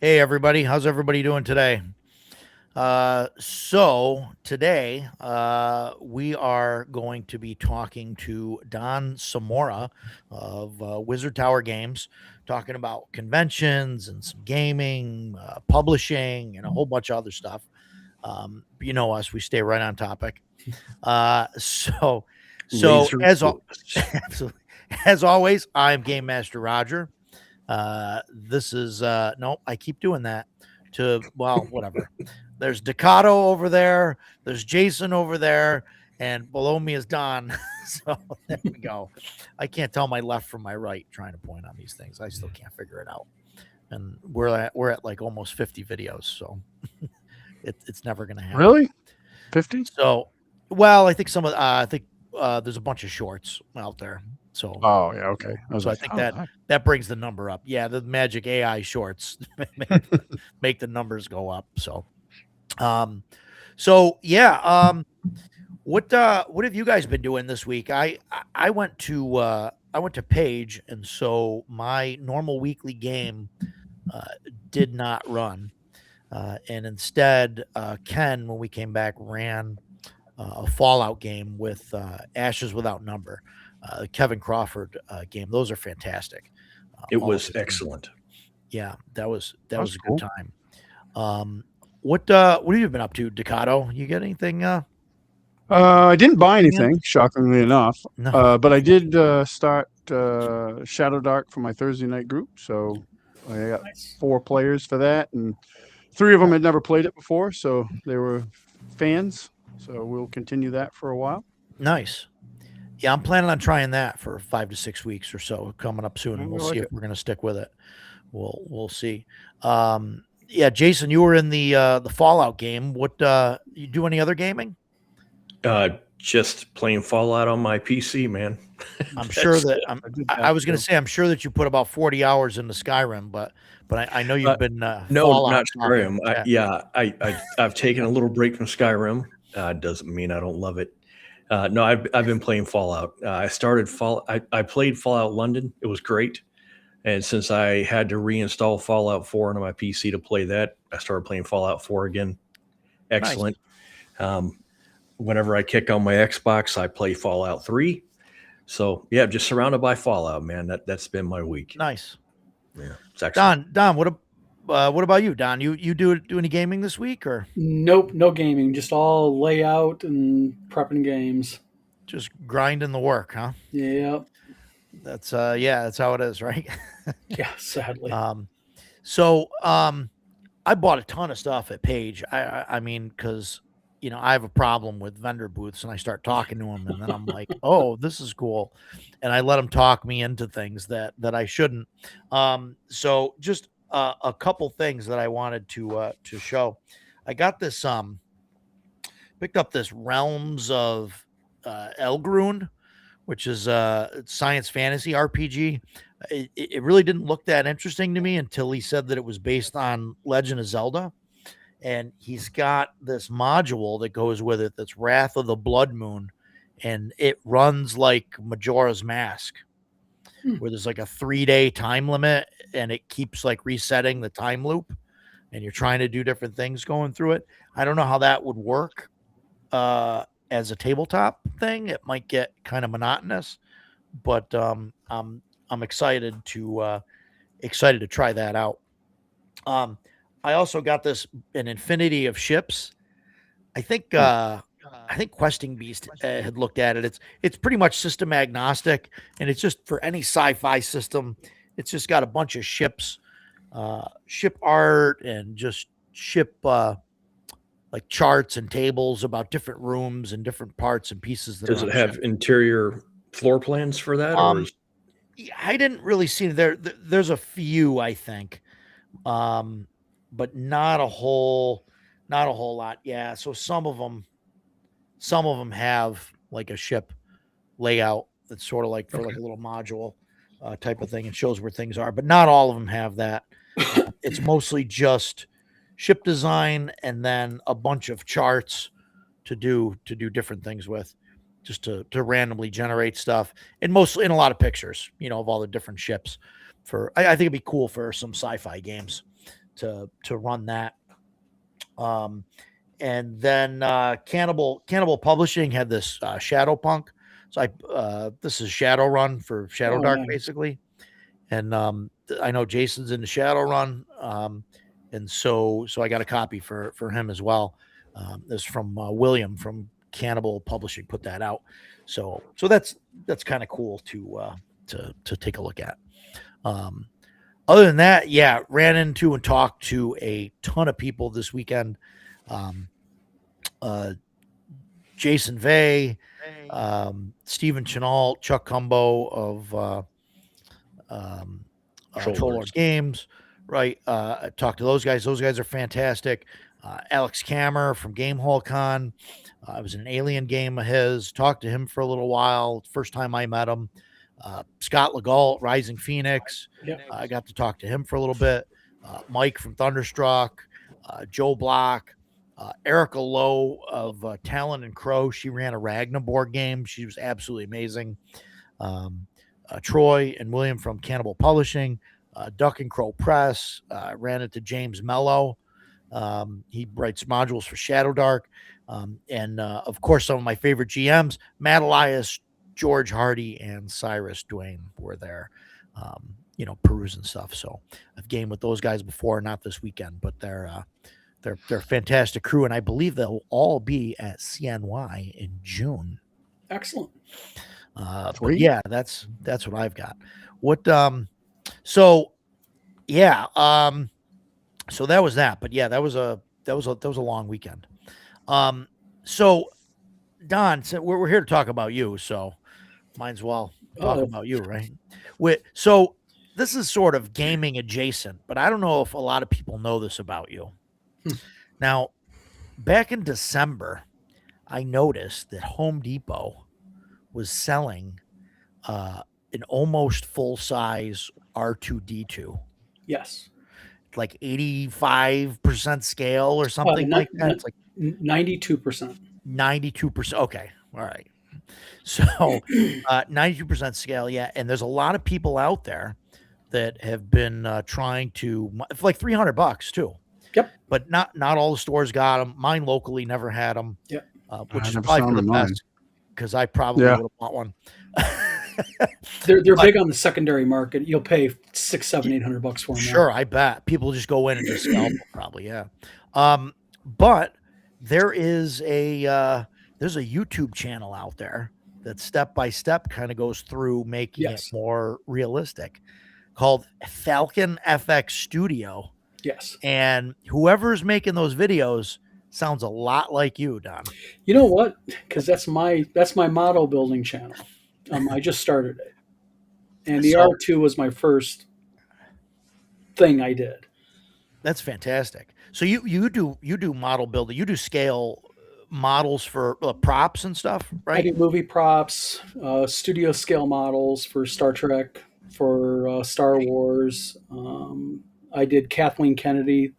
Hey everybody, how's everybody doing today? So today we are going to be talking to Don Semora of Wizard Tower Games, talking about conventions and some gaming, publishing, and a whole bunch of other stuff. You know us, we stay right on topic. Uh, so, so Laser as al- focus. absolutely, as always, I'm Game Master Roger. This is no, I keep doing that to whatever. There's Decado over there, there's Jason over there, and below me is Don. So there we go. I can't tell my left from my right trying to point on these things. I still can't figure it out. And we're at like almost 50 videos, so it's never gonna happen. Really? 50? So well, I think some of I think there's a bunch of shorts out there. So Oh, yeah. Okay. I was so I like, think oh, that brings the number up. Yeah, the magic AI shorts make the numbers go up. Um, so yeah, what have you guys been doing this week? I went to Page, and so my normal weekly game uh, did not run, and instead Ken, when we came back, ran a Fallout game with Ashes Without Number, Kevin Crawford game. Those are fantastic. it All was those games. excellent. Yeah, that was That's a good cool. time. What have you been up to, Ducato? You get anything? I didn't buy Interesting in? anything, shockingly enough, No. but I did start Shadow Dark for my Thursday night group. So I got Nice. 4 players for that, and 3 of them had never played it before, so they were fans. So we'll continue that for a while. Nice. Yeah, I'm planning on trying that for 5 to 6 weeks or so coming up soon, I and we'll see like if it. we're going to stick with it. We'll see. Yeah, Jason, you were in the Fallout game. What you do any other gaming? Just playing Fallout on my PC, man. I'm sure That's that it. I did I that was going to too. say I'm sure that you put about 40 hours into Skyrim, but I know Uh, you've been no, Fallout not talking. Skyrim. Yeah, I've taken a little break from Skyrim. Doesn't mean I don't love it. No, I've been playing Fallout. I started Fall. I played Fallout London. It was great. And since I had to reinstall Fallout 4 onto my PC to play that, I started playing Fallout 4 again. nice, Excellent. Um, Whenever I kick on my Xbox, I play Fallout 3. So yeah, just surrounded by Fallout, man. That's been my week. nice. Yeah, it's excellent. Don, what about you, Don? You do any gaming this week or Nope, no gaming, just all layout and prepping games. just grinding the work, huh? Yeah, That's yeah, that's how it is, right? yeah, sadly. um, I bought a ton of stuff at Page. I mean, because I have a problem with vendor booths, and I start talking to them, and then I'm like, oh, this is cool, and I let them talk me into things that I shouldn't. So just a couple things that I wanted to show. I got this picked up this Realms of Elgrun, which is a science fantasy RPG. It really didn't look that interesting to me until he said that it was based on Legend of Zelda. And he's got this module that goes with it that's Wrath of the Blood Moon. And it runs like Majora's Mask, Hmm. where there's like a 3-day time limit and it keeps like resetting the time loop. And you're trying to do different things going through it. I don't know how that would work as a tabletop thing. It might get kind of monotonous, but I'm excited to try that out. Um, I also got this an infinity of ships. I think Hmm. I think Questing Beast had looked at it. It's pretty much system agnostic, and it's just for any sci-fi system. It's just got a bunch of ships, ship art, and just ship like charts and tables about different rooms and different parts and pieces that are Does on it a ship. have interior floor plans for that, or Um, is yeah, I didn't really see there's a few, I think, um, but not a whole lot. Yeah, so some of them have like a ship layout that's sort of like for like okay? a little module type of thing and shows where things are, but not all of them have that. It's mostly just ship design and then a bunch of charts to do different things with, just to randomly generate stuff, and mostly in a lot of pictures, of all the different ships. I think it'd be cool for some sci-fi games to run that. And then Cannibal Publishing had this Shadowpunk. So this is Shadowrun for Shadow Dark, nice. basically. And I know Jason's into Shadowrun, and so I got a copy for him as well. This is from William from Cannibal Publishing, put that out. So that's kind of cool to take a look at. Other than that, yeah, ran into and talked to a ton of people this weekend. Jason Vey, Stephen Chenault, Chuck Cumbo of Troll Games, right? I talked to those guys. Those guys are fantastic. Alex Kammer from Game Hall Con. I was in an Alien game of his. Talked to him for a little while. First time I met him. Scott Legault, Rising Phoenix. Yep. I got to talk to him for a little bit. Mike from Thunderstruck. Joe Block. Erica Lowe of Talon and Crow. She ran a Ragna board game. She was absolutely amazing. Troy and William from Cannibal Publishing. Duck and Crow Press. Ran into James Mello. He writes modules for Shadow Dark. And of course, some of my favorite GMs, Matt Elias, George Hardy, and Cyrus Dwayne were there, perusing stuff. So I've gamed with those guys before, not this weekend, but they're a fantastic crew, and I believe they'll all be at CNY in June. Excellent. But yeah, that's what I've got. So that was that. But yeah, that was a long weekend. So Don, so we're here to talk about you, so might as well talk about you, right? So this is sort of gaming adjacent, but I don't know if a lot of people know this about you. Now, back in December, I noticed that Home Depot was selling an almost full-size R2-D2. Yes. Like 85% scale or something like that. It's like 92%. 92%. Okay. All right. So 92% scale. Yeah. And there's a lot of people out there that have been trying to, for like $300 too. Yep. But not all the stores got them. Mine locally never had them. Yep. Which is probably for the best, because I probably would have bought one. They're big on the secondary market. You'll pay $600, $700, $800 for them. Sure, I bet people just go in and just scalp them, probably. Yeah. But there's a YouTube channel out there that step by step kind of goes through making it more realistic, called Falcon FX Studio. Yes. And whoever's making those videos sounds a lot like you, Don. You know what? Because that's my model building channel. I just started it, and the R2 was my first thing I did. That's fantastic. So you do model building, you do scale models for props and stuff, right? I do movie props, studio scale models for Star Trek, for Star Wars. I did Kathleen Kennedy,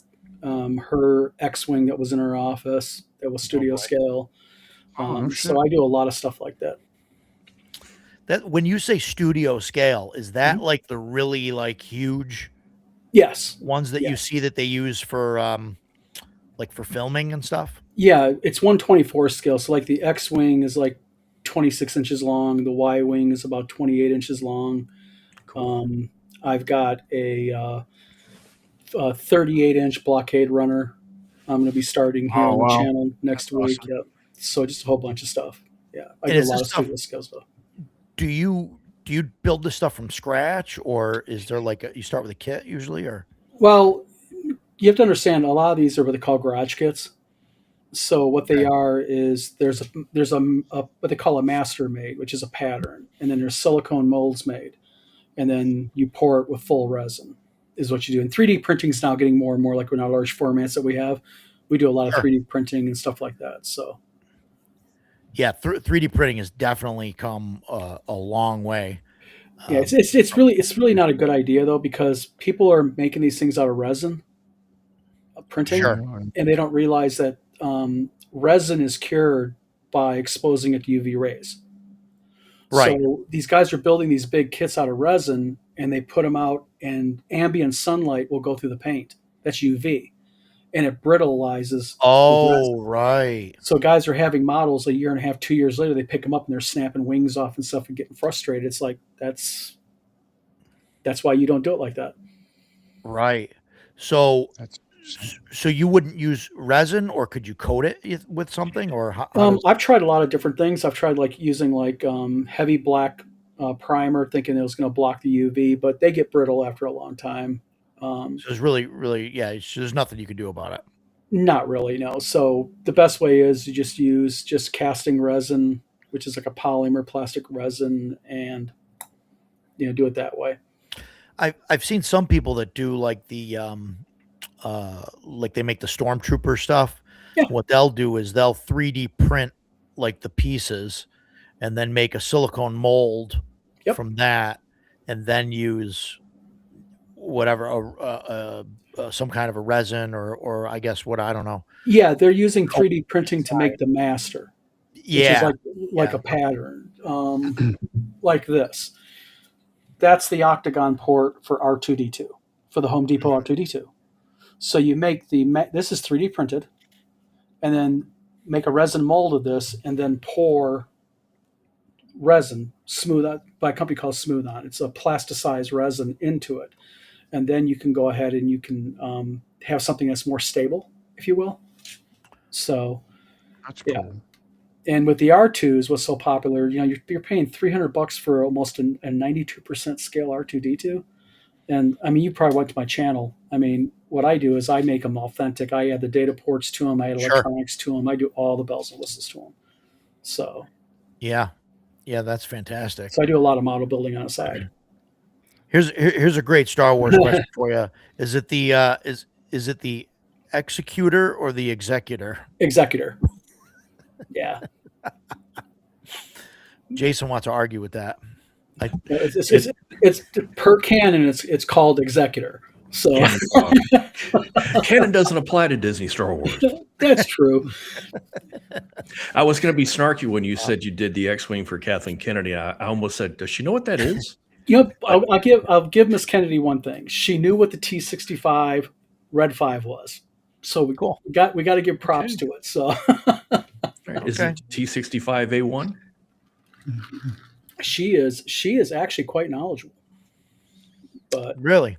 her X-wing that was in her office that was studio scale. So I do a lot of stuff like that. That when you say studio scale, is that like the really like huge ones that you see that they use for like for filming and stuff? Yeah, it's 1/24 scale. So like the X-wing is like 26 inches long. The Y-wing is about 28 inches long. Cool. I've got a 38-inch blockade runner. I'm going to be starting here on the channel next week. Awesome. Yep. So just a whole bunch of stuff. Yeah, I do a lot of studio scale stuff. Do you build this stuff from scratch, or is there like you start with a kit usually, or? Well, you have to understand a lot of these are what they call garage kits. So what they are is there's a what they call a master made, which is a pattern, and then there's silicone molds made, and then you pour it with full resin is what you do. And 3D printing is now getting more and more like in our large formats that we have. We do a lot of 3D printing and stuff like that. So. Yeah, 3D printing has definitely come a long way. Yeah, it's really not a good idea though, because people are making these things out of resin printing, and they don't realize that resin is cured by exposing it to UV rays. Right. So these guys are building these big kits out of resin, and they put them out, and ambient sunlight will go through the paint, That's UV, and it brittleizes. Oh, right. So guys are having models a year and a half, 2 years later, they pick them up and they're snapping wings off and stuff and getting frustrated. It's like that's why you don't do it like that. Right. So That's so you wouldn't use resin, or could you coat it with something, or how does, I've tried a lot of different things. I've tried like using like heavy black primer, thinking it was going to block the UV, but they get brittle after a long time. so there's really there's nothing you can do about it. Not really, no. So the best way is you just use just casting resin, which is like a polymer plastic resin, and do it that way. I've seen some people that do like like they make the stormtrooper stuff. Yeah. What they'll do is they'll 3D print like the pieces and then make a silicone mold Yep. from that, and then use whatever some kind of a resin or I guess I don't know. Yeah, they're using 3D printing to make the master. Yeah. Which is like a pattern, like this. That's the octagon port for R2D2, for the Home Depot R2D2. So you make this is 3D printed, and then make a resin mold of this, and then pour resin, by a company called Smooth On. It's a plasticized resin into it. And then you can go ahead and you can have something that's more stable, if you will. So, That's yeah. cool. And with the R2s, what's so popular, you're paying $300 for almost a 92% scale R2D2. And I mean, you probably went to my channel. I mean, what I do is I make them authentic. I add the data ports to them. I add electronics to them. I do all the bells and whistles to them. So, yeah, that's fantastic. So I do a lot of model building on the side. Here's a great Star Wars question for you. Is it the is it the executor or the executor? Executor. Yeah. Jason wants to argue with that. It's per canon. It's called executor. So Canon doesn't apply to Disney Star Wars. That's true. I was going to be snarky when you said you did the X-wing for Kathleen Kennedy. I almost said, "Does she know what that is?" I'll give Miss Kennedy one thing. She knew what the T65 Red 5 was. So we got to give props to it. So Is it T65A1? She is actually quite knowledgeable. But really,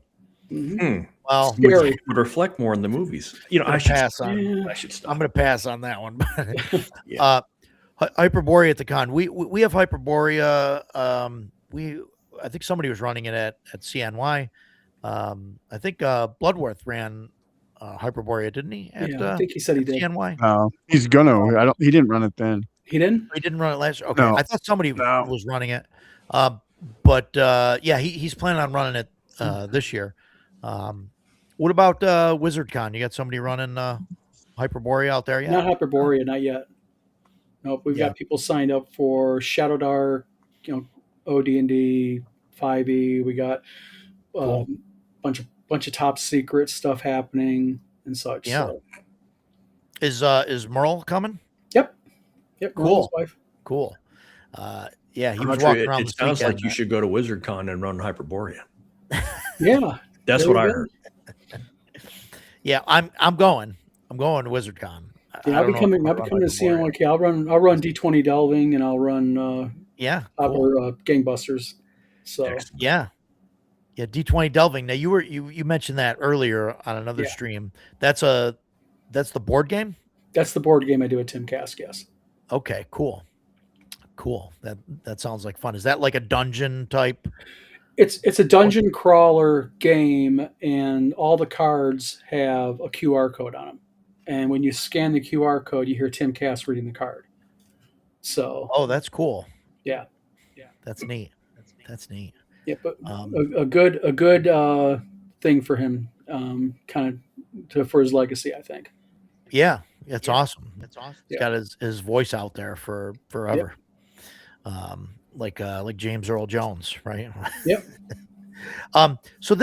well, scary. Would reflect more in the movies. I should stop. I'm going to pass on that one. Hyperborea at the con. We have Hyperborea. I think somebody was running it at CNY. I think Bloodworth ran Hyperborea, didn't he? I think he said he did. CNY. No, he's gonna. He didn't run it then. He didn't. He didn't run it last year. Okay, No. I thought somebody was running it. But he's planning on running it this year. What about WizardCon? You got somebody running Hyperborea out there yet? Not Hyperborea, not yet. Nope, we've got people signed up for Shadow Dark, OD&D, 5e. We got bunch of top secret stuff happening and such. Yeah. So. Is Merle coming? Yep. Cool. Merle's wife. Cool. He I'm was not walking sure. around. It sounds like you should go to WizardCon and run Hyperborea. Yeah. That's what I heard. Yeah, I'm going. I'm going to WizardCon. Yeah, I'll be coming to CNYK. I'll run D20 Delving, and I'll run cool. Gangbusters. So yeah, D20 Delving. Now you mentioned that earlier on another stream. That's the board game. That's the board game I do at Tim Cask. Yes. Okay, cool. That sounds like fun. Is that like a dungeon type? It's a dungeon crawler game, and all the cards have a QR code on them. And when you scan the QR code, you hear Tim Cass reading the card. So. Oh, that's cool. Yeah. That's neat. That's neat. Yeah, but a good thing for him, for his legacy, I think. Yeah, it's awesome. Yeah. He's got his voice out there for forever. Yep. Like James Earl Jones, right? Yep. So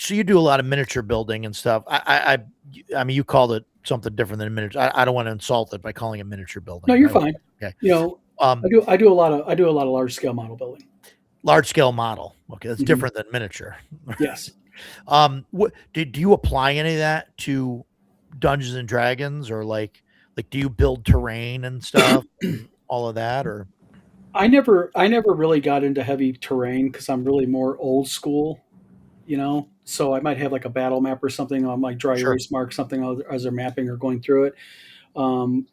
you do a lot of miniature building and stuff. I mean, you called it something different than miniature. I don't want to insult it by calling it miniature building. No, you're fine. Okay. I do a lot of large scale model building. Large scale model. Okay, that's different than miniature. Yes. What do you apply any of that to Dungeons and Dragons, or like do you build terrain and stuff and all of that, or I never really got into heavy terrain because I'm really more old school, So I might have like a battle map or something on my dry sure, erase mark something as they're mapping or going through it. Um,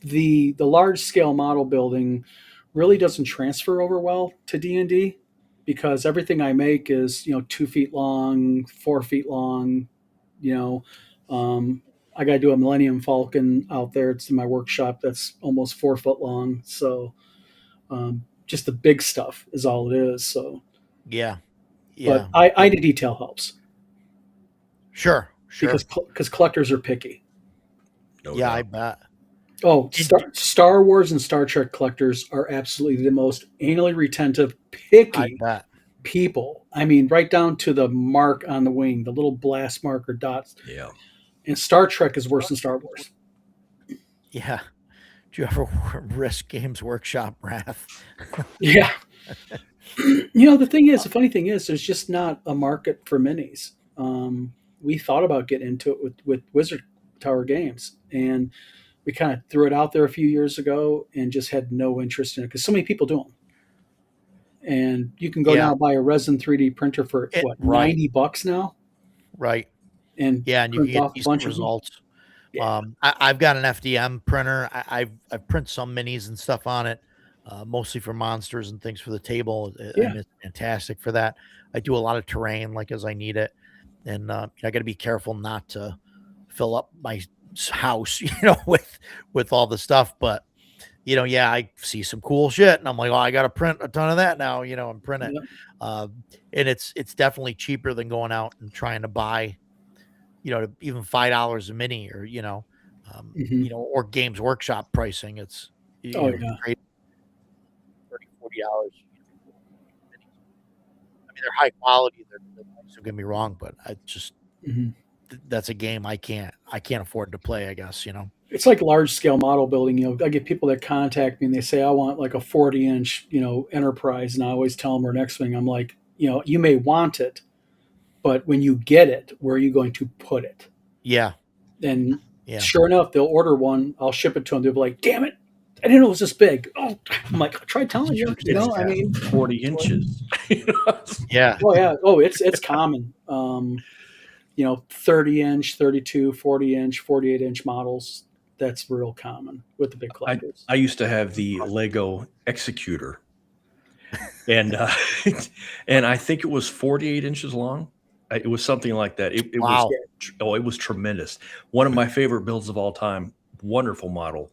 the large scale model building really doesn't transfer over well to D&D because everything I make is 2 feet long, 4 feet long. You know, I got to do a Millennium Falcon out there. It's in my workshop. That's almost 4 foot long. So just the big stuff is all it is. So, yeah, but yeah, I the detail helps sure, sure, because collectors are picky. No yeah, I doubt. bet. Oh, Did- Star Wars and Star Trek collectors are absolutely the most anally retentive, I picky bet. people. I mean, right down to the mark on the wing, the little blast mark or dots. Yeah. And Star Trek is worse than Star Wars. Yeah. Do you ever risk Games Workshop wrath? Yeah. The funny thing is, there's just not a market for minis. We thought about getting into it with Wizard Tower Games, and we kind of threw it out there a few years ago and just had no interest in it because so many people do them. And you can go Yeah, now buy a resin 3D printer for what, right, $90 now, right. and Yeah, and you can print get off a decent bunch of them. results. Yeah, I've got an FDM printer. I've print some minis and stuff on it, mostly for monsters and things for the table, yeah, and it's fantastic for that. I do a lot of terrain, like as I need it, and I got to be careful not to fill up my house, with all the stuff. But yeah, I see some cool shit, and I'm like, oh, I got to print a ton of that now, and print it. yeah. And it's definitely cheaper than going out and trying to buy even $5 a mini, or Hmm. or Games Workshop pricing. It's Oh yeah. great, $30-$40. I mean, they're high quality. They're nice, don't get me wrong, but I just Hmm. that's a game I can't afford to play. I guess. It's like large scale model building. I get people that contact me and they say, I want like a 40-inch, enterprise. And I always tell them our next thing, I'm like, you may want it, but when you get it, where are you going to put it? Yeah, And yeah, sure enough, they'll order one. I'll ship it to them. They'll be like, damn it. I didn't know it was this big. Oh, I'm like, I tried telling you, It's I mean, 40 inches. yeah, oh yeah. Oh, it's common. 30-inch, 32, 40-inch, 48-inch models. That's real common with the big I, collectors. I used to have the Lego Executor, and and I think it was 48 inches long. It was something like that. It was wow, it was tremendous. One of my favorite builds of all time. Wonderful model,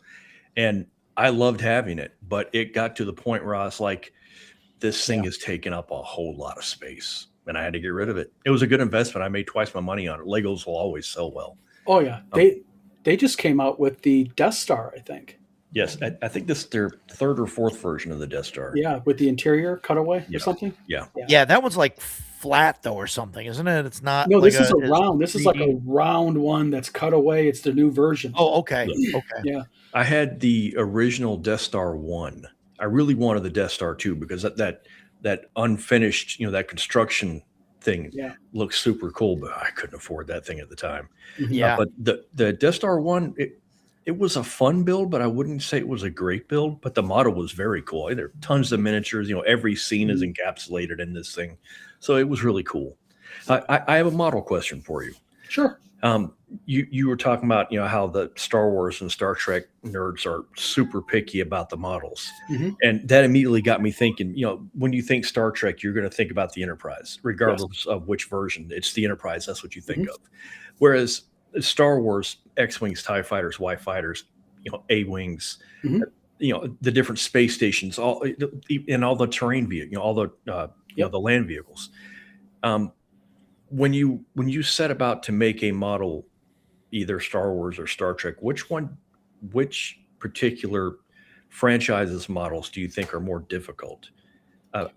and I loved having it. But it got to the point where I was like, this thing yeah, is taking up a whole lot of space, and I had to get rid of it. It was a good investment. I made twice my money on it. Legos will always sell well. Oh yeah, Um, they just came out with the Death Star, I think. yes, I think this is their third or fourth version of the Death Star. Yeah, with the interior cutaway or Yeah, something. yeah. Yeah. yeah. That one's like flat though, or something, isn't it? It's not No, like this is a it's round. This is like a 3D. round one that's cut away. It's the new version. Oh, okay, Look, okay, Yeah. I had the original Death Star 1. I really wanted the Death Star 2 because that unfinished, that construction thing Yeah. looks super cool, but I couldn't afford that thing at the time. Mhm. yeah, But the Death Star 1, it was a fun build, but I wouldn't say it was a great build. But the model was very cool. There are tons of miniatures. Every scene is encapsulated in this thing, so it was really cool. I have a model question for you. Sure. You were talking about how the Star Wars and Star Trek nerds are super picky about the models, Mhm. and that immediately got me thinking. When you think Star Trek, you're going to think about the Enterprise, regardless of which version. It's the Enterprise. That's what you think of. Whereas Star Wars, X-wings, TIE fighters, Y fighters, A-wings, Mhm. the different space stations, and all the terrain vehicles, all the Yep. the land vehicles. Um, when you set about to make a model, either Star Wars or Star Trek, which particular franchises models do you think are more difficult?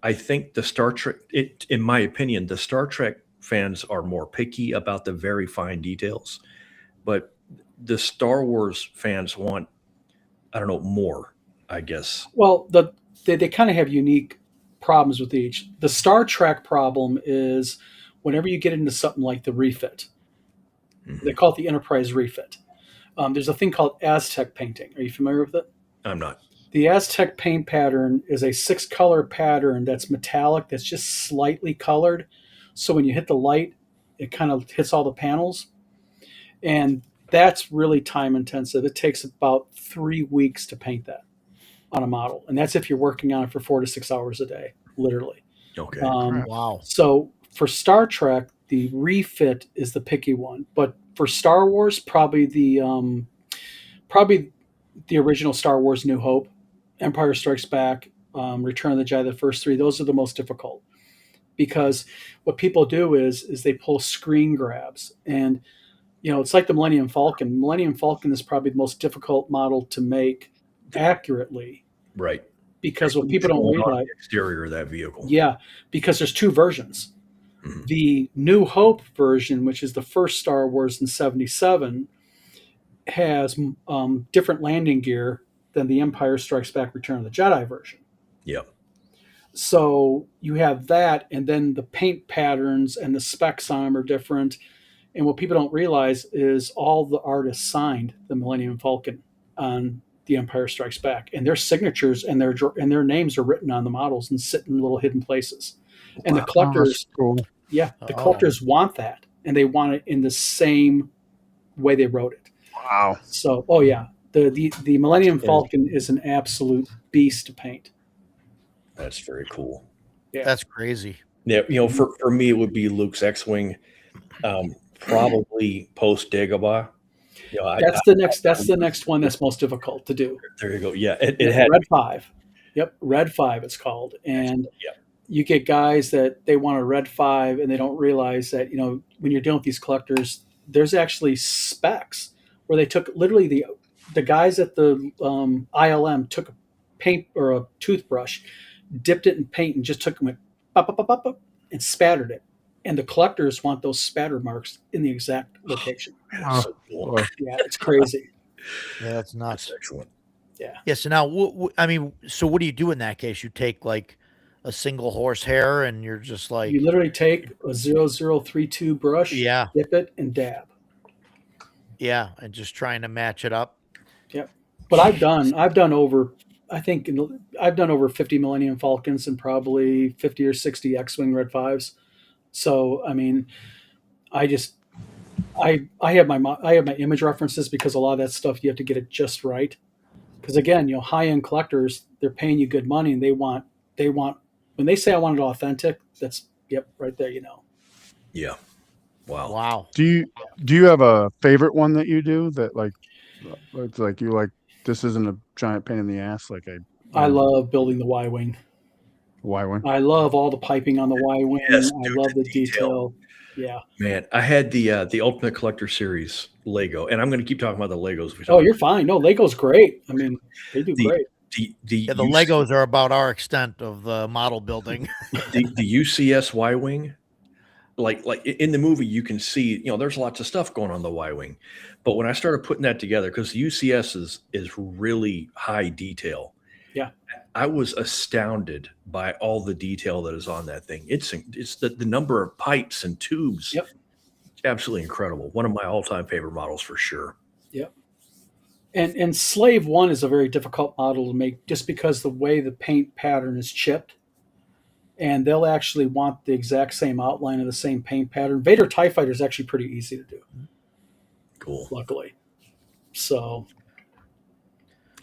I think the Star Trek, in my opinion, the Star Trek fans are more picky about the very fine details, but the Star Wars fans want, I don't know, more, I guess. Well, they kind of have unique problems with each. The Star Trek problem is whenever you get into something like the refit, Mhm. they call it the Enterprise refit. There's a thing called Aztec painting. Are you familiar with it? I'm not. The Aztec paint pattern is a 6-color pattern that's metallic, that's just slightly colored. So when you hit the light, it kind of hits all the panels. And that's really time intensive. It takes about 3 weeks to paint that on a model. And that's if you're working on it for 4 to 6 hours a day, literally. Okay. Wow. So for Star Trek, the refit is the picky one. But for Star Wars, probably the original Star Wars New Hope, Empire Strikes Back, Return of the Jedi, the first 3, those are the most difficult. Because what people do is they pull screen grabs. And, it's like the Millennium Falcon. Millennium Falcon is probably the most difficult model to make accurately. Right. Because what people don't Going on realize, the exterior of that vehicle. yeah, because there's 2 versions. Mhm. The New Hope version, which is the first Star Wars in '77, has different landing gear than the Empire Strikes Back Return of the Jedi version. Yep. So you have that, and then the paint patterns and the specs on them are different. And what people don't realize is all the artists signed the Millennium Falcon on the Empire Strikes Back, and their signatures and their names are written on the models and sit in little hidden places. And the Wow. collectors, Cool. yeah, the Oh. collectors want that, and they want it in the same way they wrote it. Wow. So, oh yeah, the Millennium Falcon is an absolute beast to paint. That's very cool. Yeah, That's crazy. Yeah. For me, it would be Luke's X-Wing, probably post Dagobah. that's the next one that's most difficult to do. There you go. Yeah. It had. Red 5. Yep, Red 5 it's called. And Yep. you get guys that they want a Red 5 and they don't realize that, when you're dealing with these collectors, there's actually specs where they took literally the guys at the ILM took a paint or a toothbrush, dipped it in paint and just took them and spattered it. And the collectors want those spatter marks in the exact location. That's so cool. Boy. Yeah, it's crazy. Yeah, that's That's nuts. excellent. Yeah. So now, so what do you do in that case? You take like a single horsehair, and you're just like, You literally take a 0032 brush, yeah, dip it, and dab. and just trying to match it up. Yep. But I've done over, I think I've done over 50 Millennium Falcons and probably 50 or 60 X-Wing Red 5s. So, I mean, I just, I have my image references because a lot of that stuff you have to get it just right. Because again, high-end collectors, they're paying you good money and they want when they say I want it authentic, that's right there, Yeah. Wow. Wow. Do you have a favorite one that you do that it's like you like this isn't a giant pain in the ass like I love building the Y-Wing. why one? I love all the piping on the Y-Wing. Yes, I dude, love the the detail. Yeah. Man, I had the Ultimate Collector Series Lego, and I'm going to keep talking about the Legos. If we Oh, talk you're fine. No, Lego's great. I mean, they do The- great. the Yeah, the Legos are about our extent of the model building. the UCS Y Wing. Like in the movie, you can see there's lots of stuff going on the Y Wing, but when I started putting that together, because the UCS is really high detail. Yeah. I was astounded by all the detail that is on that thing. It's the number of pipes and tubes. Yep. Absolutely incredible. One of my all-time favorite models for sure. Yep. And Slave 1 is a very difficult model to make just because the way the paint pattern is chipped. And they'll actually want the exact same outline of the same paint pattern. Vader TIE Fighter is actually pretty easy to do, Cool. luckily. So,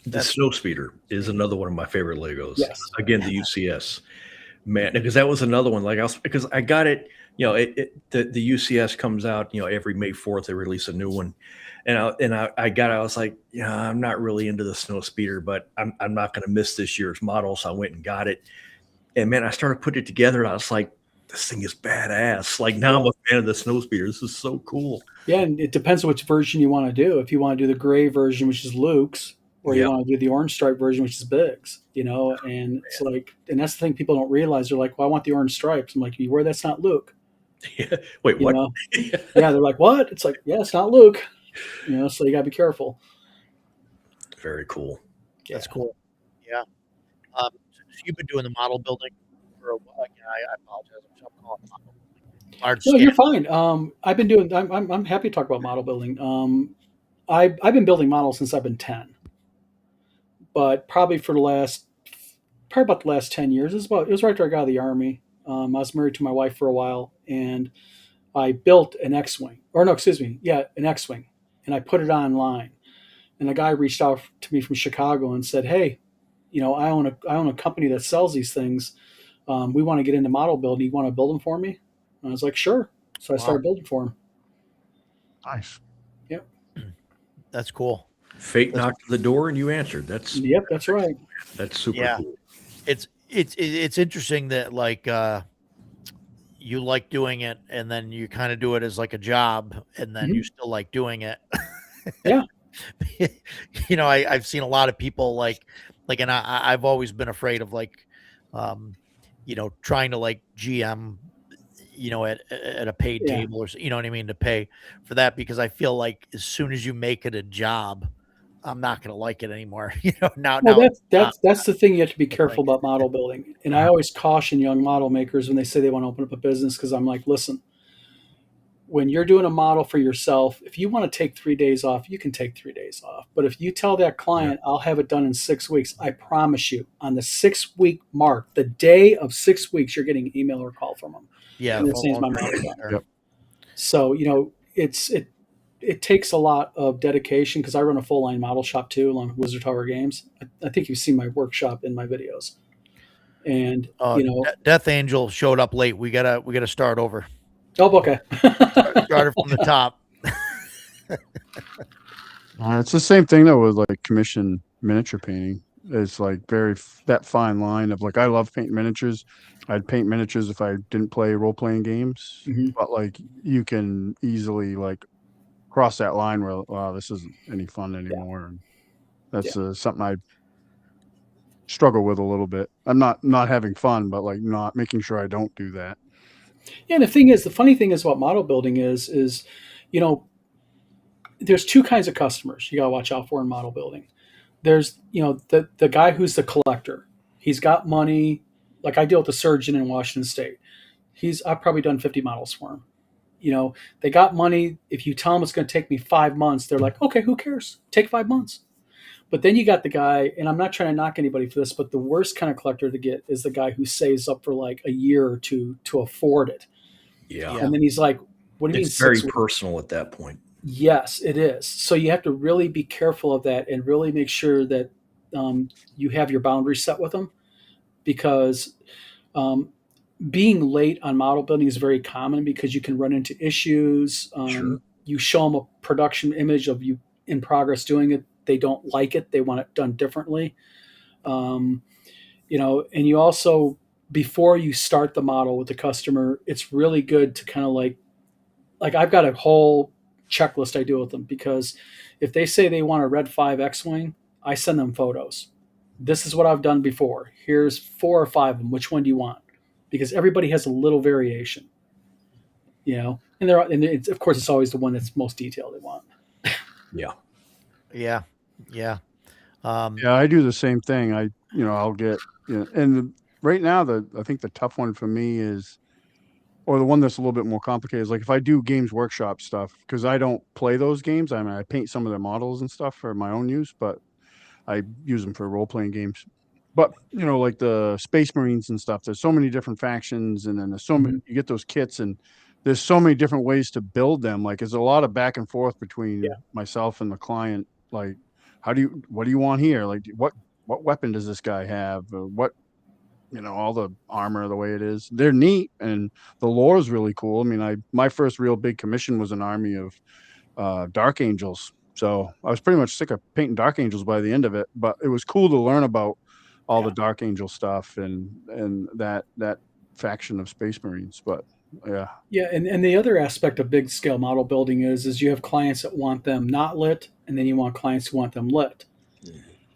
The Snow Speeder is another one of my favorite Legos. Yes. Again, the UCS, man, because that was another one. Because I got it. The UCS comes out. Every May 4th they release a new one, and I got it. I was like, I'm not really into the Snow Speeder, but I'm not going to miss this year's model, so I went and got it. And man, I started putting it together, and I was like, this thing is badass. Like now I'm a fan of the Snow Speeder. This is so cool. yeah, and it depends on which version you want to do. If you want to do the gray version, which is Luke's, or you Yep. want to do the orange stripe version, which is Big's, and it's like, and that's the thing people don't realize. They're like, well, I want the orange stripes. I'm like, you wear that's not Luke. Yeah. Wait, You what? know? Yeah, they're like, what? It's like, yeah, it's not Luke. So you got to be careful. Very cool. That's cool. Yeah. So you've been doing the model building for a while. Yeah, I apologize. I'm calling it model building. large No, scale. you're fine. I've been doing. I'm happy to talk about model building. I've been building models since I've been 10, but probably about the last 10 years. It was right after I got out of the army. I was married to my wife for a while, and I built an X-wing, or no, excuse me, yeah, an X-wing, and I put it online. And a guy reached out to me from Chicago and said, "Hey, I own a company that sells these things. We want to get into model building. You want to build them for me?" And I was like, "Sure." So I Wow. started building for him. Nice. Yep. That's cool. Fate knocked at the door and you answered. That's Yep, that's right. super Yeah. cool. It's interesting that like you like doing it and then you kind of do it as like a job and then you still like doing it. Yeah. I've seen a lot of people and I've always been afraid of trying to like GM, at a paid Yeah. table or, you know what I mean, to pay for that, because I feel like as soon as you make it a job, I'm not going to like it anymore. Now Well, it's not that's the thing you have to be like, careful about model building. And I always caution young model makers when they say they want to open up a business, because I'm like, listen, when you're doing a model for yourself, if you want to take 3 days off, you can take 3 days off. But if you tell that client, I'll have it done in 6 weeks, I promise you, on the 6 week mark, the day of 6 weeks, you're getting an email or call from them. yeah, And they're full saying it's my on model credit done. there. Yep. So, it takes a lot of dedication, because I run a full line model shop too, along with Wizard Tower Games. I think you've seen my workshop in my videos. And, Death Angel showed up late. We gotta start over. oh, okay. Started from the top. It's the same thing though with like commission miniature painting. It's like that fine line of like, I love painting miniatures. I'd paint miniatures if I didn't play role playing games, Mhm. but like you can easily like cross that line where, wow, this isn't any fun anymore. And that's something I struggle with a little bit. I'm not having fun, but like not making sure I don't do that. Yeah, and the funny thing is about model building is, there's two kinds of customers you got to watch out for in model building. There's, the guy who's the collector. He's got money. Like, I deal with a surgeon in Washington State. I've probably done 50 models for him. They got money. If you tell them it's going to take me 5 months, they're like, okay, who cares? Take 5 months. But then you got the guy, and I'm not trying to knock anybody for this, but the worst kind of collector to get is the guy who saves up for like a year or two to afford it. Yeah. And then he's like, what do you mean It's very 6 weeks? personal at that point. Yes, it is. So you have to really be careful of that and really make sure that you have your boundaries set with them, because being late on model building is very common, because you can run into issues. Sure. You show them a production image of you in progress doing it. They don't like it. They want it done differently. And you also, before you start the model with the customer, it's really good to kind of like I've got a whole checklist I do with them, because if they say they want a Red 5 X-Wing, I send them photos. This is what I've done before. Here's 4 or 5 of them. Which one do you want? Because everybody has a little variation, and of course it's always the one that's most detailed they want. Yeah. Yeah. Yeah, I do the same thing. I'll get, right now I think the tough one for me is, or the one that's a little bit more complicated, is like if I do Games Workshop stuff, because I don't play those games. I mean, I paint some of their models and stuff for my own use, but I use them for role playing games. But like the Space Marines and stuff, there's so many different factions, and then there's so many, you get those kits, and there's so many different ways to build them. Like, there's a lot of back and forth between myself and the client. Like, what do you want here? Like, what weapon does this guy have? What, all the armor the way it is. They're neat, and the lore is really cool. I mean, my first real big commission was an army of Dark Angels. So I was pretty much sick of painting Dark Angels by the end of it, but it was cool to learn about all the Dark Angel stuff and that faction of Space Marines. But Yeah, and the other aspect of big scale model building is you have clients that want them not lit, and then you want clients who want them lit.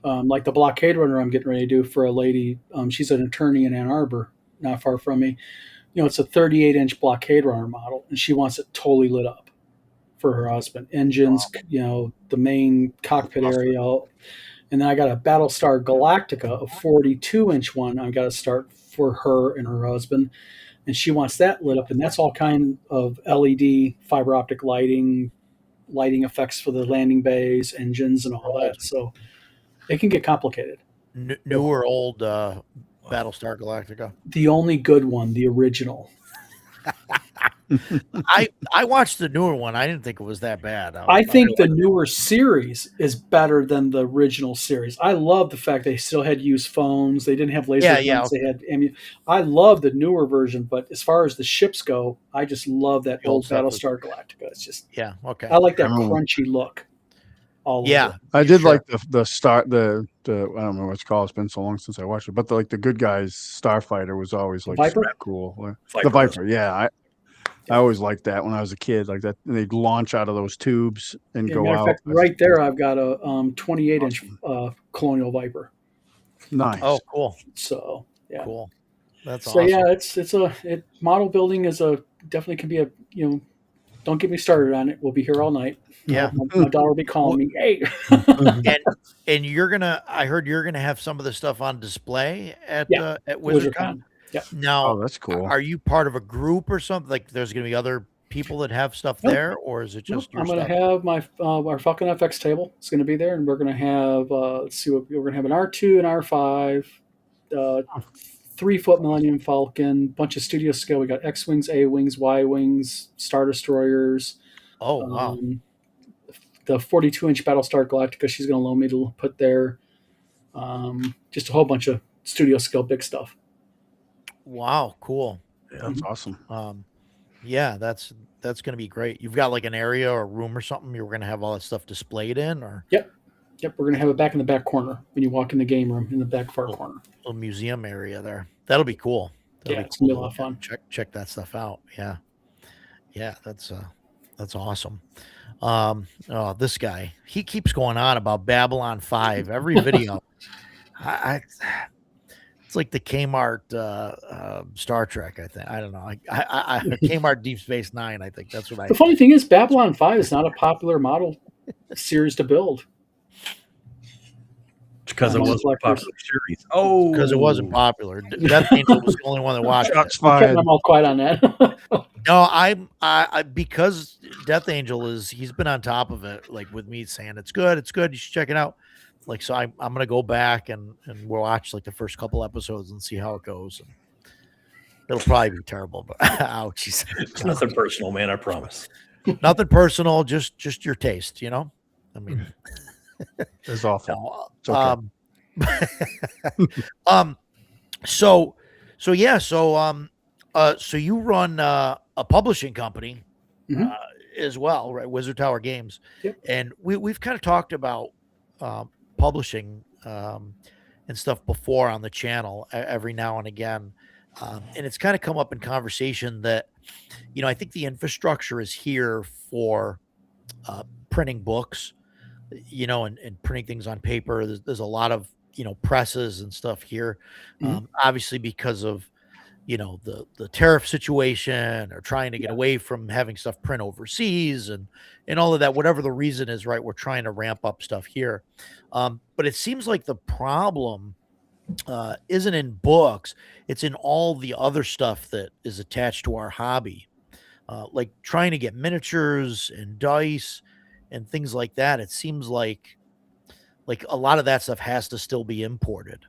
Like the blockade runner I'm getting ready to do for a lady. She's an attorney in Ann Arbor, not far from me. It's a 38-inch blockade runner model, and she wants it totally lit up for her husband. Engines, the main cockpit area. And then I got a Battlestar Galactica, a 42-inch one. I got to start for her and her husband. and she wants that lit up, and that's all kind of LED fiber optic lighting effects for the landing bays, engines, and all that. So it can get complicated. New or old Battlestar Galactica? The only good one, the original. I watched the newer one. I didn't think it was that bad. I think the newer series is better than the original series. I love the fact they still had used phones. They didn't have laser guns. Okay. They had. I mean, I love the newer version, but as far as the ships go, I just love that The old old stuff Battlestar Galactica. It's just okay. I like that crunchy look. All over. I did like the start the I don't know what it's called. It's been so long since I watched it, but the good guys Starfighter was always like Viper? super cool. The Viper, yeah. I always liked that when I was a kid, like that. They'd launch out of those tubes and go matter out. of fact, right there, I've got a 28-inch Colonial Viper. Nice. Oh, cool. So yeah, cool. That's so awesome. yeah, model building is definitely can be a don't get me started on it. We'll be here all night. Yeah, my daughter will be calling me. Hey, and I heard you're gonna have some of the stuff on display at WizardCon. Yeah. Now, that's cool. Are you part of a group or something? Like, there's going to be other people that have stuff there, or is it just your I'm going to stuff? have my our Falcon FX table. It's going to be there, and we're going to have let's see what we're going to have an R2 and R5, 3-foot Millennium Falcon, bunch of studio scale. We got X wings, A wings, Y wings, Star Destroyers. Oh wow! The 42-inch Battlestar Galactica. She's going to loan me to put there. Just a whole bunch of studio scale big stuff. Wow, cool. That's awesome. Yeah, that's going to be great. You've got like an area or a room or something you're going to have all that stuff displayed in, or? Yep. We're going to have it back in the back corner when you walk in the game room in the back far corner. Little museum area there. That'll be cool. It's gonna be a lot of fun. Check that stuff out. Yeah, that's awesome. This guy, he keeps going on about Babylon 5 every video. It's like the Kmart Star Trek, I think. I don't know. I Kmart Deep Space Nine, I think that's what The funny thing is, Babylon 5 is not a popular model series to build. Because it wasn't a popular series. Oh, because it wasn't popular. Death Angel was the only one that watched. Shots fired. I'm all quiet on that. No, I because Death Angel he's been on top of it, like with me saying it's good, you should check it out. Like, so I'm gonna go back and we'll watch like the first couple episodes and see how it goes. And it'll probably be terrible, but ouch. It's nothing personal, man. I promise. Nothing personal, just your taste, I mean, it's awful. No, it's okay. So you run a publishing company as well, right? Wizard Tower Games. Yep. And we've kind of talked about publishing and stuff before on the channel every now and again. And it's kind of come up in conversation that, I think the infrastructure is here for printing books, and printing things on paper. There's a lot of, presses and stuff here. Obviously because of, the tariff situation, or trying to get away from having stuff print overseas and all of that, whatever the reason is, right? We're trying to ramp up stuff here. But it seems like the problem isn't in books. It's in all the other stuff that is attached to our hobby. Like trying to get miniatures and dice and things like that. It seems like a lot of that stuff has to still be imported.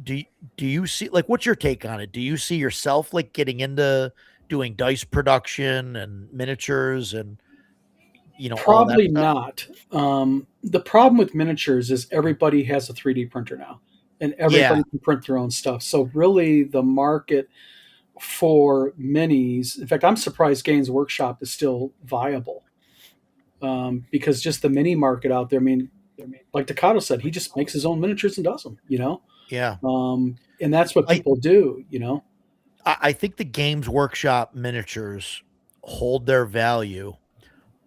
Do you see, like, what's your take on it? Do you see yourself like getting into doing dice production and miniatures and probably not. The problem with miniatures is everybody has a 3D printer now, and everybody can print their own stuff. So really, the market for minis, in fact, I'm surprised Games Workshop is still viable, because just the mini market out there. I mean, like Takato said, he just makes his own miniatures and does them. Yeah. And that's what people do. I think the Games Workshop miniatures hold their value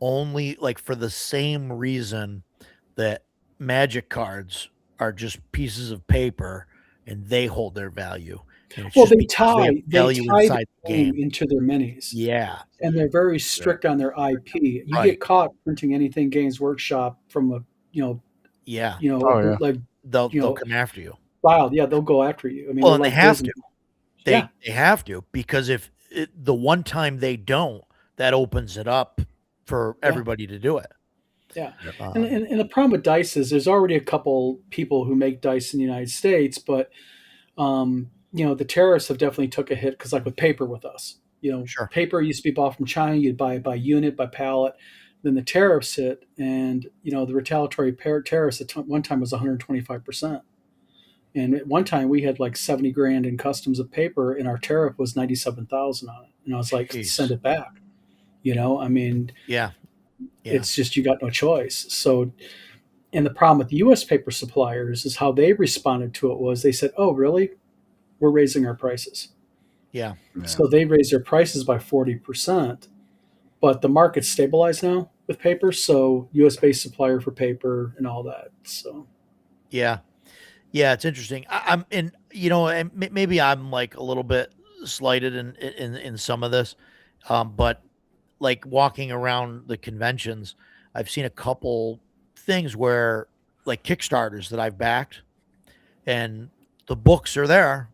only like for the same reason that Magic cards are just pieces of paper and they hold their value. Well, they tie inside the game into their minis. Yeah. And they're very strict on their IP. You get caught printing anything Games Workshop from a, like they'll come after you. Wild, they'll go after you. I mean, well, and they have to. They have to, because if the one time they don't, that opens it up for everybody to do it. Yeah. And the problem with dice is there's already a couple people who make dice in the United States, but the tariffs have definitely took a hit because, like with paper with us, Sure. paper used to be bought from China. You'd buy it by unit, by pallet. Then the tariffs hit, and the retaliatory tariffs at one time was 125%. And at one time we had like 70 grand in customs of paper, and our tariff was 97,000 on it. And I was like, send it back. I mean, Yeah. it's just you got no choice. So, and the problem with the U.S. paper suppliers is how they responded to it was they said, "Oh, really? We're raising our prices." Yeah. So they raised their prices by 40%, but the market's stabilized now with paper. So U.S. based supplier for paper and all that. So yeah, it's interesting. I'm in, and maybe I'm like a little bit slighted in some of this, but like walking around the conventions, I've seen a couple things where like Kickstarters that I've backed, and the books are there,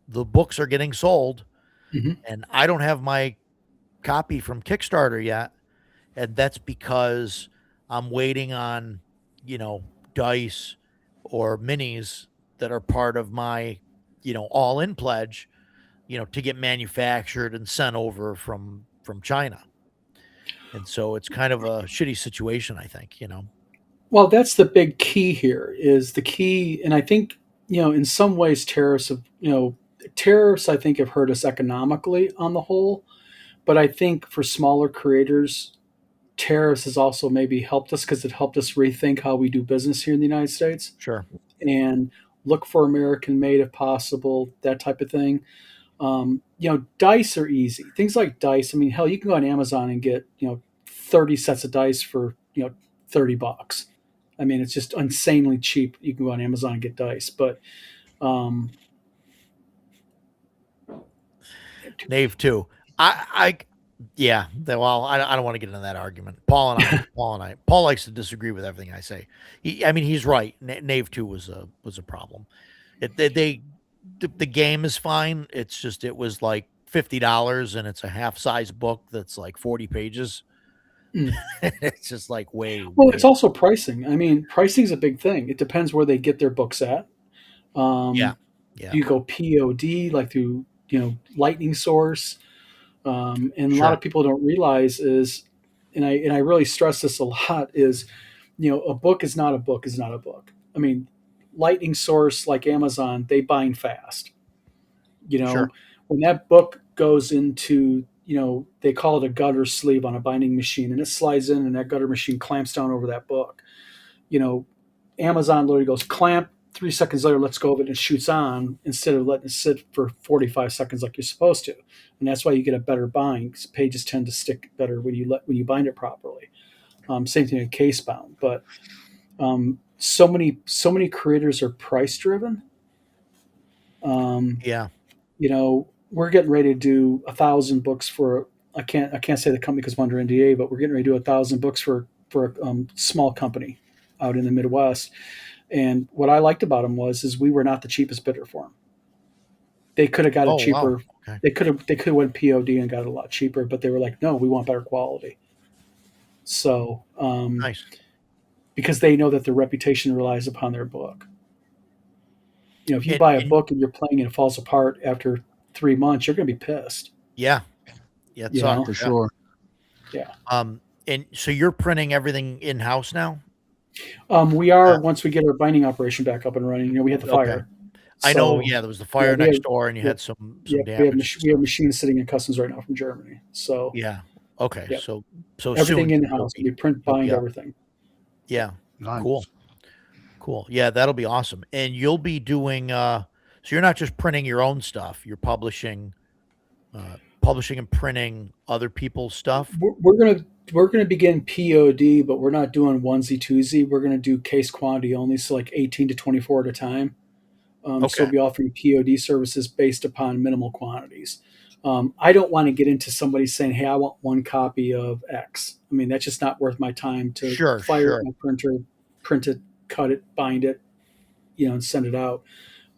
the books are getting sold, and I don't have my copy from Kickstarter yet, and that's because I'm waiting on, dice or minis that are part of my, all in pledge, to get manufactured and sent over from China. And so it's kind of a shitty situation, I think. Well, that's the big key here is the key. And I think, in some ways tariffs, I think have hurt us economically on the whole. But I think for smaller creators, tariffs has also maybe helped us because it helped us rethink how we do business here in the United States Sure. and look for American made if possible, that type of thing. Dice are easy. Things like dice. I mean, hell, you can go on Amazon and get 30 sets of dice for $30. I mean, it's just insanely cheap. You can go on Amazon and get dice, but Knave too. Yeah. Well, I don't want to get into that argument. Paul likes to disagree with everything I say. He's right. Knave 2 was a problem. The game is fine. It's just it was like $50, and it's a half size book that's like 40 pages. It's just like way. It's also pricing. I mean, pricing is a big thing. It depends where they get their books at. Yeah. You go POD like through Lightning Source, and a lot of people don't realize is, and I really stress this a lot is, a book is not a book is not a book. I mean, Lightning Source like Amazon, they bind fast. When that book goes into, they call it a gutter sleeve on a binding machine, and it slides in, and that gutter machine clamps down over that book. Amazon literally goes clamp. 3 seconds later, let's go of it, and it shoots on instead of letting it sit for 45 seconds like you're supposed to. And that's why you get a better bind, because pages tend to stick better when you bind it properly. Same thing with case bound, but so many creators are price driven. Yeah. We're getting ready to do 1,000 books for. I can't say the company because I'm under NDA, but we're getting ready to do 1,000 books for a small company out in the Midwest. And what I liked about them is we were not the cheapest bidder for them. They could have got it cheaper. Wow. Okay. They could have went POD and got it a lot cheaper, but they were like, no, we want better quality. So Nice. Because they know that their reputation relies upon their book. If you buy a book and you're playing and it falls apart after 3 months, you're going to be pissed. Yeah. Yeah. For sure. Yeah. And so you're printing everything in house now? We are once we get our binding operation back up and running. We had the fire. I know. Yeah, there was the fire next door, and you had some damage. We have machines sitting in customs right now from Germany. So yeah. Okay. Yeah. So everything soon in house. We print, bind everything. Yeah. Nice. Cool. Yeah, that'll be awesome. And you'll be doing. So you're not just printing your own stuff. You're publishing and printing other people's stuff. We're gonna begin POD, but we're not doing onesie twosie. We're gonna do case quantity only, so like 18 to 24 at a time. So we'll be offering POD services based upon minimal quantities. I don't want to get into somebody saying, "Hey, I want one copy of X." I mean, that's just not worth my time to fire up my printer, print it, cut it, bind it, and send it out.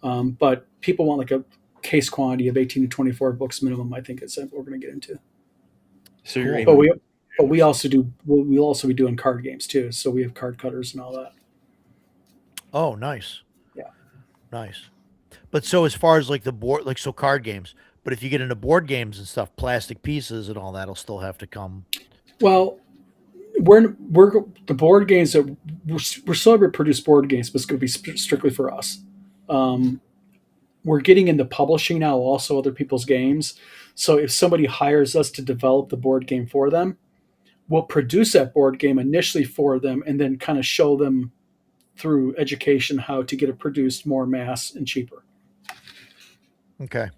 But people want like case quantity of 18 to 24 books minimum. I think is what we're going to get into. So you're Cool. aiming. But we also do. We'll also be doing card games too. So we have card cutters and all that. Oh, nice. Yeah. Nice. But so as far as like the board, like so card games, but if you get into board games and stuff, plastic pieces and all that'll still have to come. Well, we're the board games that we're still able to produce board games, but it's going to be strictly for us. We're getting into publishing now, also other people's games. So if somebody hires us to develop the board game for them, we'll produce that board game initially for them, and then kind of show them through education how to get it produced more mass and cheaper. Okay.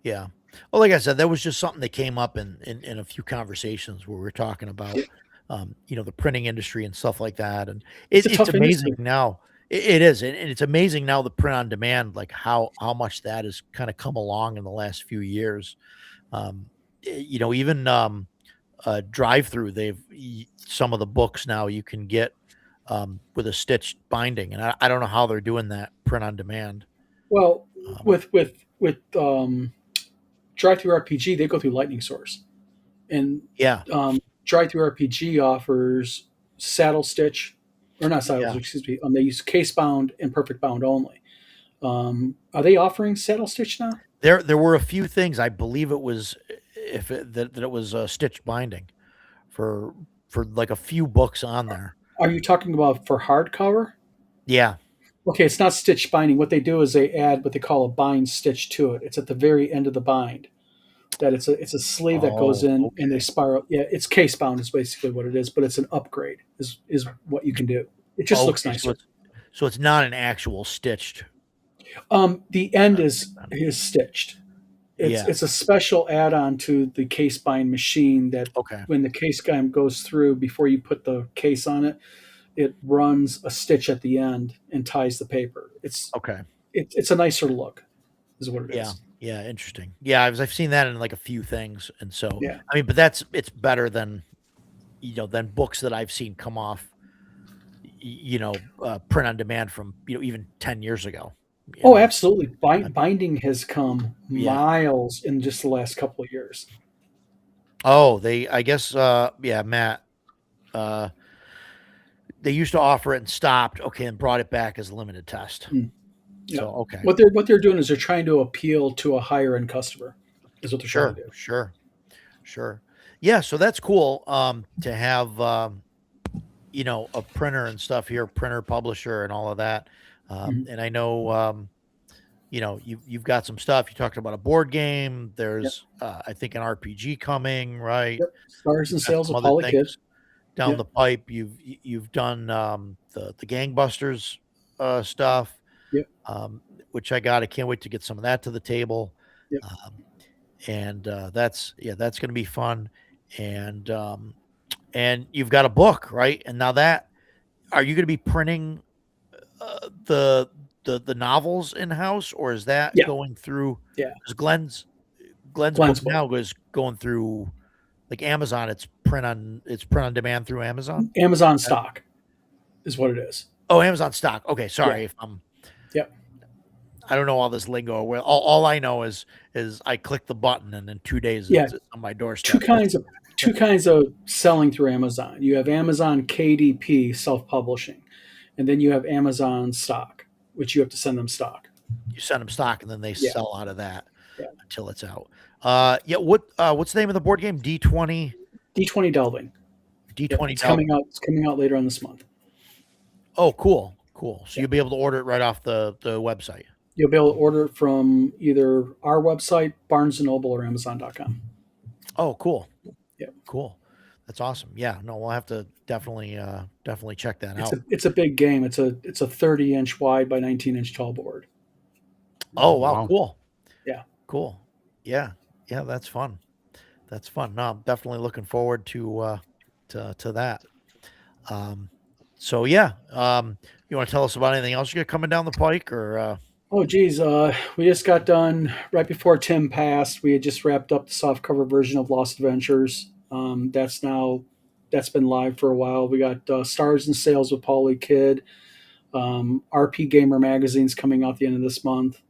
Yeah. Well, like I said, that was just something that came up in a few conversations where we were talking about, the printing industry and stuff like that. And It's a it's tough amazing industry. now. It is. And it's amazing now the print on demand, like how much that has kind of come along in the last few years. Even drive through, some of the books now you can get with a stitched binding. And I don't know how they're doing that print on demand. Well, Um, with Drive Through RPG, they go through Lightning Source, and yeah. Drive Through RPG offers saddle stitch, or not saddle Yeah. stitch, excuse me. They use case bound and perfect bound only. Are they offering saddle stitch now? There were a few things. I believe it was that it was stitched binding for like a few books on there. Are you talking about for hardcover? Yeah. Okay, it's not stitch binding. What they do is they add what they call a bind stitch to it. It's at the very end of the bind. That it's a sleeve that goes Oh, in and they okay. spiral. Yeah, it's case bound is basically what it is, but it's an upgrade is what you can do. It just looks Okay. nicer. So it's not an actual stitched. The end is stitched. Yeah. It's a special add-on to the case bind machine that Okay. when the case bind goes through before you put the case on it, it runs a stitch at the end and ties the paper. Okay. It's a nicer look, is what it Yeah. is. Yeah. Interesting. Yeah. I've seen that in like a few things. And so, Yeah. I mean, but it's better than, than books that I've seen come off, print on demand from, even 10 years ago. Oh, absolutely. Binding has come Yeah. miles in just the last couple of years. Oh, I guess, Matt, they used to offer it and stopped. Okay. And brought it back as a limited test. Yeah. So, okay. What they're doing is they're trying to appeal to a higher end customer. Is what they're trying to do. Sure. Yeah. So that's cool. To have, a printer and stuff here, printer, publisher, and all of that. And I know, you've got some stuff. You talked about a board game. There's, I think, an RPG coming, right? Yep. Stars and You've got Sales some with other Polly Kid. things down Yep. the pipe. You've done the Gangbusters stuff, Yep. which I can't wait to get some of that to the table. Yep. And that's going to be fun. And you've got a book, right? And now are you going to be printing the novels in house, or is that Yeah. going through? Yeah. Because Glenn's book book. now is going through like Amazon. It's print on demand through Amazon. Amazon stock is what it is. Oh, Amazon stock. Okay, sorry if I'm. Yep. I don't know all this lingo. Well, all I know is I click the button and in 2 days it's on my doorstep. Two kinds of selling through Amazon. You have Amazon KDP self-publishing, and then you have Amazon stock, which you have to send them stock. You send them stock, and then they sell out of that until it's out. What's the name of the board game? D20. D20 Delving. D20 It's Delving. coming out. It's coming out later on this month. Oh, cool. So you'll be able to order it right off the website. You'll be able to order it from either our website, Barnes & Noble, or Amazon.com. Oh, cool. Yeah. Cool. That's awesome. Yeah. No, we'll have to definitely check that out. It's a big game. It's a 30-inch wide by 19-inch tall board. Oh, wow. Cool. Yeah. Cool. Yeah. Yeah. That's fun. No, I'm definitely looking forward to that. So yeah. You want to tell us about anything else you got coming down the pike, or? Oh, geez. We just got done right before Tim passed. We had just wrapped up the softcover version of Lost Adventures. That's been live for a while. We got Stars and Sales with Paulie Kidd. RP Gamer magazine's coming out the end of this month.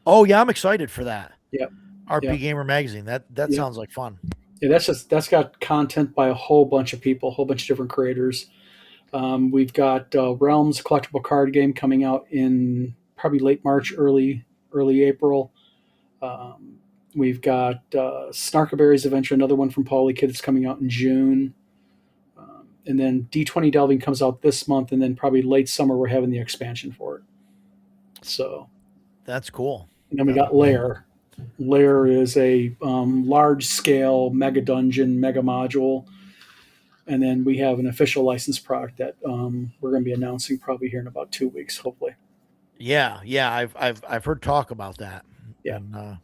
Oh yeah, I'm excited for that. Yep. RP Yep. Gamer Magazine. That Yep. sounds like fun. Yeah, that's got content by a whole bunch of people, a whole bunch of different creators. We've got Realms collectible card game coming out in probably late March, early April. Um, we've got Snarkaberry's Adventure, another one from Paulie Kid, that's coming out in June. And then D20 Delving comes out this month, and then probably late summer we're having the expansion for it. So that's cool. And then we got Lair. Lair is a large scale mega dungeon, mega module. And then we have an official licensed product that we're going to be announcing probably here in about 2 weeks, hopefully. Yeah, I've heard talk about that. Yeah. And,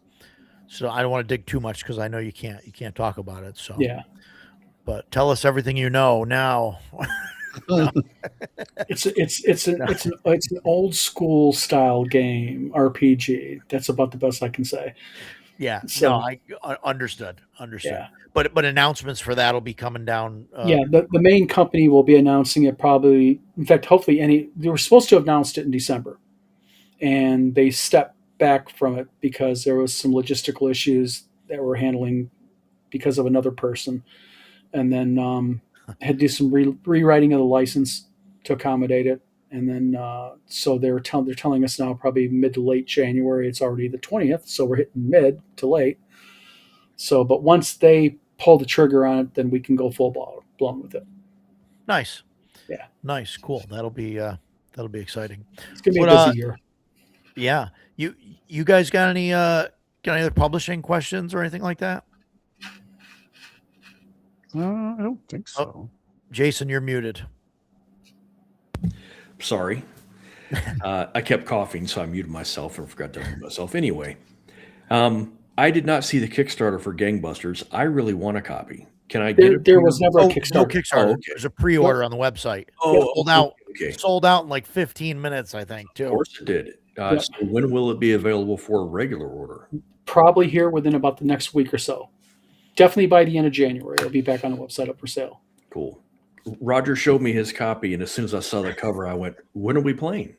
so I don't want to dig too much because I know you can't talk about it. So yeah, but tell us everything you know now. it's an old school style game RPG. That's about the best I can say. Yeah, So, no, I understood. Yeah. But announcements for that will be coming down. Yeah, the main company will be announcing it probably. In fact, hopefully, they were supposed to have announced it in December, and they stepped back from it because there was some logistical issues that we're handling because of another person, and then had to do some rewriting of the license to accommodate it, and then so they're telling us now probably mid to late January. It's already the 20th, so we're hitting mid to late. So, but once they pull the trigger on it, then we can go full blown with it. Nice. Yeah. Nice. Cool. That'll be exciting. It's gonna be a busy year. Yeah. You guys got any other publishing questions or anything like that? I don't think so. Oh, Jason, you're muted. Sorry. I kept coughing, so I muted myself and forgot to mute myself. Anyway, I did not see the Kickstarter for Gangbusters. I really want a copy. Can I get it? There was never a No Kickstarter. Kickstarter. Oh, okay. There's a pre-order on the website. Oh, sold out. Okay. Sold out in like 15 minutes, I think, too. Of course it did. Yep. So when will it be available for a regular order? Probably here within about the next week or so. Definitely by the end of January, it'll be back on the website up for sale. Cool. Roger showed me his copy, and as soon as I saw the cover, I went, "When are we playing?"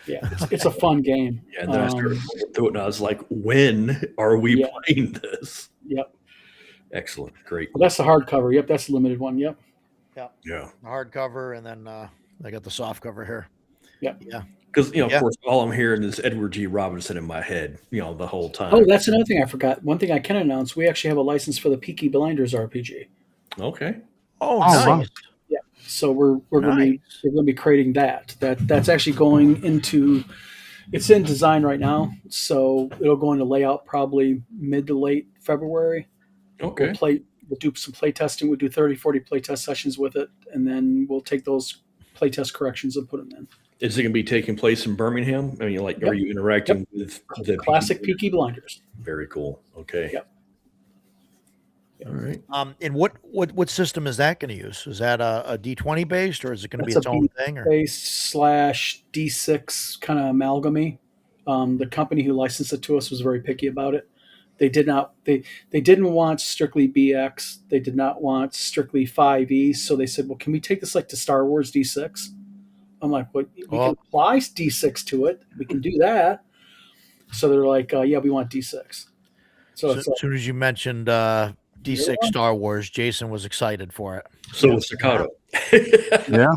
Yeah, it's a fun game. Yeah, and then I started going through it, and I was like, "When are we playing this?" Yep. Excellent. Great. Well, that's the hardcover. Yep, that's the limited one. Yep. Yeah. Yeah. The hardcover, and then I got the soft cover here. Yep. Yeah. Because, of course, all I'm hearing is Edward G. Robinson in my head, the whole time. Oh, that's another thing I forgot. One thing I can announce: we actually have a license for the Peaky Blinders RPG. Okay. Oh, nice. Wow. Yeah. So we're going to be creating that. That's actually going into. It's in design right now, so it'll go into layout probably mid to late February. Okay. We'll do some play testing. We'll do 30, 40 play test sessions with it, and then we'll take those play test corrections and put them in. Is it going to be taking place in Birmingham? I mean, are you interacting with the classic Peaky Blinders? Very cool. Okay. Yep. All right. And what system is that going to use? Is that a D20 based, or is it going to be its own thing? Or? Based / D6 kind of amalgamy. The company who licensed it to us was very picky about it. They did not. They didn't want strictly BX. They did not want strictly 5e. So they said, "Well, can we take this like to Star Wars D6?" I'm like, "Well, we can apply D6 to it. We can do that." So they're like, "Yeah, we want D6." So as soon as you mentioned D6 Star Wars, Jason was excited for it. So was Staccato. Yeah.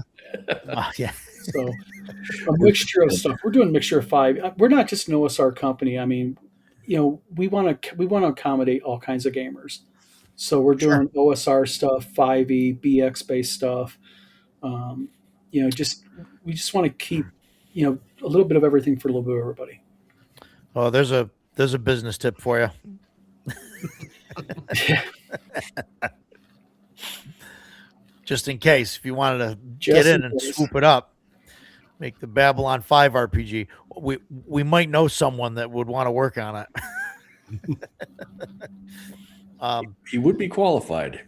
Yeah. So a mixture of stuff. We're doing a mixture of 5. We're not just an OSR company. I mean, we want to accommodate all kinds of gamers. So we're doing OSR stuff, 5e, BX based stuff. We just want to keep, a little bit of everything for a little bit of everybody. Oh, there's a business tip for you. Just in case, if you wanted to get in and swoop it up, make the Babylon 5 RPG. We might know someone that would want to work on it. He would be qualified.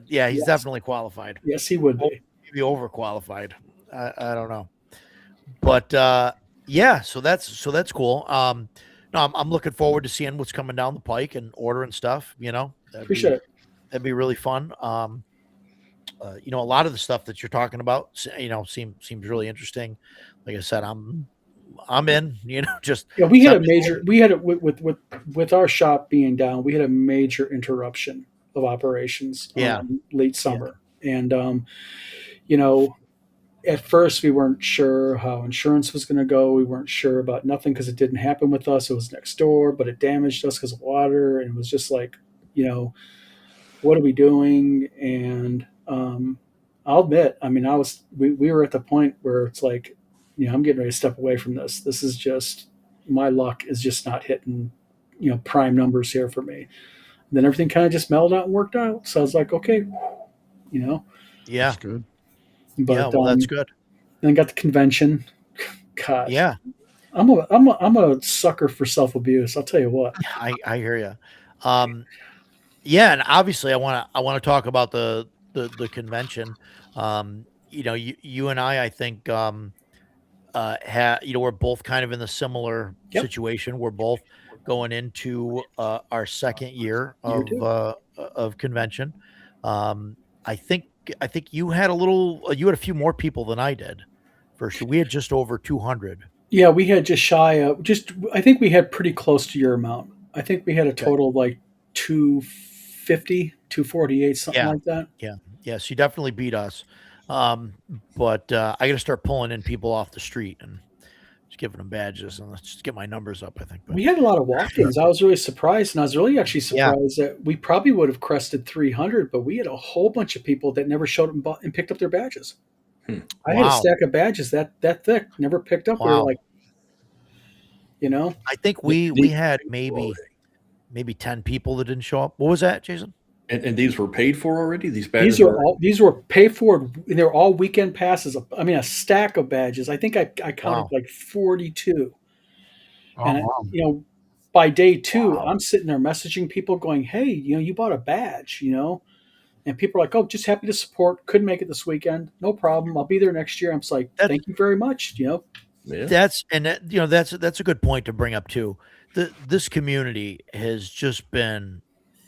He's definitely qualified. Yes, he would be. Maybe overqualified. I don't know. But so that's cool. No, I'm looking forward to seeing what's coming down the pike and ordering stuff. Appreciate it. That'd be really fun. A lot of the stuff that you're talking about, seems really interesting. Like I said, I'm I'm in. Just Yeah, we had a send me- major. We had a with our shop being down. We had a major interruption of operations. Yeah. Late summer, and you know, at first we weren't sure how insurance was going to go. We weren't sure about nothing because it didn't happen with us. It was next door, but it damaged us because of water, and it was just like, what are we doing? And I'll admit, I mean, we were at the point where it's like, I'm getting ready to step away from this. This is just, my luck is just not hitting, prime numbers here for me. And then everything kind of just melded out and worked out. So I was like, okay, Yeah. That's good. but Yeah. Well, that's good. then got the convention. God, Yeah. I'm a sucker for self abuse. I'll tell you what. I hear you. Yeah, and obviously, I want to talk about the convention. You and I think, we're both kind of in the similar Yep. situation. We're both going into our second year Year two. of convention. Um, I think I think you had a few more people than I did. For sure, we had just over 200. Yeah, we had just shy of I think we had pretty close to your amount. I think we had a Okay. total of like 250, 248, something Yeah. like that. Yeah. Yes, you definitely beat us. But I got to start pulling in people off the street and just giving them badges, and let's just get my numbers up. I think. But We had a lot of walk-ins. I was really surprised, and I was really actually Yeah. surprised that we probably would have crested 300, but we had a whole bunch of people that never showed up and picked up their badges. I had a Wow. stack of badges that thick, never picked up. We were Wow. like, I think we had maybe 10 people that didn't show up. What was that, Jason? And these were paid for already? These badges these were paid for, and they're all weekend passes. I mean, a stack of badges. I think I counted Wow. like 42. Oh, And wow. by day 2, Wow. I'm sitting there messaging people going, hey, you bought a badge, and people are like, oh, just happy to support. Couldn't make it this weekend. No problem. I'll be there next year. I'm just like, That's- thank you very much. Yeah. That's a good point to bring up too. This community has just been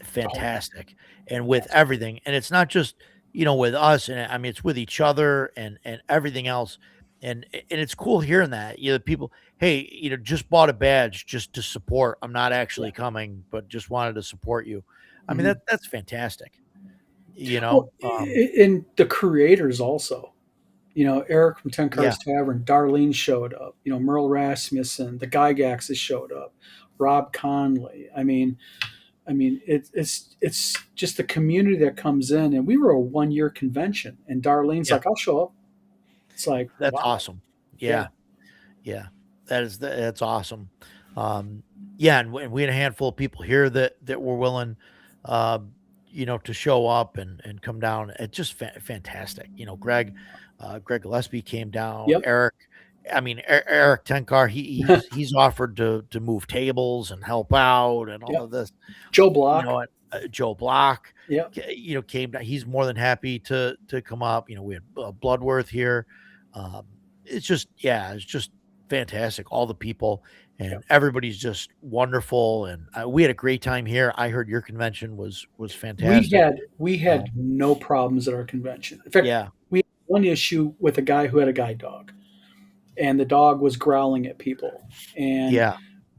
fantastic, and with everything, and it's not just with us, and I mean it's with each other and everything else, and it's cool hearing that people, hey, just bought a badge just to support. I'm not actually coming, but just wanted to support you. I mean that's fantastic. Well, and the creators also. Eric from 10 Cars Tavern, Darlene showed up. Merle Rasmussen, the Gygaxes showed up. Rob Conley. I mean, it's just the community that comes in, and we were a 1-year convention, and Darlene's like, I'll show up. It's like, That's wow. awesome. Yeah. That's awesome. And we had a handful of people here that were willing, to show up and come down. It's just fantastic. Greg Gillespie came down. Yep. Eric Tenkar, he's offered to move tables and help out and all of this. Joe Block. Joe Block, Yeah. Came down. He's more than happy to come up. We had Bloodworth here. It's just fantastic. All the people and everybody's just wonderful. And we had a great time here. I heard your convention was fantastic. We had no problems at our convention. In fact, we had one issue with a guy who had a guide dog, and the dog was growling at people. And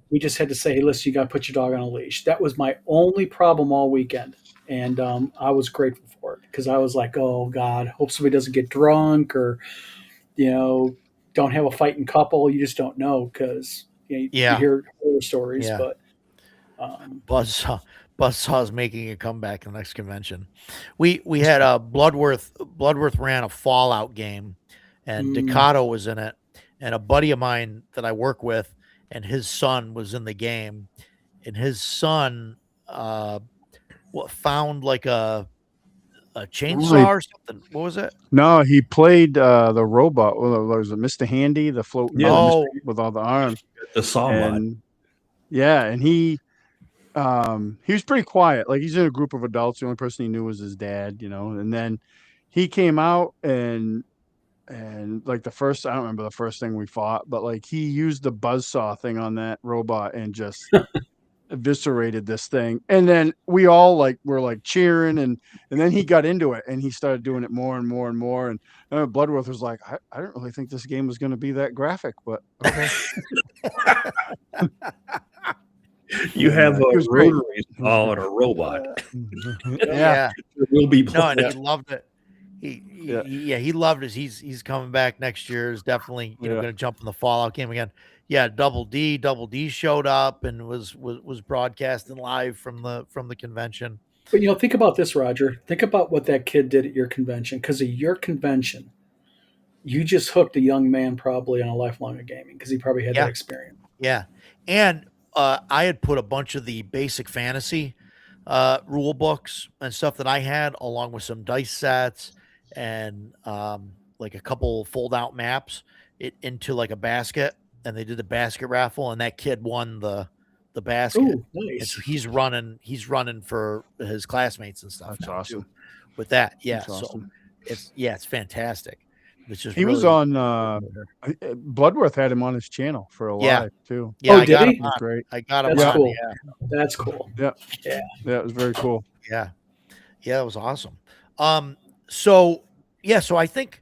we just had to say, hey, listen, you got to put your dog on a leash. That was my only problem all weekend. And I was grateful for it because I was like, oh, God, hope somebody doesn't get drunk or, don't have a fighting couple. You just don't know because you hear horror stories. Yeah. But Buzzsaw's making a comeback in the next convention. We had Bloodworth ran a Fallout game, and Ducato was in it, and a buddy of mine that I work with and his son was in the game, and his son found like a chainsaw or something. What was it? No, he played the robot. Was it Mr. Handy, the floating with all the arms? The saw mod. Yeah, and he was pretty quiet. Like he's in a group of adults. The only person he knew was his dad, And then he came out and like I don't remember the first thing we fought, but like he used the buzzsaw thing on that robot and just eviscerated this thing. And then we all were cheering, and then he got into it and he started doing it more and more and more. And Bloodworth was like, I don't really think this game was going to be that graphic, but okay. You have it was great. rotaries all in a robot. Yeah. We'll be No, and playing. he loved it. He loved it. He's coming back next year. Is definitely going to jump in the Fallout game again. Yeah, Double D showed up and was broadcasting live from the convention. But think about this, Roger. Think about what that kid did at your convention. Because of your convention, you just hooked a young man probably on a lifelong of gaming because he probably had that experience. Yeah, and I had put a bunch of the basic fantasy rule books and stuff that I had, along with some dice sets and like a couple fold out maps, into like a basket, and they did the basket raffle, and that kid won the basket. Ooh, nice. And so he's running for his classmates and stuff. That's awesome. Too, with that, yeah. That's awesome. So it's fantastic. It's just he was on Bloodworth had him on his channel for a live too. Yeah, I got him. It was great. I got him. That's on, cool. Yeah. That's cool. Yeah, it was very cool. Yeah, it was awesome. So I think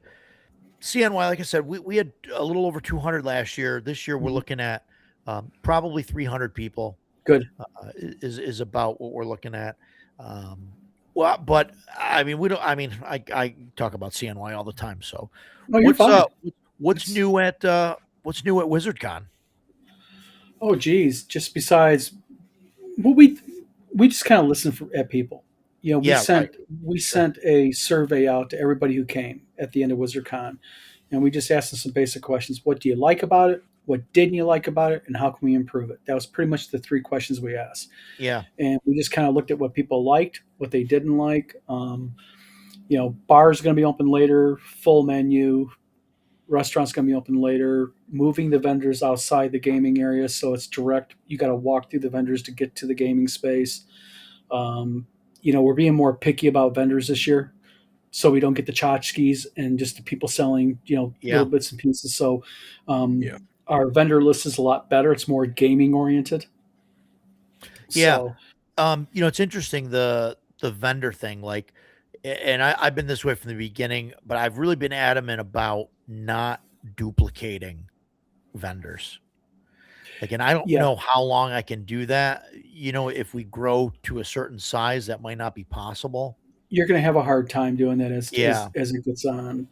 CNY, like I said, we had a little over 200 last year. This year we're looking at probably 300 people. Good. Is about what we're looking at. Well, but I mean, we don't. I mean, I talk about CNY all the time. So, what's new at WizardCon? Oh, geez. Just besides, well, we just kind of listen at people. We sent a survey out to everybody who came at the end of WizardCon, and we just asked them some basic questions. What do you like about it? What didn't you like about it? And how can we improve it? That was pretty much the 3 questions we asked. Yeah. And we just kind of looked at what people liked, what they didn't like. Bars are going to be open later, full menu. Restaurants going to be open later. Moving the vendors outside the gaming area, so it's direct. You got to walk through the vendors to get to the gaming space. We're being more picky about vendors this year, so we don't get the tchotchkes and just the people selling, little bits and pieces. So, our vendor list is a lot better. It's more gaming oriented. Yeah. So, it's interesting, the vendor thing, like, and I've been this way from the beginning, but I've really been adamant about not duplicating vendors. Like, and I don't know how long I can do that. If we grow to a certain size, that might not be possible. You're going to have a hard time doing that as it gets on.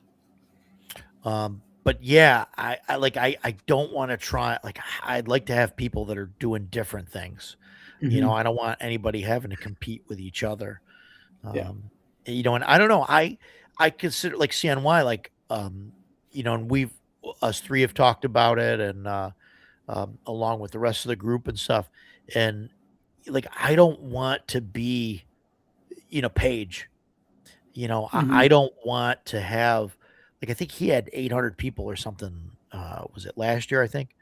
But yeah, I don't want to try. Like, I'd like to have people that are doing different things. Mm-hmm. I don't want anybody having to compete with each other. And I don't know. I consider, like, CNY, like, and us 3 have talked about it, and along with the rest of the group and stuff. And like, I don't want to be, Paige. I don't want to have, like, I think he had 800 people or something. Was it last year? I think,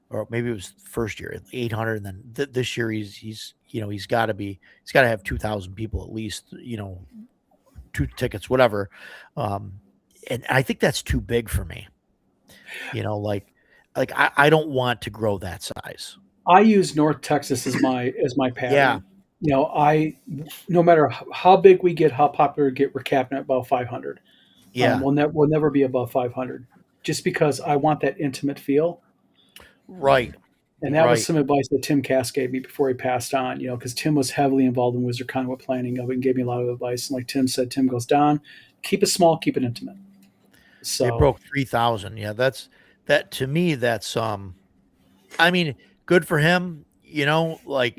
or maybe it was first year, 800. And then this year he's got to have 2,000 people at least, 2 tickets, whatever. And I think that's too big for me. Like I don't want to grow that size. I use North Texas as my pattern. Yeah. No matter how big we get, how popular we get, we're capping at about 500. Yeah. We'll never be above 500, just because I want that intimate feel. Right. And that was some advice that Tim Cass gave me before he passed on, because Tim was heavily involved in WizardCon with planning of it and gave me a lot of advice. And like Tim said, Tim goes, Don, keep it small, keep it intimate. So it broke 3,000. Yeah, that to me, that's I mean, good for him, like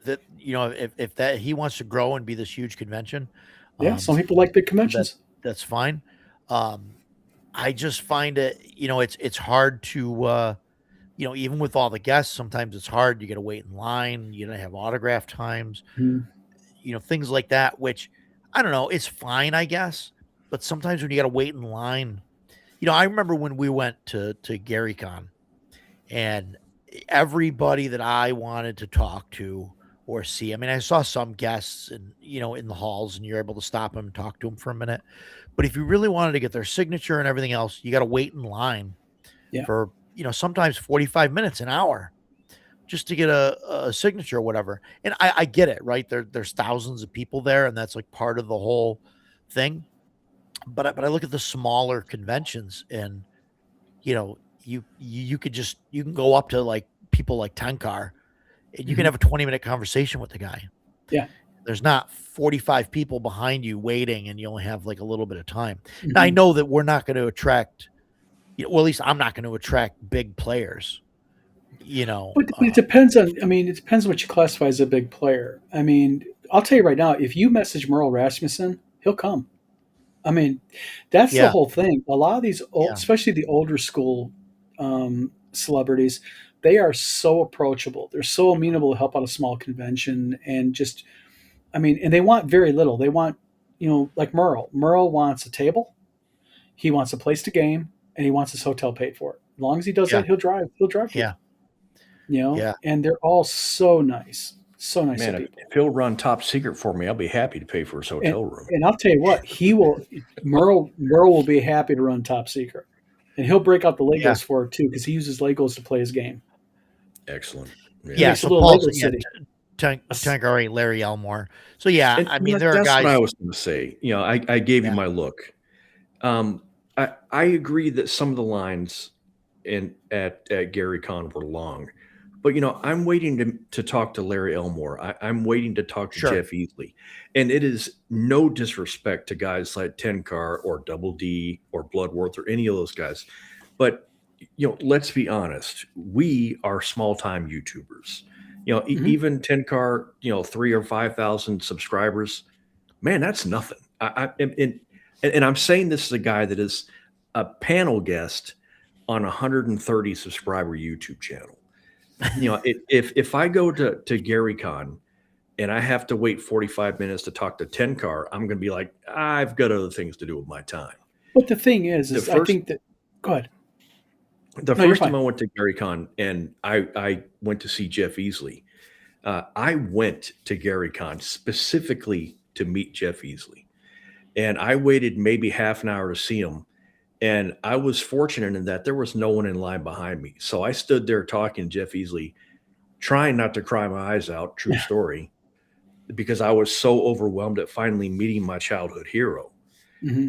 that, if that he wants to grow and be this huge convention. Some people like big conventions. That's fine. I just find it, it's hard to even with all the guests, sometimes it's hard. You got to wait in line. You don't have autograph times, things like that, which I don't know. It's fine, I guess. But sometimes when you got to wait in line, I remember when we went to GaryCon, and everybody that I wanted to talk to or see, I mean, I saw some guests in the halls, and you're able to stop them and talk to them for a minute. But if you really wanted to get their signature and everything else, you got to wait in line for, sometimes 45 minutes, an hour. just to get a signature or whatever. And I get it, right? There's thousands of people there, and that's like part of the whole thing. But I look at the smaller conventions, and you could just you can go up to like people like Tenkar, and you can have a 20-minute conversation with the guy. Yeah. There's not 45 people behind you waiting, and you only have like a little bit of time. Now, I know that we're not going to attract, well, at least I'm not going to attract big players. But it depends on. I mean, it depends on what you classify as a big player. I mean, I'll tell you right now, if you message Merle Rasmussen, he'll come. I mean, that's the whole thing. A lot of these, especially the older school celebrities, they are so approachable. They're so amenable to help out a small convention, and just, I mean, and they want very little. They want, like Merle. Merle wants a table, he wants a place to game, and he wants his hotel paid for. As long as he does that, he'll drive. He'll drive for you. And they're all so nice. So nice. Man, if he'll run top secret for me, I'll be happy to pay for his hotel room. And I'll tell you what, he will. Merle will be happy to run top secret, and he'll break out the Legos for it too, because he uses Legos to play his game. Excellent. Yeah, so Paul's Tenkar, Larry Elmore. So I mean, there are guys. That's what I was going to say. I gave you my look. I agree that some of the lines at Gary Con were long. But, I'm waiting to talk to Larry Elmore. I'm waiting to talk to Jeff Easley. And it is no disrespect to guys like Tenkar or Double D or Bloodworth or any of those guys. But, let's be honest. We are small-time YouTubers. Even Tenkar, 3,000 or 5,000 subscribers, man, that's nothing. And I'm saying this as a guy that is a panel guest on a 130 subscriber YouTube channel. If I go to Gary Con and I have to wait 45 minutes to talk to Tenkar, I'm going to be like, I've got other things to do with my time. But the thing is I think that, go ahead. The first time I went to Gary Con and I went to see Jeff Easley, I went to Gary Con specifically to meet Jeff Easley. And I waited maybe half an hour to see him. And I was fortunate in that there was no one in line behind me. So I stood there talking to Jeff Easley, trying not to cry my eyes out, true story, because I was so overwhelmed at finally meeting my childhood hero.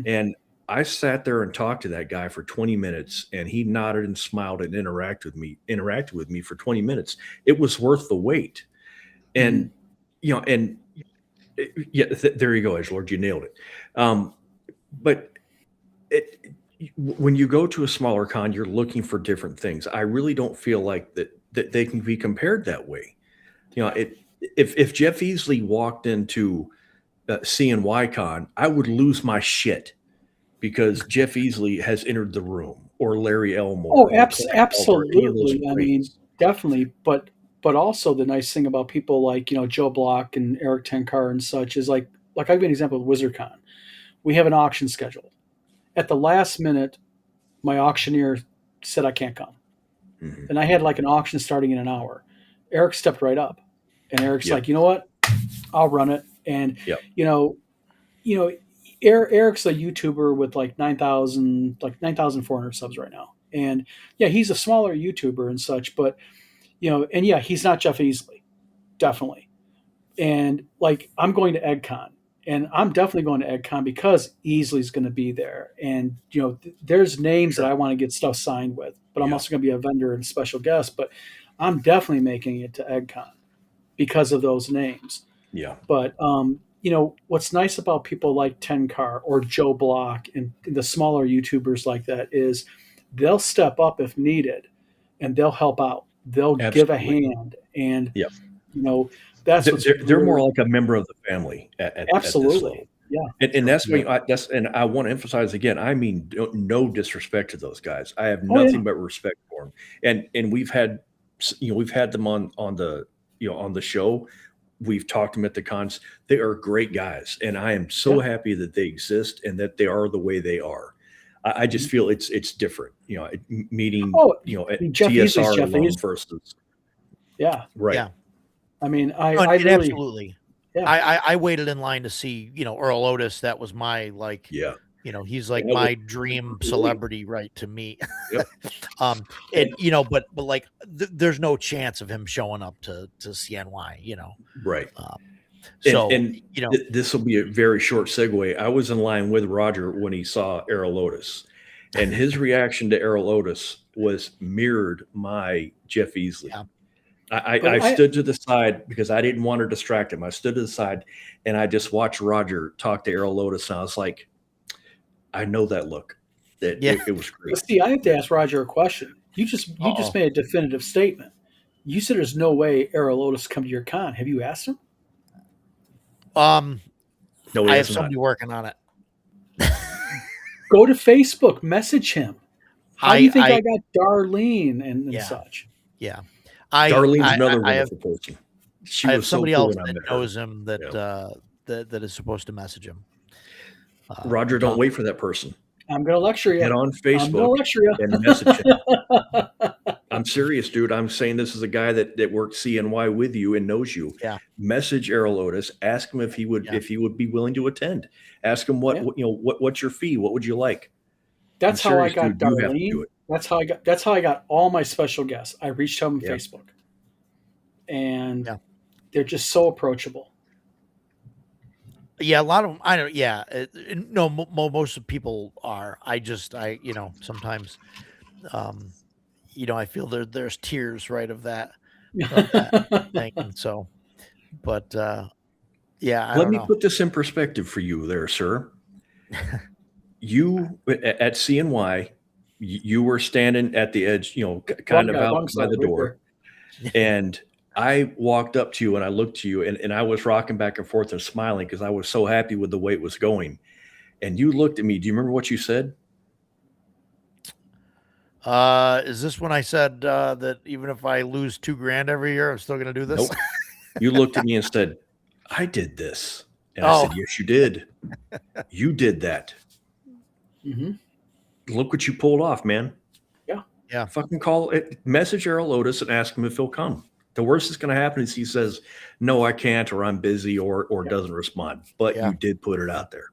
And I sat there and talked to that guy for 20 minutes, and he nodded and smiled and interacted with me for 20 minutes. It was worth the wait. And, there you go, Edgelord, you nailed it. But when you go to a smaller con, you're looking for different things. I really don't feel like that they can be compared that way. If Jeff Easley walked into CNY Con, I would lose my shit because Jeff Easley has entered the room, or Larry Elmore. Oh, absolutely. I mean, definitely. But also the nice thing about people like, Joe Block and Eric Tenkar and such is like I'll give you an example with WizardCon. We have an auction scheduled. At the last minute, my auctioneer said I can't come. And I had like an auction starting in an hour. Eric stepped right up. And Eric's like, you know what? I'll run it. And, Eric's a YouTuber with like 9,400 subs right now. And he's a smaller YouTuber and such, but, he's not Jeff Easley. Definitely. And like, I'm going to EggCon. And I'm definitely going to EggCon because Easley's going to be there. And, there's names that I want to get stuff signed with, but I'm also going to be a vendor and a special guest. But I'm definitely making it to EggCon because of those names. Yeah. But, what's nice about people like Tenkar or Joe Block and the smaller YouTubers like that is they'll step up if needed and they'll help out. They'll give a hand. And, that's they're more like a member of the family at absolutely. At this level. Yeah. And that's why and I want to emphasize again, I mean, no disrespect to those guys. I have nothing but respect for them. And we've had them on the show. We've talked to them at the cons. They are great guys. And I am so happy that they exist and that they are the way they are. I just feel it's different, meeting, Jeff TSR Jeff alone versus. Yeah. Right. Yeah. I mean, I really, absolutely. Yeah. I waited in line to see, Earl Otis. That was my You know, he's like Yeah, my dream celebrity right to meet. Yep. And you know, but like there's no chance of him showing up to CNY, you know. Right. So And you know, this will be a very short segue. I was in line with Roger when he saw Errol Otis, and his reaction to Errol Otis was mirrored my Jeff Easley. Yeah. I stood to the side because I didn't want to distract him. I stood to the side and I just watched Roger talk to Errol Otis, and I was like, I know that look. It was great. But see, I have to ask Roger a question. You just made a definitive statement. You said there's no way Errol Otis come to your con. Have you asked him? No, I have somebody working on it. Go to Facebook, message him. How do you think I got Darlene and such? Yeah. Darlene's another wonderful person. She I was have somebody so cool else when I that met her. knows him that is supposed to message him. Roger, don't wait for that person. I'm going to lecture you. Get on Facebook and message him. I'm serious, dude. I'm saying this is a guy that worked CNY with you and knows you. Yeah. Message Errol Otis. Ask him if he would be willing to attend. Ask him what's your fee? What would you like? That's how I got Darlene. That's how I got all my special guests. I reached out on Facebook, and they're just so approachable. Yeah, a lot of them. I don't. Yeah, no. Most of people are. I you know, sometimes, you know, I feel there's tears right of that thing. And so, but yeah. Let me put this in perspective for you, there, sir. You at CNY, you were standing at the edge, you know, kind of out by the door, and I walked up to you and I looked to you and I was rocking back and forth and smiling because I was so happy with the way it was going. And you looked at me. Do you remember what you said? Is this when I said that even if I lose $2,000 every year, I'm still going to do this? Nope. You looked at me and said, I did this. And I said, yes, you did. You did that. Mm-hmm. Look what you pulled off, man. Yeah. Fucking message Errol Otis and ask him if he'll come. The worst that's going to happen is he says, no, I can't, or I'm busy, or doesn't respond. But you did put it out there.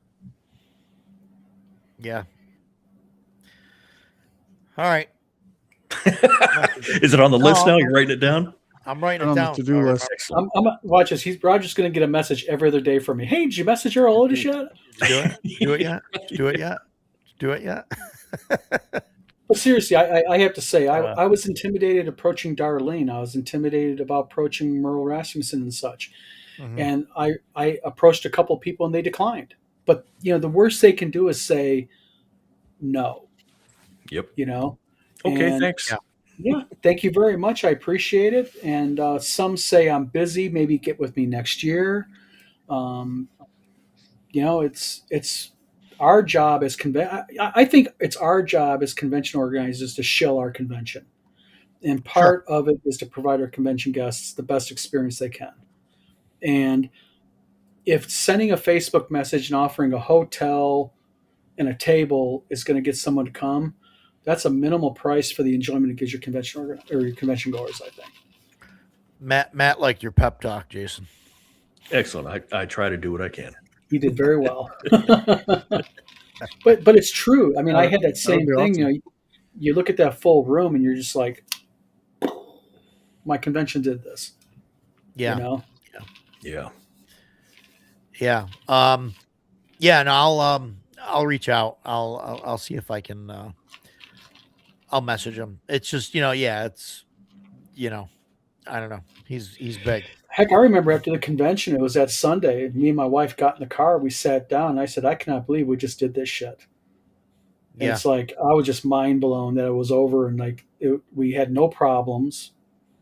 Yeah. All right. Is it on the list now? You're writing it down? I'm writing it On the down. to-do list. Watch this. Roger's going to get a message every other day from me. Hey, did you message Errol Otis yet? Do it yet? Do it yet? Do it yet? But seriously, I have to say, I was intimidated approaching Darlene. I was intimidated about approaching Merle Rasmussen and such. Mm-hmm. And I approached a couple of people and they declined. But, you know, the worst they can do is say no. Yep. You know? Okay, thanks. Yeah, thank you very much. I appreciate it. And some say I'm busy. Maybe get with me next year. You know, it's our job as I think it's our job as convention organizers to shill our convention. And part of it is to provide our convention guests the best experience they can. And if sending a Facebook message and offering a hotel and a table is going to get someone to come, that's a minimal price for the enjoyment it gives your convention or your convention goers, I think. Matt, like your pep talk, Jason. Excellent. I try to do what I can. You did very well. but it's true. I mean, I had that same thing. Awesome. You know, you look at that full room and you're just like, my convention did this. Yeah. You know? Yeah. Yeah. Yeah. And I'll reach out. I'll see if I can. I'll message him. It's just, you know, it's, you know, I don't know. He's big. Heck, I remember after the convention, it was that Sunday. Me and my wife got in the car. We sat down. And I said, I cannot believe we just did this shit. And it's like, I was just mind blown that it was over. And like, we had no problems,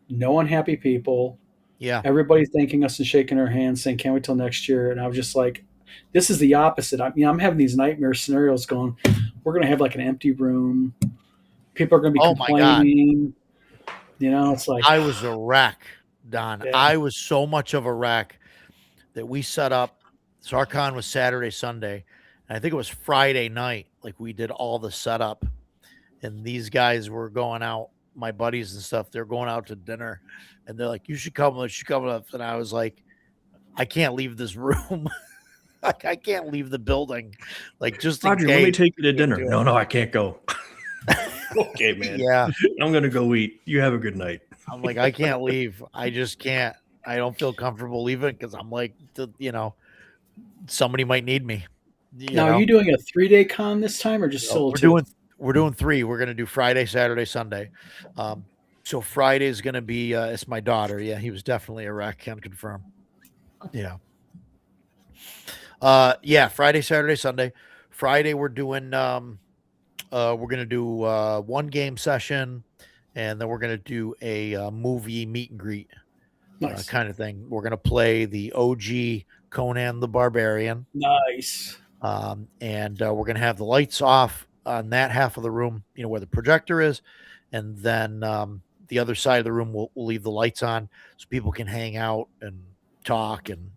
no unhappy people. Yeah. Everybody thanking us and shaking our hands saying, can't wait till next year. And I was just like, this is the opposite. I'm having these nightmare scenarios going, we're going to have like an empty room. People are going to be complaining. You know, it's like, I was a wreck, Don. Yeah. I was so much of a wreck that we set up. So our con was Saturday, Sunday. And I think it was Friday night. Like we did all the setup and these guys were going out, my buddies and stuff. They're going out to dinner and they're like, you should come with us. And I was like, I can't leave this room. I can't leave the building, like just in Roger, case. let me take you to dinner. do it. No, I can't go. Okay, man. Yeah, I'm gonna go eat. You have a good night. I'm like, I can't leave. I just can't. I don't feel comfortable leaving because I'm like, somebody might need me. Now, are you doing a 3-day con this time, or just solo? We're doing 3. We're gonna do Friday, Saturday, Sunday. So Friday is gonna be it's my daughter. Yeah, he was definitely a wreck. Can confirm. Yeah. Yeah, Friday, Saturday, Sunday. Friday we're doing we're gonna do one game session, and then we're gonna do a movie meet and greet Nice. kind of thing. We're gonna play the OG Conan the Barbarian. Nice. And we're gonna have the lights off on that half of the room, where the projector is, and then the other side of the room we'll leave the lights on so people can hang out and talk and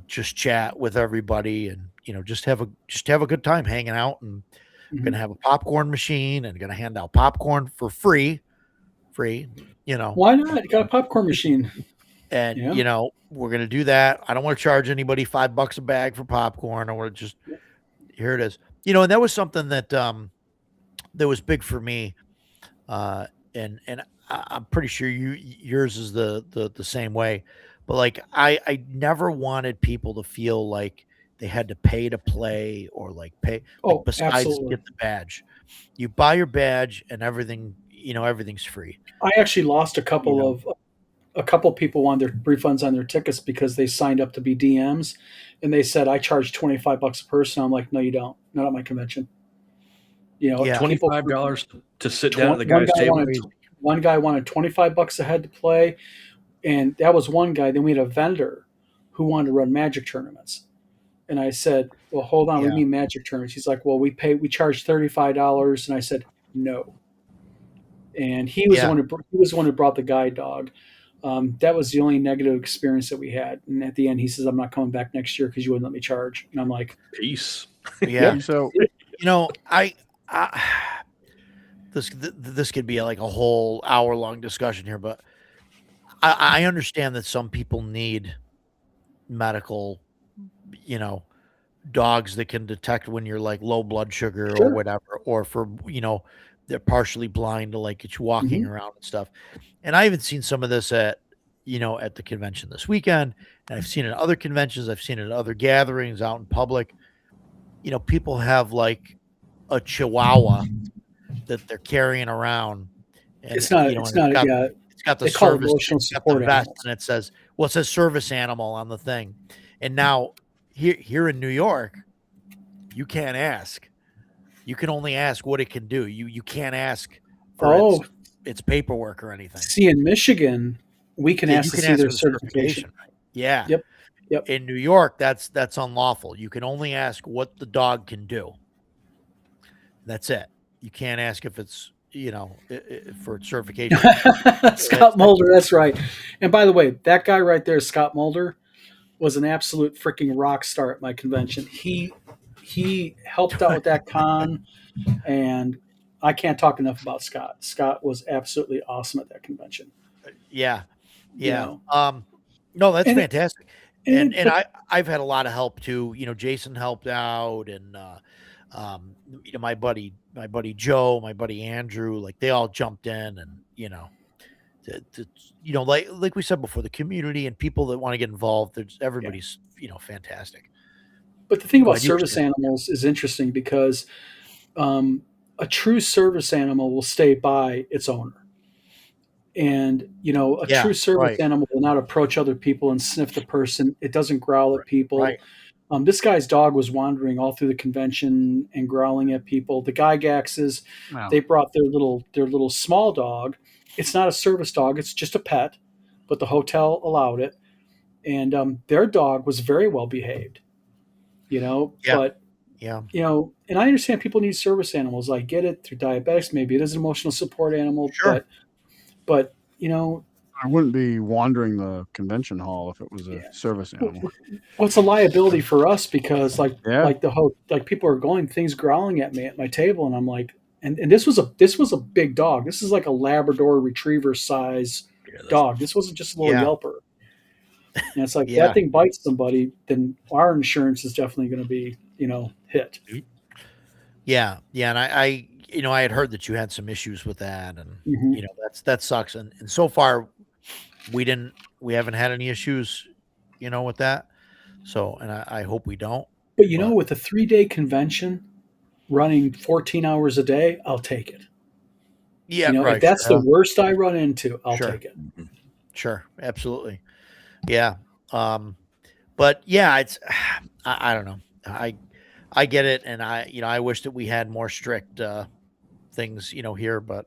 just chat with everybody and just have a good time hanging out. And we're gonna have a popcorn machine and gonna hand out popcorn for free. Why not? You got a popcorn machine. And we're gonna do that. I don't want to charge anybody $5 a bag for popcorn. I want to just here it is. And that was something that that was big for me. And I'm pretty sure yours is the same way. But like I never wanted people to feel like they had to pay to play or like pay. Oh, besides absolutely. get the badge, you buy your badge and everything. Everything's free. I actually lost a couple people wanted their refunds on their tickets because they signed up to be DMs, and they said I charge $25 a person. I'm like, no, you don't. Not at my convention. $25 to sit down at the guy's table. One guy wanted $25 a head to play, and that was one guy. Then we had a vendor who wanted to run Magic tournaments, and I said, "Well, hold on, we mean Magic tournaments." He's like, "Well, we charge $35," and I said, "No." And he was the one who brought the guide dog. That was the only negative experience that we had. And at the end, he says, "I'm not coming back next year because you wouldn't let me charge." And I'm like, "Peace." Yeah. So, I this could be like a whole hour-long discussion here, but I understand that some people need medical, dogs that can detect when you're like low blood sugar or whatever, or for, they're partially blind to like get you walking around and stuff. And I even seen some of this at the convention this weekend, and I've seen it at other conventions. I've seen it at other gatherings out in public. People have like a Chihuahua that they're carrying around, and it's not it's got the service, it's got the vest, and it says service animal on the thing. And now here in New York, you can't ask. You can only ask what it can do. You can't ask for its paperwork or anything. See, in Michigan, we can ask to see their certification. Yeah. Yep. In New York, that's unlawful. You can only ask what the dog can do. That's it. You can't ask if it's, for its certification. Scott Mulder, that's right. And by the way, that guy right there, Scott Mulder, was an absolute freaking rock star at my convention. He helped out with that con, and I can't talk enough about Scott. Scott was absolutely awesome at that convention. Yeah. No, that's fantastic. And I've had a lot of help too. Jason helped out, and my buddy Joe, my buddy Andrew, like they all jumped in, and like we said before, the community and people that want to get involved, everybody's fantastic. But the thing about service animals is interesting because a true service animal will stay by its owner. And, true service animal will not approach other people and sniff the person. It doesn't growl at people. Right. This guy's dog was wandering all through the convention and growling at people. The Gygaxes, they brought their little small dog. It's not a service dog. It's just a pet, but the hotel allowed it. And their dog was very well behaved, but, and I understand people need service animals. I get it through diabetics. Maybe it is an emotional support animal, but I wouldn't be wandering the convention hall if it was a service animal. Well, it's a liability for us because people are going, things growling at me at my table, and I'm like, and this was a big dog. This is like a Labrador Retriever size dog. This wasn't just a little yelper. And it's like Yeah. that thing bites somebody, then our insurance is definitely going to be, hit. Yeah, and I I had heard that you had some issues with that, and Hmm. that sucks. And so far, we haven't had any issues, with that. So, and I hope we don't. But But with a 3-day convention running 14 hours a day, I'll take it. yeah, If right, that's the sure, worst I run into, I'll sure, take it. sure, absolutely, yeah. But yeah, it's I don't know. I get it, and I wish that we had more strict things, here, but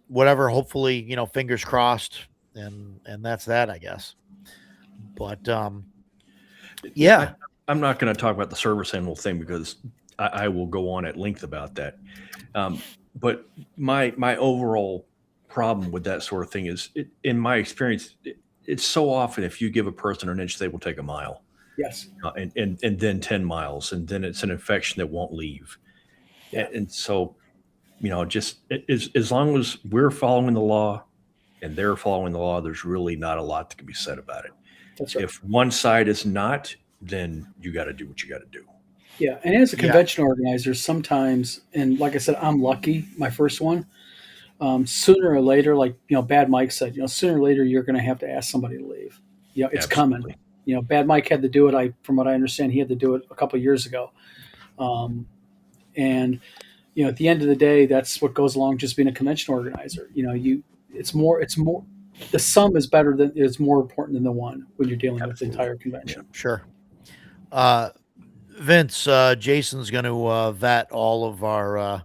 whatever. Hopefully, fingers crossed, and that's that, I guess. But yeah, I'm not going to talk about the service animal thing because I will go on at length about that. But my overall problem with that sort of thing is, in my experience, it's so often if you give a person an inch, they will take a mile, Yes. and then 10 miles, and then it's an infection that won't leave. Yeah. And so, just as long as we're following the law and they're following the law, there's really not a lot that can be said about it. That's right. If one side is not, then you got to do what you got to do. Yeah. And as a Yeah. convention organizer, sometimes, and like I said, I'm lucky, my first one, sooner or later, like, Bad Mike said, sooner or later, you're going to have to ask somebody to leave. It's Absolutely. coming. Bad Mike had to do it. From what I understand, he had to do it a couple of years ago. And at the end of the day, that's what goes along just being a convention organizer. It's more. The sum is more important than the one when you're dealing with the Absolutely. entire convention. sure. Vince, Jason's going to vet all of our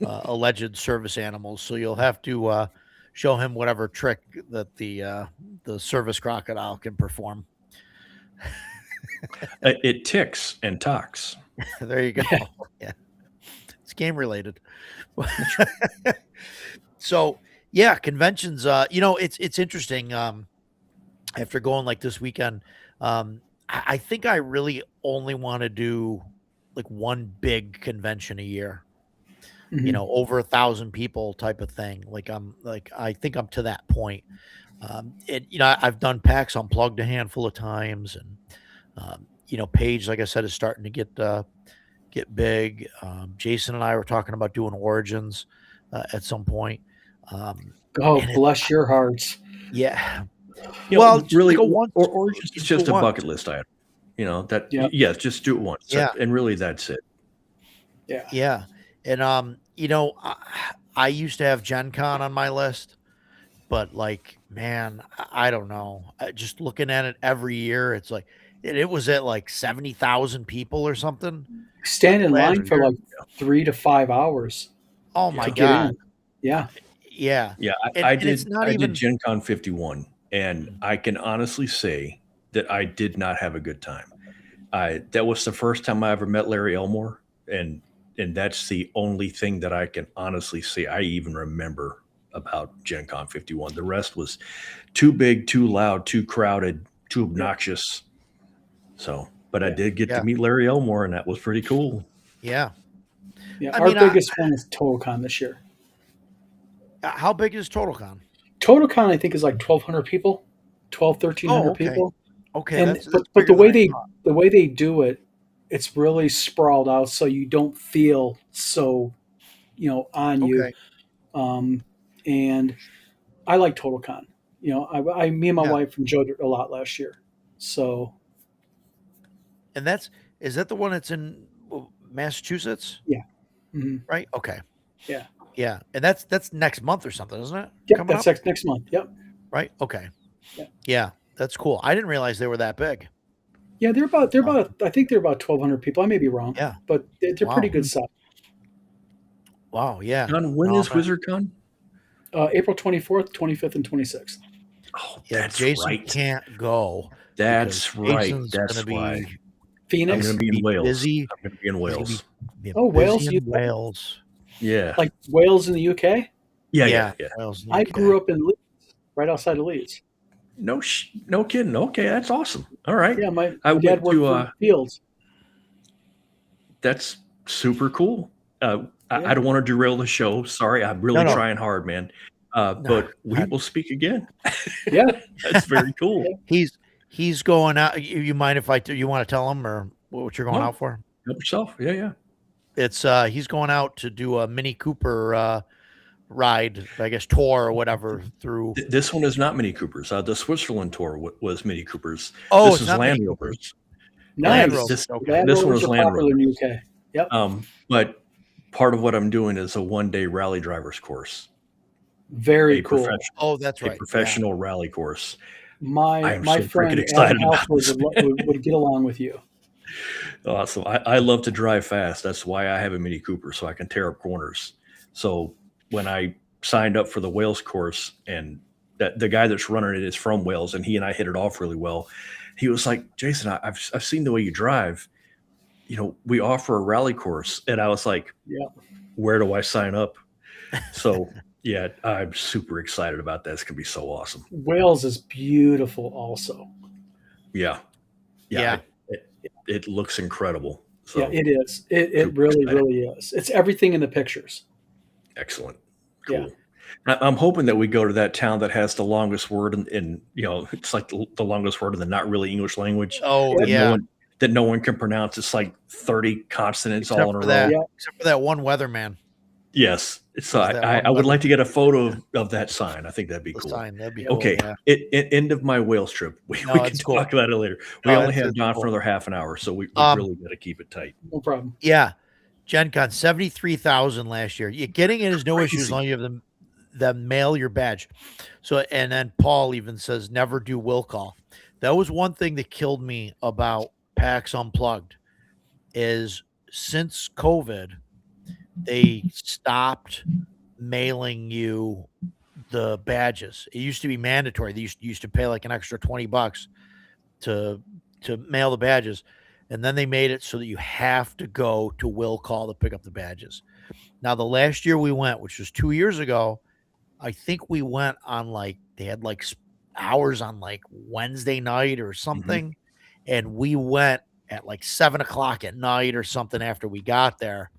alleged service animals, so you'll have to show him whatever trick that the service crocodile can perform. It ticks and talks. There you go. Yeah, it's game related. So yeah, conventions. It's interesting. After going like this weekend, I think I really only want to do like one big convention a year. Mhm. Over 1,000 people type of thing. I think I'm to that point. I've done PAX Unplugged a handful of times, and Paige, like I said, is starting to get big. Jason and I were talking about doing Origins at some point. Oh, And bless your hearts. yeah, Well, just really, like a once, or it's just just do a once. bucket list item. That Yep. yes, just do it once. Yeah. And really, that's it. Yeah. Yeah, and I used to have Gen Con on my list, but like, man, I don't know. Just looking at it every year, it's like it was at like 70,000 people or something. Stand in Last line for year. like 3 to 5 hours Oh Yeah. my to get god, in. Yeah. yeah, Yeah, and it's not I even. did Gen Con 51, and I can honestly say that I did not have a good time. That was the first time I ever met Larry Elmore, and that's the only thing that I can honestly say I even remember about Gen Con 51. The rest was too big, too loud, too crowded, too obnoxious. So, but I did get Yeah. to meet Larry Elmore, and that was pretty cool. Yeah, Yeah. I Our mean, biggest one is TotalCon this year. how big is TotalCon? TotalCon, I think, is like 1,200 people, 1,300 okay. people. Okay, And that's but bigger the way than I the way they do it, it's really sprawled out, so you don't feel so on thought. you. Okay, And I like TotalCon. Me and my yeah, wife enjoyed it a lot last year. So and is that the one that's in Massachusetts, yeah. Mhm. right? Okay, Yeah. yeah, and that's next month or something, isn't it? Yep, Coming that's up, next month. Yep. right? Okay, Yeah. yeah, that's cool. I didn't realize they were that big. Yeah, I think they're about 1,200 people. I may be wrong. Yeah. But they're Wow. pretty good size. Wow, yeah. John, when No, is man. WizardCon? April 24th, 25th, and 26th. Oh, Yeah, that's Jason right. can't go. That's because right. Jason's That's gonna be why. I'm Phoenix, going to be in be Wales. busy. I'm going to be in He's gonna Wales. be Oh, busy Wales, in UK? Wales. Yeah. like Wales in the UK. Yeah. Wales. in the I UK. grew up in Leeds, right outside of Leeds. No kidding. Okay, that's awesome. All right. Yeah, my I dad went worked to, for Fields. That's super cool. I Yeah. don't want to derail the show. Sorry, I'm really No. trying hard, man. But we will speak again. Yeah. That's very cool. He's He's going out. You mind if you want to tell him or what you're going No, out for? help yourself. Yeah, yeah. It's he's going out to do a Mini Cooper ride, I guess tour or whatever through. This one is not Mini Coopers. The Switzerland tour was Mini Coopers. Oh, This it's is not Land Mini Rovers. Land Nice. Rovers. This Okay. Land this one Rovers is are Land popular in Rovers. the UK. Yep. But part of what I'm doing is a 1-day rally drivers course, Very a cool. professional, Oh, that's a right. Yeah. professional rally course. I My am my so freaking friend Adam excited about Halford this. would get along with you. Awesome. I love to drive fast. That's why I have a Mini Cooper, so I can tear up corners. So when I signed up for the Wales course, and that the guy that's running it is from Wales, and he and I hit it off really well. He was like, Jason, I've seen the way you drive. We offer a rally course. And I was like, Yeah. where do I sign up? So yeah, I'm super excited about that. It's gonna be so awesome. Wales is beautiful also. Yeah. Yeah. It looks incredible. So Yeah, it is. It super really, excited. really is. It's everything in the pictures. Excellent. Cool. Yeah. I'm hoping that we go to that town that has the longest word in it's like the longest word in the not really English language Oh that yeah. no one can pronounce. It's like 30 consonants Except all in a for row. that. Yeah. Except for that one weatherman. Yes. So Is that I one would weather- like to get a photo of that sign. I think that'd be The cool. sign. That'd be cool. Okay. Yeah. End of my Wales trip. We No, can it's cool. talk about it later. We No, only it's- have it's Don cool. for another half an hour, so we Um, really got to keep it tight. No problem. Yeah. Gen Con 73,000 last year. Getting it is no issue as Crazy. long as you have them mail your badge. So, and then Paul even says never do will call. That was one thing that killed me about PAX Unplugged is since COVID, they stopped mailing you the badges. It used to be mandatory. They used to pay like an extra $20 to mail the badges. And then they made it so that you have to go to will call to pick up the badges. Now, the last year we went, which was 2 years ago, I think we went on like they had like hours on like Wednesday night or something, and we went at like 7 o'clock at night or something after we got there,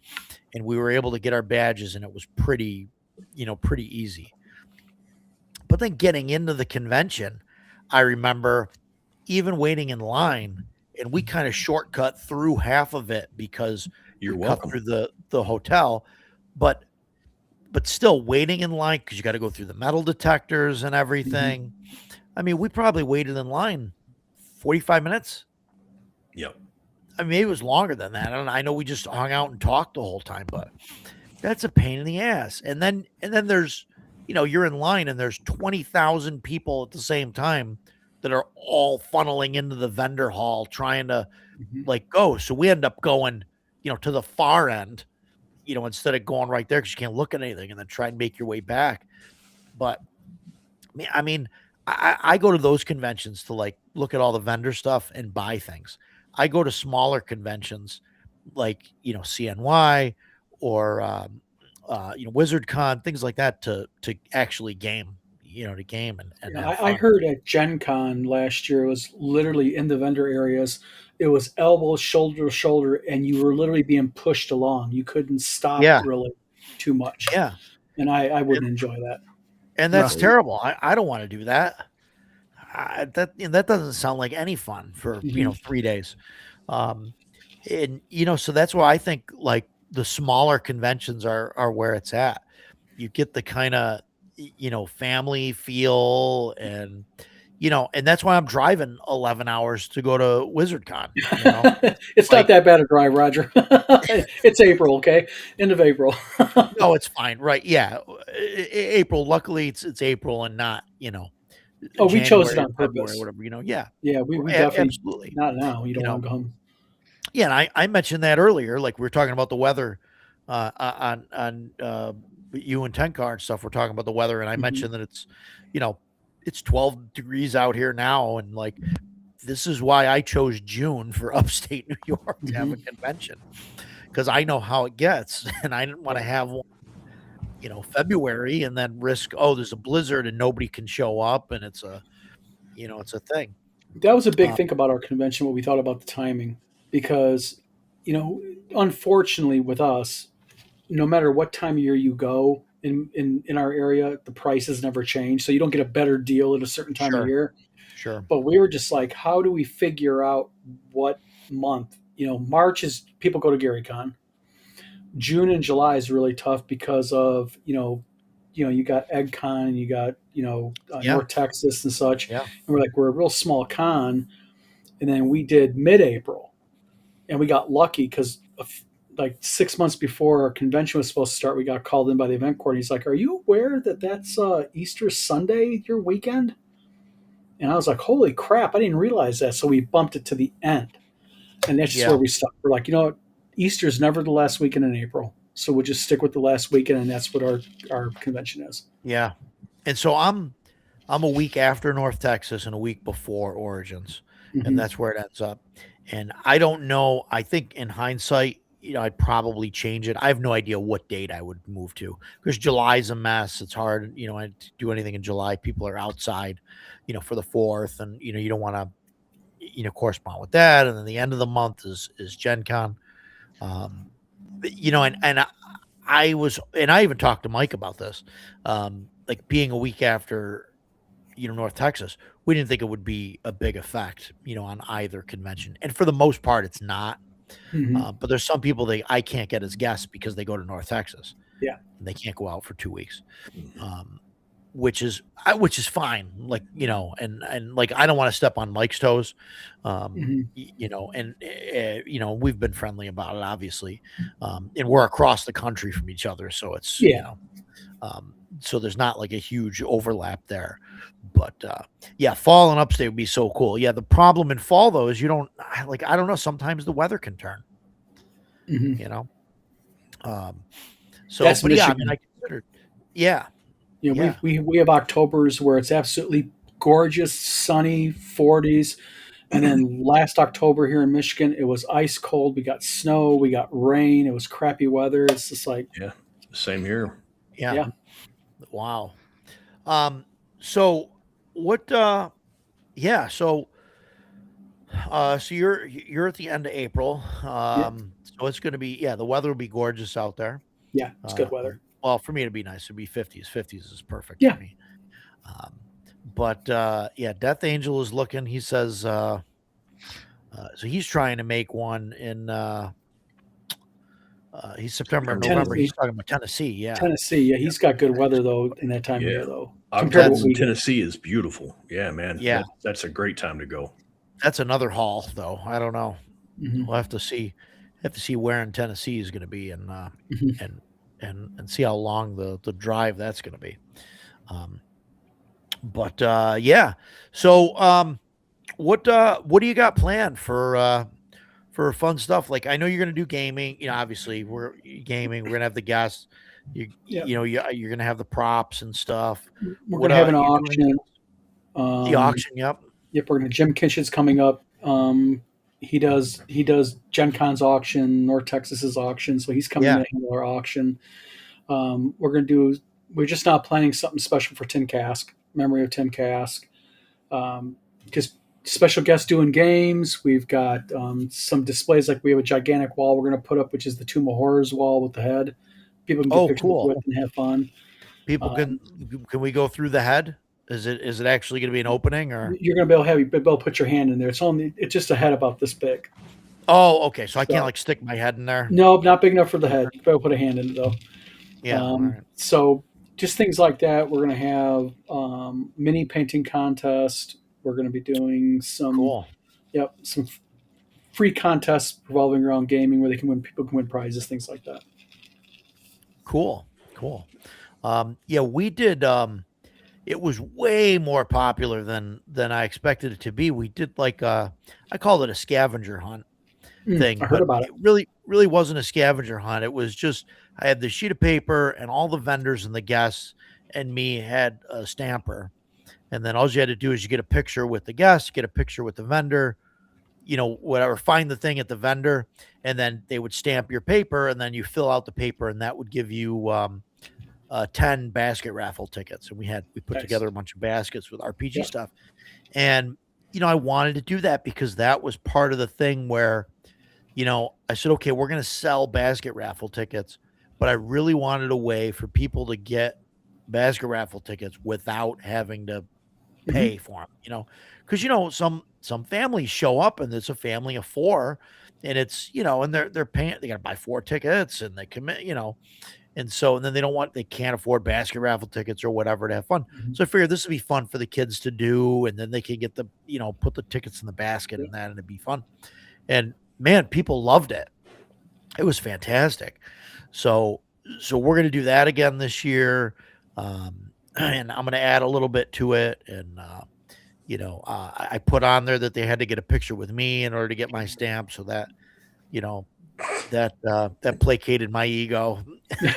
and we were able to get our badges, and it was pretty easy. But then getting into the convention, I remember even waiting in line, and we kind of shortcut through half of it because You're we welcome. cut through the hotel, but still waiting in line because you got to go through the metal detectors and everything. I mean, we probably waited in line 45 minutes. Yep. I mean, maybe it was longer than that. I know we just hung out and talked the whole time, but that's a pain in the ass. And then there's, you're in line and there's 20,000 people at the same time that are all funneling into the vendor hall trying to like go. So we end up going, to the far end, instead of going right there because you can't look at anything and then try and make your way back. But I mean, I go to those conventions to like look at all the vendor stuff and buy things. I go to smaller conventions like, CNY or, WizardCon, things like that to actually game, to game and Yeah, have I fun. heard at Gen Con last year, it was literally in the vendor areas. It was elbow, shoulder to shoulder, and you were literally being pushed along. You couldn't stop Yeah. really too much. Yeah. And I wouldn't enjoy that. And that's No. terrible. I don't want to do that. That doesn't sound like any fun for, 3 days. And, so that's why I think like the smaller conventions are where it's at. You get the kind of, family feel and, and that's why I'm driving 11 hours to go to WizardCon. It's Like- not that bad a drive, Roger. It's April, okay? End of April. No, it's fine. Right. Yeah. April. Luckily it's April and not, Oh, we chose it January, on February, purpose. whatever, Yeah. Yeah, we definitely Absolutely. not now. You don't You want to go home. Yeah, and I mentioned that earlier. Like we were talking about the weather on you and Tenkar and stuff. We're talking about the weather, and I mentioned that it's 12 degrees out here now, and like this is why I chose June for upstate New York to have a convention because I know how it gets, and I didn't want to have one, February and then risk there's a blizzard and nobody can show up, and it's a thing. That was a big thing about our convention, what we thought about the timing, because, unfortunately with us, no matter what time of year you go in our area, the prices never change. So you don't get a better deal at a certain time Sure. of year. Sure. But we were just like, how do we figure out what month? March is people go to GaryCon. June and July is really tough because of you got EggCon, you got Yeah. North Texas and such. Yeah. And we're a real small con, and then we did mid-April, and we got lucky because like 6 months before our convention was supposed to start, we got called in by the event coordinator. He's like, "Are you aware that that's Easter Sunday, your weekend?" And I was like, "Holy crap! I didn't realize that." So we bumped it to the end, and that's just Yeah. where we stuck. We're like, what? Easter's never the last weekend in April, so we'll just stick with the last weekend, and that's what our convention is. Yeah. And so I'm a week after North Texas and a week before Origins, and that's where it ends up. And I don't know. I think in hindsight, I'd probably change it. I have no idea what date I would move to because July's a mess. It's hard, to do anything in July. People are outside, for the 4th, and you don't want to, correspond with that. And then the end of the month is Gen Con. And I was, and I even talked to Mike about this, like being a week after, North Texas, we didn't think it would be a big effect, on either convention. And for the most part, it's not. But there's some people I can't get as guests because they go to North Texas. Yeah. And they can't go out for 2 weeks. Which is fine. Like, and like, I don't want to step on Mike's toes. And we've been friendly about it, obviously. And we're across the country from each other. So it's, so there's not like a huge overlap there, but fall and upstate would be so cool. Yeah. The problem in fall though, is I don't know, sometimes the weather can turn, so, that's but Michigan. I mean, I considered, we have Octobers where it's absolutely gorgeous, sunny 40s. And then last October here in Michigan, it was ice cold. We got snow, we got rain. It was crappy weather. It's just like, same here. Yeah. Wow. So what, so you're at the end of April. So it's going to be, the weather will be gorgeous out there. Yeah. It's good weather. Well, for me, it'd be nice. It'd be 50s. 50s is perfect Yeah. for me. But Death Angel is looking. He says, so he's trying to make one in, he's September and November. Tennessee. He's talking about Tennessee. Yeah. Tennessee. Yeah. He's got good weather though in that time of year though. October in Tennessee is beautiful. Yeah, man. Yeah. That's a great time to go. That's another haul though. I don't know. We'll have to see. Where in Tennessee is going to be, and see how long the drive that's going to be. So what do you got planned for fun stuff? Like, I know you're going to do gaming. Obviously we're gaming. We're going to have the guests. You're going to have the props and stuff. We're going to have an auction. The auction. Yep. We're going to Jim Kinchen's coming up. He does Gen Con's auction, North Texas's auction, so he's coming to handle our auction. We're just not planning something special for Tim Kask, memory of Tim Kask. Because special guests doing games. We've got some displays, like we have a gigantic wall we're going to put up, which is the Tomb of Horrors wall with the head. People can get pictures with and have fun. People can we go through the head? Is it actually going to be an opening, or you're going to be able to put your hand in there? It's just a head about this big. Oh, okay. So I can't like stick my head in there. No, not big enough for the head. You better put a hand in it though. Yeah. Right. So just things like that. We're going to have mini painting contest. We're going to be doing some some free contests revolving around gaming where people can win prizes, things like that. Cool. We did. It was way more popular than I expected it to be. We did I called it a scavenger hunt thing. I heard about it. It really wasn't a scavenger hunt. It was just, I had the sheet of paper and all the vendors and the guests and me had a stamper. And then all you had to do is you get a picture with the guest, get a picture with the vendor, whatever, find the thing at the vendor, and then they would stamp your paper, and then you fill out the paper, and that would give you 10 basket raffle tickets. And we put together a bunch of baskets with RPG stuff. And, I wanted to do that because that was part of the thing where, I said, okay, we're going to sell basket raffle tickets, but I really wanted a way for people to get basket raffle tickets without having to pay for them, because some families show up and it's a family of 4, and it's and they're paying, they got to buy 4 tickets, and they commit, and then they can't afford basket raffle tickets or whatever to have fun. Mhm. So I figured this would be fun for the kids to do, and then they can get put the tickets in the basket Yeah. and that, and it'd be fun. And man, people loved it. It was fantastic. So we're going to do that again this year. And I'm going to add a little bit to it. And, I put on there that they had to get a picture with me in order to get my stamp. So that, that placated my ego, you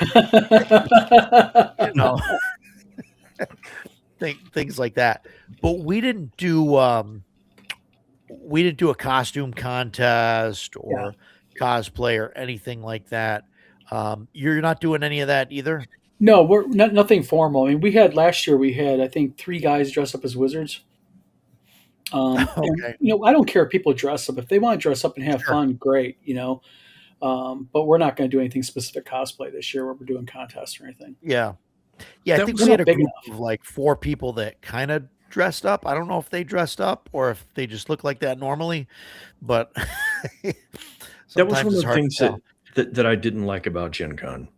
know, things like that. But we didn't do a costume contest or cosplay or anything like that. You're not doing any of that either? No, we're nothing formal. I mean, last year we had I think 3 guys dressed up as wizards. And Okay. I don't care if people dress up. If they want to dress up and have Sure. fun, great. But we're not going to do anything specific cosplay this year where we're doing contests or anything. Yeah. Yeah, I That think was we had a big group of like 4 people that kind of dressed up. I don't know if they dressed up or if they just look like that normally, but That was sometimes one of it's the hard to things tell. that I didn't like about Gen Con.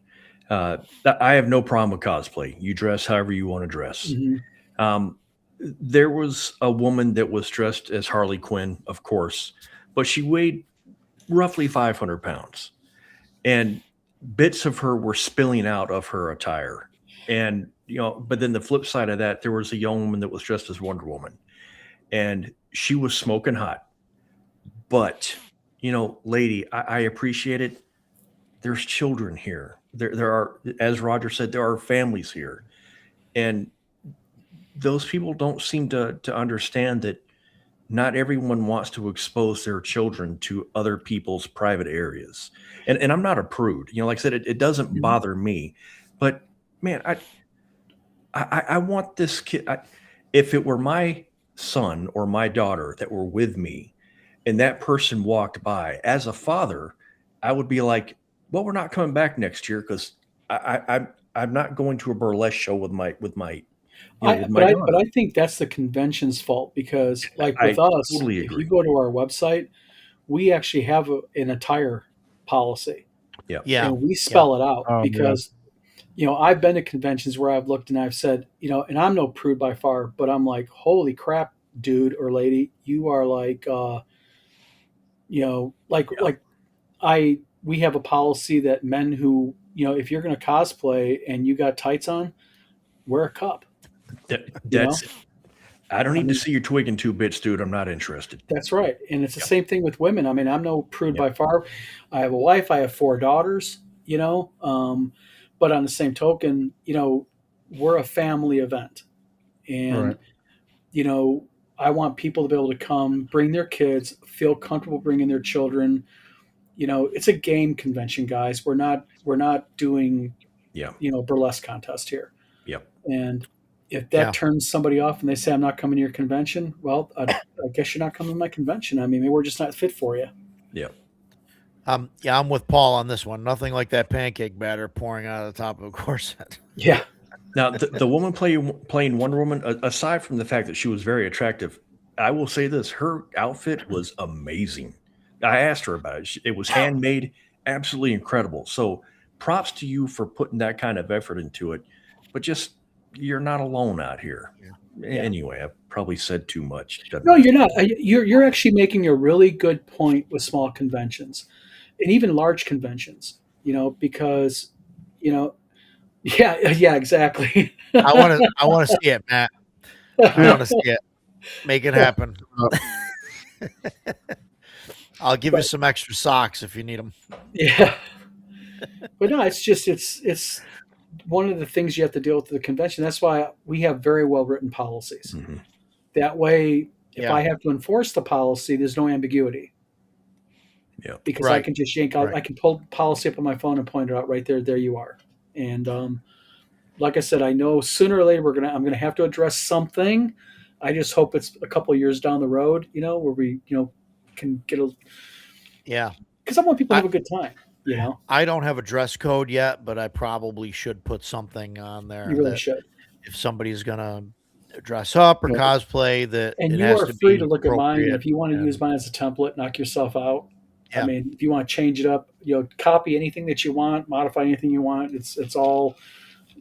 I have no problem with cosplay. You dress however you want to dress. Mhm. There was a woman that was dressed as Harley Quinn, of course, but she weighed roughly 500 pounds. And bits of her were spilling out of her attire. And, but then the flip side of that, there was a young woman that was dressed as Wonder Woman. And she was smoking hot. But, lady, I appreciate it. There's children here. There are, as Roger said, there are families here. And those people don't seem to understand that not everyone wants to expose their children to other people's private areas. And I'm not a prude. Like I said, it doesn't bother me. But man, I want this kid. If it were my son or my daughter that were with me and that person walked by, as a father, I would be like, well, we're not coming back next year because I'm not going to a burlesque show with my with my But I daughter. think that's the convention's fault because, like I with us, totally if you agree. go to our website, we actually have an attire policy, Yeah. Yeah. and we spell it out Yeah. because I've been to conventions where I've looked and I've said, and I'm no prude by far, but I'm like, holy crap, dude or lady, you are like, like we have a policy that men who, if you're going to cosplay and you got tights on, wear a cup. That's I don't I need to mean, see your twig in 2 bits, dude. I'm not interested. that's right. And it's the Yep. same thing with women. I mean, I'm no prude Yep. by far. I have a wife, I have 4 daughters, but on the same token, we're a family event. And, Right. I want people to be able to come, bring their kids, feel comfortable bringing their children. It's a game convention, guys. We're not doing, Yeah. burlesque contest here. Yep. And if that Yeah. turns somebody off and they say, I'm not coming to your convention, well, I guess you're not coming to my convention. I mean, maybe we're just not fit for you. Yeah. Yeah, I'm with Paul on this one. Nothing like that pancake batter pouring out of the top of a corset. Yeah. Now, the woman playing Wonder Woman, aside from the fact that she was very attractive, I will say this: her outfit was amazing. I asked her about it. It was handmade, absolutely incredible. So, props to you for putting that kind of effort into it. But just you're not alone out here. Yeah. Anyway, I probably said too much. Doesn't No, matter. you're not. You're actually making a really good point with small conventions and even large conventions, because, yeah, exactly. I want to see it, Matt. I want to see it. Make it happen. I'll give you But- some extra socks if you need them. Yeah. But no, it's one of the things you have to deal with at the convention. That's why we have very well written policies. Mhm. That way, if Yeah. I have to enforce the policy, there's no ambiguity. Yeah. Because I Right. can just yank out, Right. I can pull the policy up on my phone and point it out right there. There you are. And like I said, I know sooner or later I'm gonna have to address something. I just hope it's a couple of years down the road, where we, can get Yeah. because I want people to have a good time. I don't have a dress code yet, but I probably should put something on there You really that should. if somebody's gonna dress up or Yeah. cosplay, that And it you has are to free be to look at mine. appropriate. If you want to and- use mine as a template, knock yourself out. I Yeah. mean, if you want to change it up, copy anything that you want, modify anything you want. It's all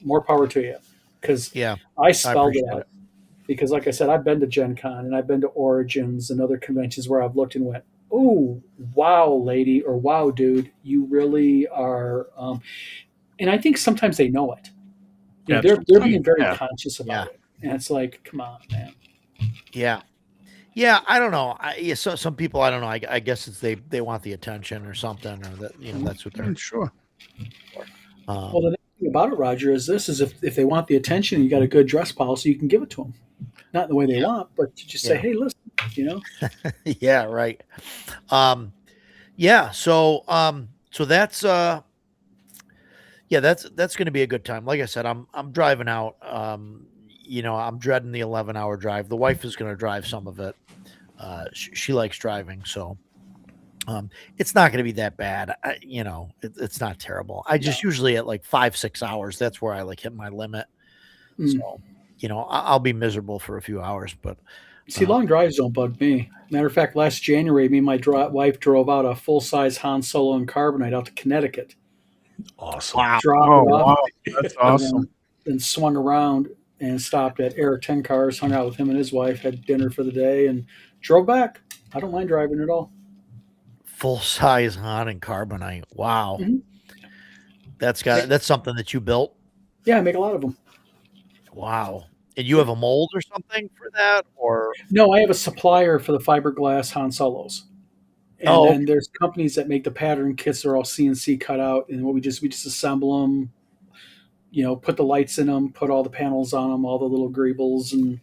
more power to you. Because Yeah, I spelled it appreciate out. Because, like I said, I've been to Gen Con and I've been to Origins and other conventions where I've looked and went, "Oh, wow, lady," or "Wow, dude, you really are." And I think sometimes they know it. They're Absolutely. being very Yeah. conscious about Yeah. it, and it's like, come on, man. Yeah. Yeah, I don't know. So some people, I don't know. I guess it's they want the attention or something, or that that's what they're. Sure. Well, the thing about it, Roger, is this: is if they want the attention, you got a good dress policy, you can give it to them. Not in the way they want, but you just say, Yeah. "Hey, listen," Yeah, right. Yeah. So that's that's going to be a good time. Like I said, I'm driving out. I'm dreading the 11-hour drive. The wife is going to drive some of it. She likes driving, so it's not going to be that bad. It's not terrible. I just usually at like 5-6 hours, that's where I like hit my limit. Mm. So, I'll be miserable for a few hours, but See, long drives don't bug me. Matter of fact, last January, me and my wife drove out a full-size Han Solo and Carbonite out to Connecticut. Awesome. wow. Dropped Oh, it off, wow. That's awesome. then swung around and stopped at Eric 10 Cars, hung out with him and his wife, had dinner for the day, and drove back. I don't mind driving at all. Full size Han and Carbonite. Wow. Mhm. That's something that you built. Yeah, I make a lot of them. Wow. And you have a mold or something for that, or No, I have a supplier for the fiberglass Han Solos. And Oh, then there's companies that make the pattern kits. They're all CNC cut out, and we just assemble them. Put the lights in them, put all the panels on them, all the little greebles and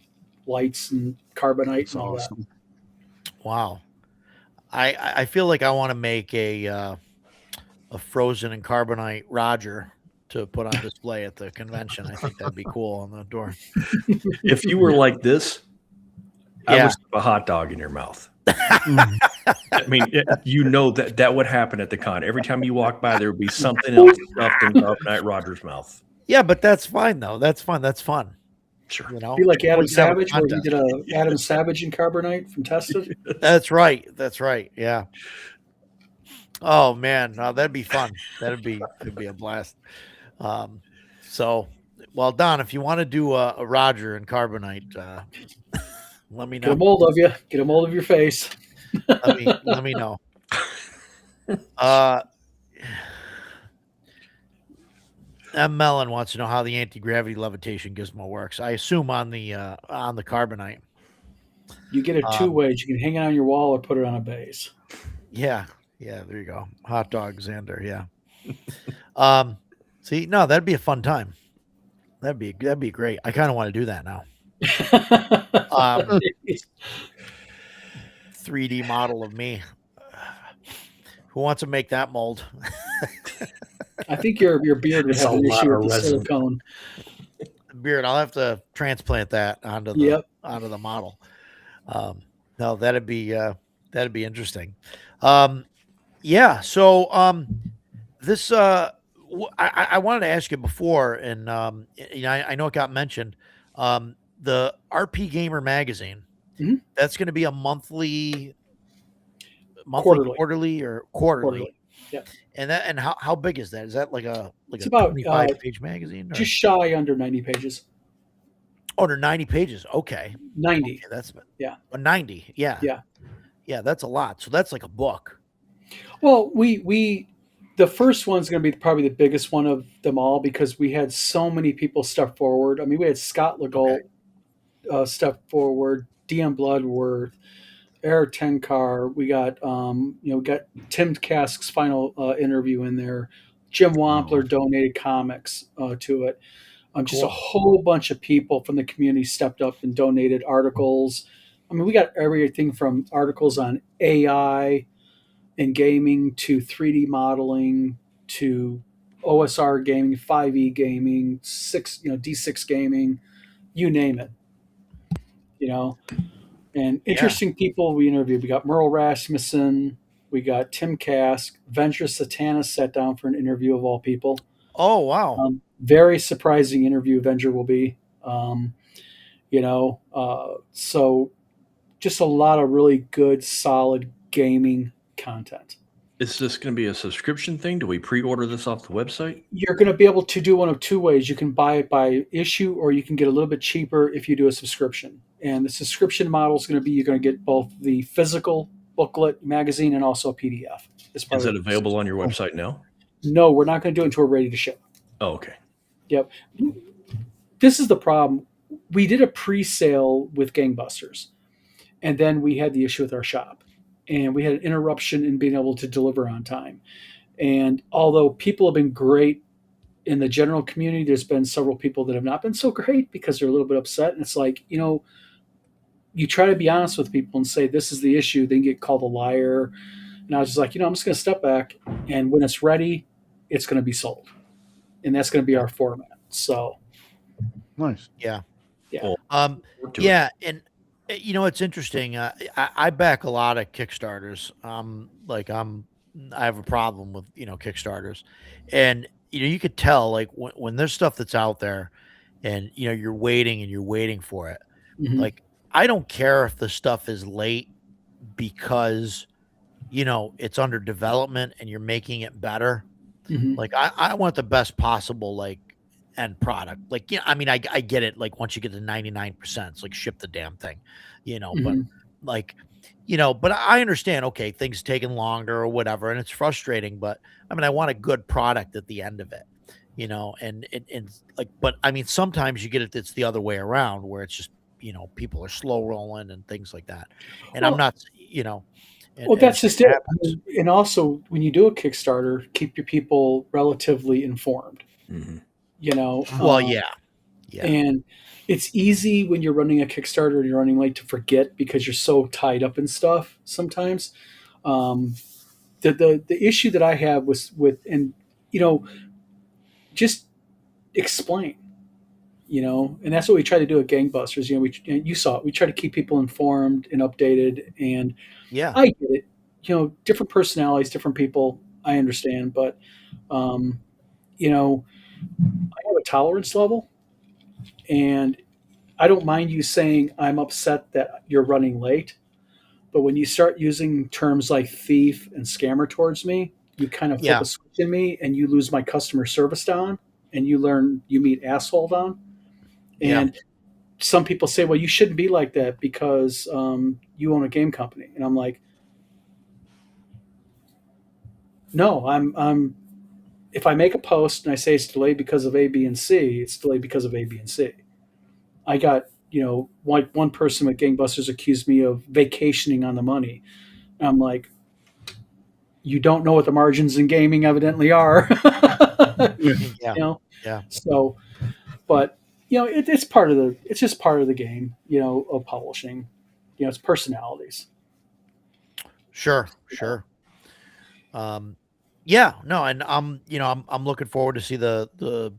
lights and carbonite That's and all awesome. wow. I feel like I want to make a frozen and Carbonite Roger to put on display at the convention. I think that'd be cool on the door. If you were like this, I Yeah. would stick a hot dog in your mouth. Mm. I mean, that would happen at the con. Every time you walk by, there would be something else stuffed in Carbonite Roger's mouth. Yeah, but that's fine though. That's fun. That's fun. Sure. Be like Adam We can have a Savage, where he contest. did a Adam Savage and Carbonite from Tested. That's right. That's right. Yeah. Oh man, no, that'd be fun. It'd be a blast. Well, Don, if you want to do a Roger and Carbonite, let me Get a know. mold of you. Get a mold of your face. Let me know. M. Mellon wants to know how the anti-gravity levitation gizmo works. I assume on the Carbonite. You get it two ways. You can hang it on your wall or put it on a base. Yeah, there you go. Hot dog Xander, yeah. See, no, that'd be a fun time. That'd be great. I kind of want to do that now. 3D model of me. Who wants to make that mold? I think your beard would It's have a an lot issue of with the resin. silicone. Beard. I'll have to transplant that onto the model. No, that'd be interesting. Yeah. So this I wanted to ask you before, and I know it got mentioned. The RP Gamer magazine. Mhm. That's going to be a monthly, Quarterly. or quarterly. Yep. And how big is that? Is that like a It's about 25-page magazine? Or? just shy under 90 pages. Under 90 pages. Okay. 90. Okay, that's Yeah. 90. Yeah. Yeah. Yeah, that's a lot. So that's like a book. Well, the first one's going to be probably the biggest one of them all because we had so many people step forward. I mean, we had Scott Legault step forward, DM Bloodworth, Eric Tenkar. We got we got Tim Kask's final interview in there. Jim Wampler donated comics to it. Just a whole bunch of people from the community stepped up and donated articles. I mean, we got everything from articles on AI in gaming to 3D modeling to OSR gaming, 5e gaming, D6 gaming, you name it. And interesting people we interviewed. We got Merle Rasmussen, we got Tim Kask, Venture Satana sat down for an interview of all people. Oh, wow. Very surprising interview Avenger will be. So just a lot of really good, solid gaming content. Is this going to be a subscription thing? Do we pre-order this off the website? You're going to be able to do one of two ways. You can buy it by issue, or you can get a little bit cheaper if you do a subscription. And the subscription model is going to be you're going to get both the physical booklet, magazine, and also a PDF. Is it available on your website now? No, we're not going to do it until we're ready to ship. Oh, okay. Yep. This is the problem. We did a pre-sale with Gangbusters, and then we had the issue with our shop, and we had an interruption in being able to deliver on time. And although people have been great in the general community, there's been several people that have not been so great because they're a little bit upset. And it's like, you try to be honest with people and say, this is the issue, then get called a liar. And I was just like, I'm just going to step back, and when it's ready, it's going to be sold. And that's going to be our format. So nice. Yeah. Yeah. Yeah. And it's interesting. I back a lot of Kickstarters. I have a problem with, Kickstarters, and, you could tell, like, when there's stuff that's out there and, you're waiting for it. Mhm. Like, I don't care if the stuff is late because, it's under development and you're making it better. Mhm. Like, I want the best possible, like, end product. Like, I mean, I get it. Like, once you get to 99%, it's like, ship the damn thing, but Mhm. like, but I understand, okay, things taking longer or whatever, and it's frustrating, but I mean, I want a good product at the end of it, and like, but I mean, sometimes you get it, it's the other way around where it's just, people are slow rolling and things like that. And I'm Well, not, well, that's just it it. happens. And also, when you do a Kickstarter, keep your people relatively informed. Mm-hmm. Well, yeah. And it's easy when you're running a Kickstarter and you're running late to forget because you're so tied up in stuff sometimes. The issue that I have was and just explain, and that's what we try to do at Gangbusters. You saw it. We try to keep people informed and updated, and Yeah. I get it. Different personalities, different people. I understand, but I have a tolerance level, and I don't mind you saying I'm upset that you're running late. But when you start using terms like thief and scammer towards me, you kind of flip Yeah. a switch in me, and you lose my customer service down, and you meet asshole down. Yeah. And some people say, well, you shouldn't be like that because you own a game company. And I'm like, no, I'm if I make a post and I say it's delayed because of A, B, and C, it's delayed because of A, B, and C. I got, one person with Gangbusters accused me of vacationing on the money. And I'm like, you don't know what the margins in gaming evidently are. Yeah. Yeah. So, but it's part of it's just part of the game, of publishing. It's personalities. Sure. Yeah, no, and I'm looking forward to see the the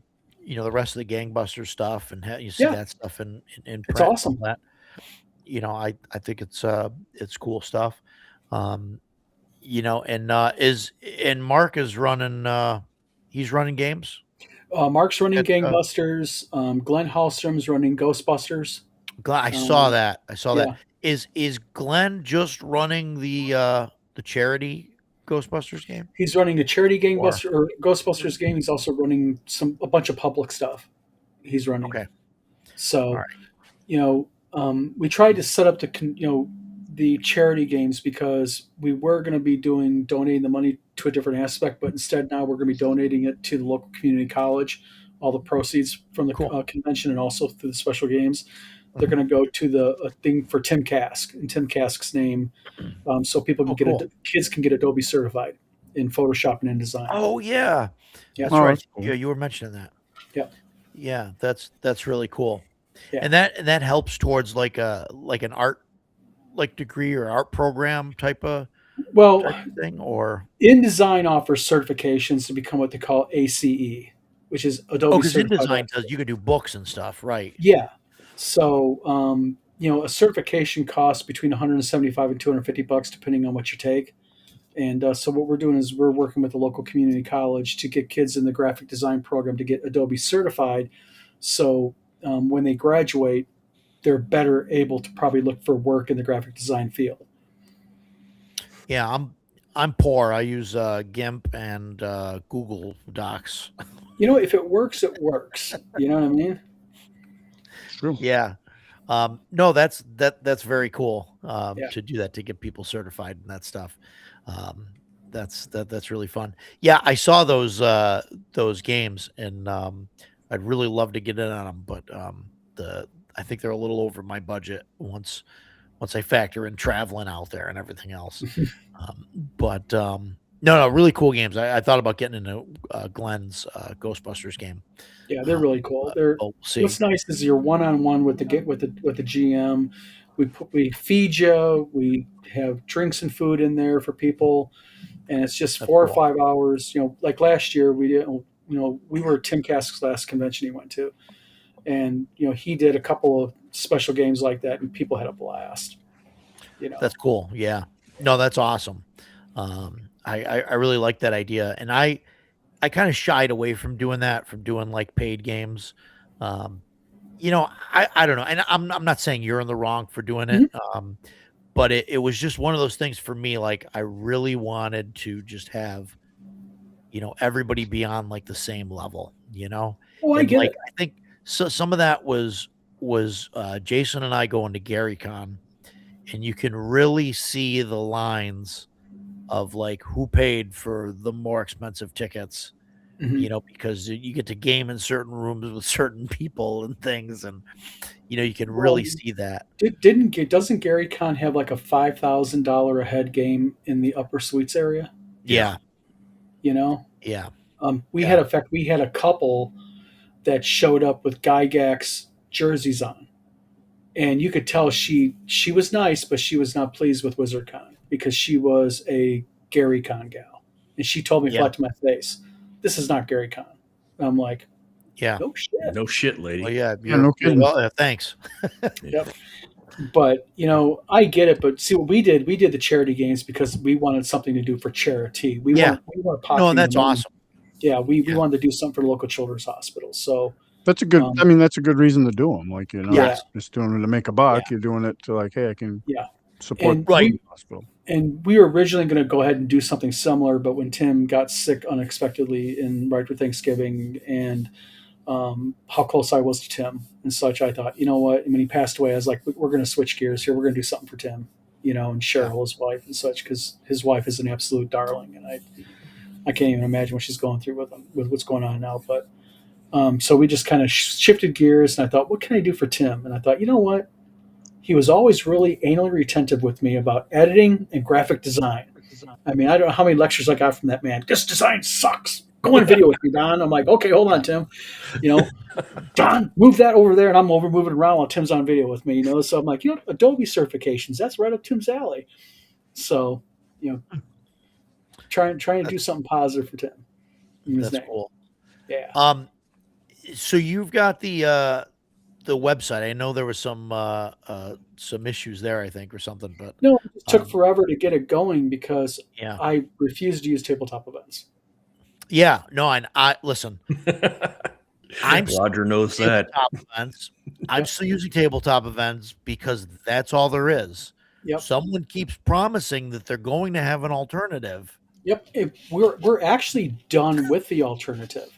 rest of the Gangbuster stuff, and you see Yeah. that stuff in It's print. And awesome. all that. I think it's cool stuff. Um, and Mark is running he's running games Mark's running at Gangbusters. Glenn Hallstrom's running Ghostbusters. I saw Um, that. I saw that. yeah, Is Glenn just running the charity Ghostbusters game? he's running the charity Or Gangbuster or Ghostbusters game. He's also running a bunch of public stuff. He's running. okay. All So, right. we tried to set up the charity games because we were going to be donating the money to a different aspect, but instead now we're going to be donating it to the local community college. All the proceeds from the Cool. convention and also through the special games, they're going to go to a thing for Tim Kask in Tim Kask's name, so people can Oh, get cool. kids can get Adobe certified in Photoshop and InDesign. Oh yeah. Yeah. That's Oh, right. that's cool. Yeah, you were mentioning that. Yeah. Yeah, that's really cool. Yeah. And that helps towards like an art degree or art program Well, type of thing, or InDesign offers certifications to become what they call ACE, which is Adobe because Certified InDesign Artist. you can do books and stuff, right? Yeah. So, a certification costs between 175 and 250 bucks, depending on what you take. And so what we're doing is we're working with the local community college to get kids in the graphic design program to get Adobe certified. So when they graduate, they're better able to probably look for work in the graphic design field. Yeah, I'm poor. I use GIMP and Google Docs. You know, if it works, it works. You know what I mean? True. Yeah. No, that's very cool Yeah. to do that, to get people certified and that stuff. Um, that's really fun. Yeah, I saw those games, and I'd really love to get in on them, but the I think they're a little over my budget once I factor in traveling out there and everything else. Um, but no, really cool games. I thought about getting into Glenn's Ghostbusters game. Yeah, they're really cool. They're We'll see. What's nice is you're one on one with the GM. We feed you. We have drinks and food in there for people, and it's just That's 4 or cool. 5 hours. You know, like last year we didn't. You know, we were at Tim Cask's last convention he went to, and you know he did a couple of special games like that, and people had a blast. You know, That's cool. Yeah. No, that's awesome. I really like that idea, and I kind of shied away from doing that, from doing like paid games. Um, I don't know, and I'm not saying you're in the wrong for doing it. Mhm. But it was just one of those things for me. Like, I really wanted to just have, everybody be on like the same level, Oh, I and get like it. I think so. Some of that was Jason and I going to GaryCon, and you can really see the lines of like who paid for the more expensive tickets, Mhm. because you get to game in certain rooms with certain people and things, and you can Well, really see that. doesn't Gary Con have like a $5,000 a head game in the upper suites area? Yeah, You know, yeah, we yeah, had we had a couple that showed up with Gygax jerseys on, and you could tell she was nice, but she was not pleased with WizardCon because she was a Gary Con gal, and she told me yeah, flat to my face, "This is not Gary Con." I'm like, yeah. "No shit." No shit, Well, lady. yeah, Yeah, no you're kidding. well. Thanks. Yep. But I get it. But see what we did? We did the charity games because we wanted something to do for charity. Yeah, We weren't no, and pocketing the that's money. awesome. Yeah, we Yeah, wanted to do something for the local children's hospital. So That's a good. I um, mean, that's a good reason to do them. Like yeah, just doing it to make a yeah, buck. You're doing it to like, hey, I can yeah. support And right. the hospital. we were originally going to go ahead and do something similar, but when Tim got sick unexpectedly in right for Thanksgiving, and how close I was to Tim and such, I thought, you know what? And when he passed away, I was like, we're going to switch gears here. We're going to do something for Tim, and Yeah, Cheryl, his wife, and such, because his wife is an absolute darling, and I can't even imagine what she's going through with him, with what's going on now. But so we just kind of shifted gears, and I thought, what can I do for Tim? And I thought, you know what? He was always really anally retentive with me about editing and graphic design. I mean, I don't know how many lectures I got from that man. This design sucks. Go on video with me, Don. I'm like, okay, hold yeah, on, Tim. You know, Don, move that over there, and I'm over moving around while Tim's on video with me. So I'm like, Adobe certifications. That's right up Tim's alley. So, trying to do that's something positive for Tim in his that's name. cool. Yeah. So you've got the website. I know there was some issues there, I think, or something, but No, it just took um, forever to get it going because yeah, I refused to use tabletop events. yeah. No, and I listen. I'm still Roger knows using that. tabletop events. I'm Yep. still using tabletop events because that's all there is. Yep. Someone keeps promising that they're going to have an alternative. Yep. We're actually done with the alternative.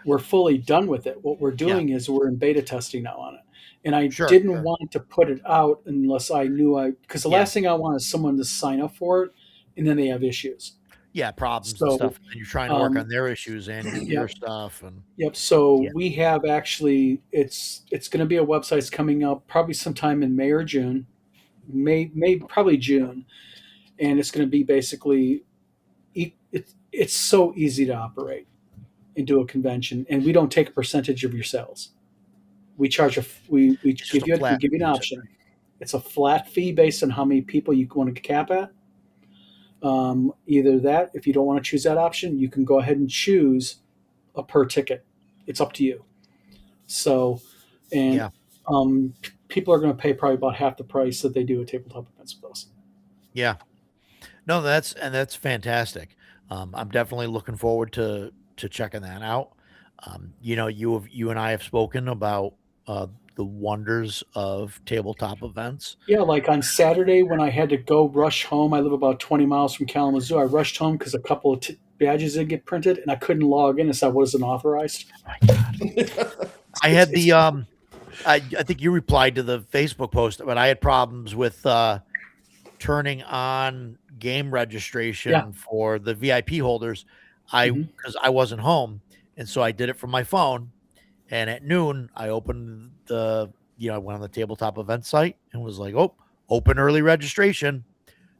We're fully done with it. What we're Yeah, doing is we're in beta testing now on it. And I sure, didn't sure. want to put it out unless I knew because the Yeah, last thing I want is someone to sign up for it and then they have issues. yeah. Problems and So, stuff, and you're trying to work on um, their issues and your yep. stuff, and Yep. So yeah, we have actually, it's going to be a website's coming up probably sometime in May or June, May probably June, and it's going to be basically it's so easy to operate and do a convention, and we don't take a percentage of your sales. We charge we it's just give a you flat an fee, you said, option. It's a flat fee based on how many people you want to cap at. Either that, if you don't want to choose that option, you can go ahead and choose a per ticket. It's up to you. So, right? and Yeah, people are going to pay probably about half the price that they do at tabletop events with us. yeah. No, that's fantastic. I'm definitely looking forward to checking that out. You and I have spoken about the wonders of tabletop events. Yeah, like on Saturday when I had to go rush home, I live about 20 miles from Kalamazoo. I rushed home because a couple of badges didn't get printed, and I couldn't log in as I wasn't authorized. My God. I had the I think you replied to the Facebook post, but I had problems with turning on game registration for the VIP holders. Because I wasn't home, and so I did it from my phone. And at noon, I opened I went on the tabletop event site and was like, "Oh, open early registration.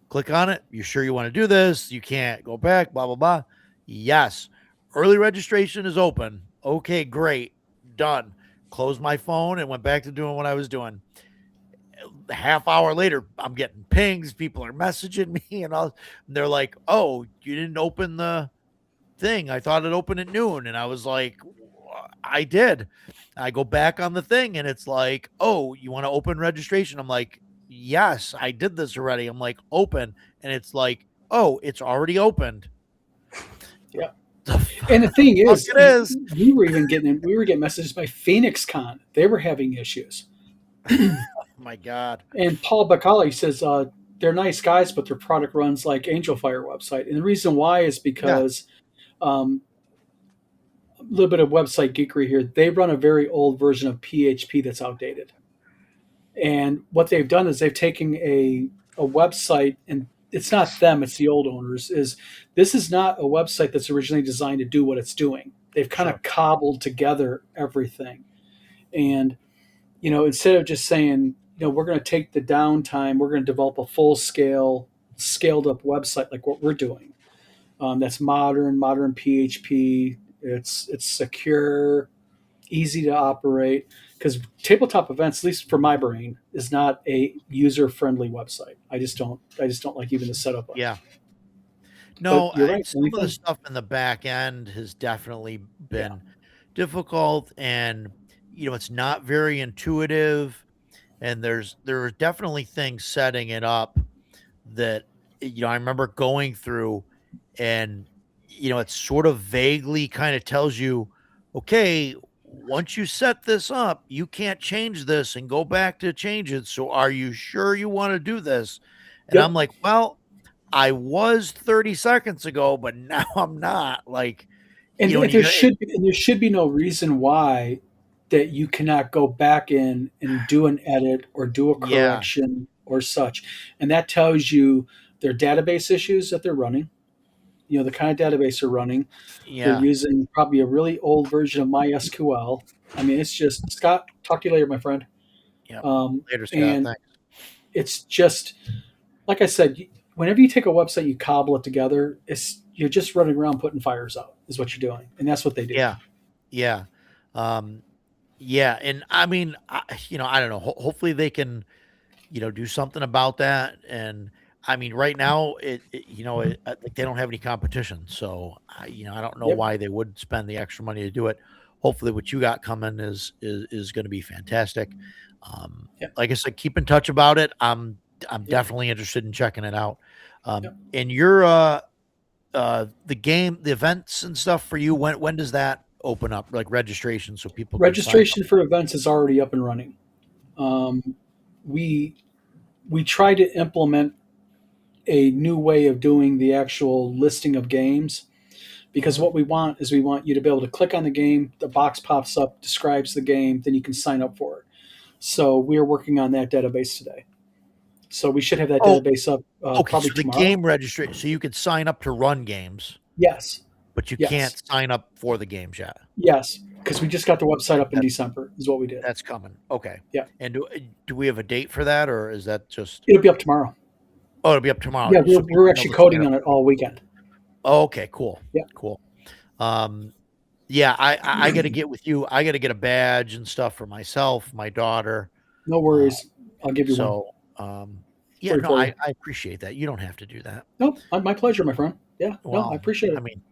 Click on it. You sure you want to do this? You can't go back. Blah blah blah." Yes, early registration is open. Okay, great, done. Closed my phone and went back to doing what I was doing. A half hour later, I'm getting pings. People are messaging me, and they're like, "Oh, you didn't open the thing. I thought it opened at noon." And I was like, "I did." I go back on the thing, and it's like, "Oh, you want to open registration?" I'm like, "Yes, I did this already." I'm like, "Open," and it's like, "Oh, it's already opened." Yeah. And the thing is, it is. we were getting messages by Phoenix Con. They were having issues. Oh my God. And Paul Bacali says they're nice guys, but their product runs like Angel Fire website. And the reason why is because a little bit of website geekery here. They run a very old version of PHP that's outdated. And what they've done is they've taken a website, and it's not them, it's the old owners, this is not a website that's originally designed to do what it's doing. They've kind of cobbled together everything. And, instead of just saying, we're going to take the downtime, we're going to develop a full-scale, scaled-up website like what we're doing. That's modern PHP. It's secure, easy to operate. Because tabletop events, at least for my brain, is not a user-friendly website. I just don't like even the setup of it. Yeah. No, You're right. some of the stuff in the back end has definitely been difficult, and it's not very intuitive. And there are definitely things setting it up that I remember going through, and it sort of vaguely kind of tells you, okay, once you set this up, you can't change this and go back to change it. So are you sure you want to do this? And I'm like, well, I was 30 seconds ago, but now I'm not. Like, and there should be no reason why that you cannot go back in and do an edit or do a correction or such. And that tells you their database issues that they're running. The kind of database they're running. They're using probably a really old version of MySQL. I mean, it's just, Scott, talk to you later, my friend. Yeah. Later, Scott. And thanks. It's just, like I said, whenever you take a website, you cobble it together, you're just running around putting fires out is what you're doing. And that's what they do. Yeah. Yeah. And I mean, I don't know. Hopefully they can, do something about that. And I mean, right now, like they don't have any competition, so I don't know why they would spend the extra money to do it. Hopefully, what you got coming is going to be fantastic. Like I said, keep in touch about it. I'm definitely interested in checking it out. And your the events and stuff for you. When does that open up? Like registration, so people registration for events is already up and running. We try to implement a new way of doing the actual listing of games, because what we want you to be able to click on the game, the box pops up, describes the game, then you can sign up for it. So we're working on that database today. So we should have that database up probably so tomorrow. The game registration, so you could sign up to run games. Yes. But you can't sign up for the games yet. Yes, because we just got the website up in December is what we did. That's coming. Okay. Yeah. And do we have a date for that, or is that just... It'll be up tomorrow. Oh, it'll be up tomorrow. Yeah, we're actually coding on it all weekend. Oh, okay, cool. Yeah. Cool. I got to get with you. I got to get a badge and stuff for myself, my daughter. No worries. I'll give you one. So, I appreciate that. You don't have to do that. No, my pleasure, my friend. Yeah, well, I appreciate it. I mean,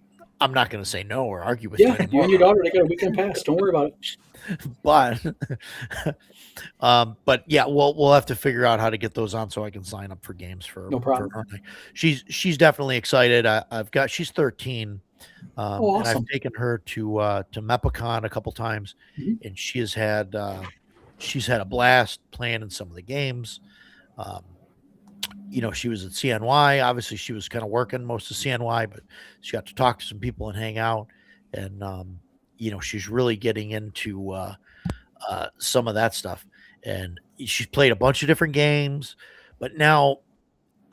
I'm not going to say no or argue with you anymore. You and your daughter, they got a weekend pass. Don't worry about it. But yeah, we'll have to figure out how to get those on so I can sign up for games for. No problem. For her. She's definitely excited. She's 13. Awesome. And I've taken her to Mepicon a couple times, and she has had she's had a blast playing in some of the games. Um, she was at CNY. Obviously, she was kind of working most of CNY, but she got to talk to some people and hang out. And she's really getting into some of that stuff. And she's played a bunch of different games, but now,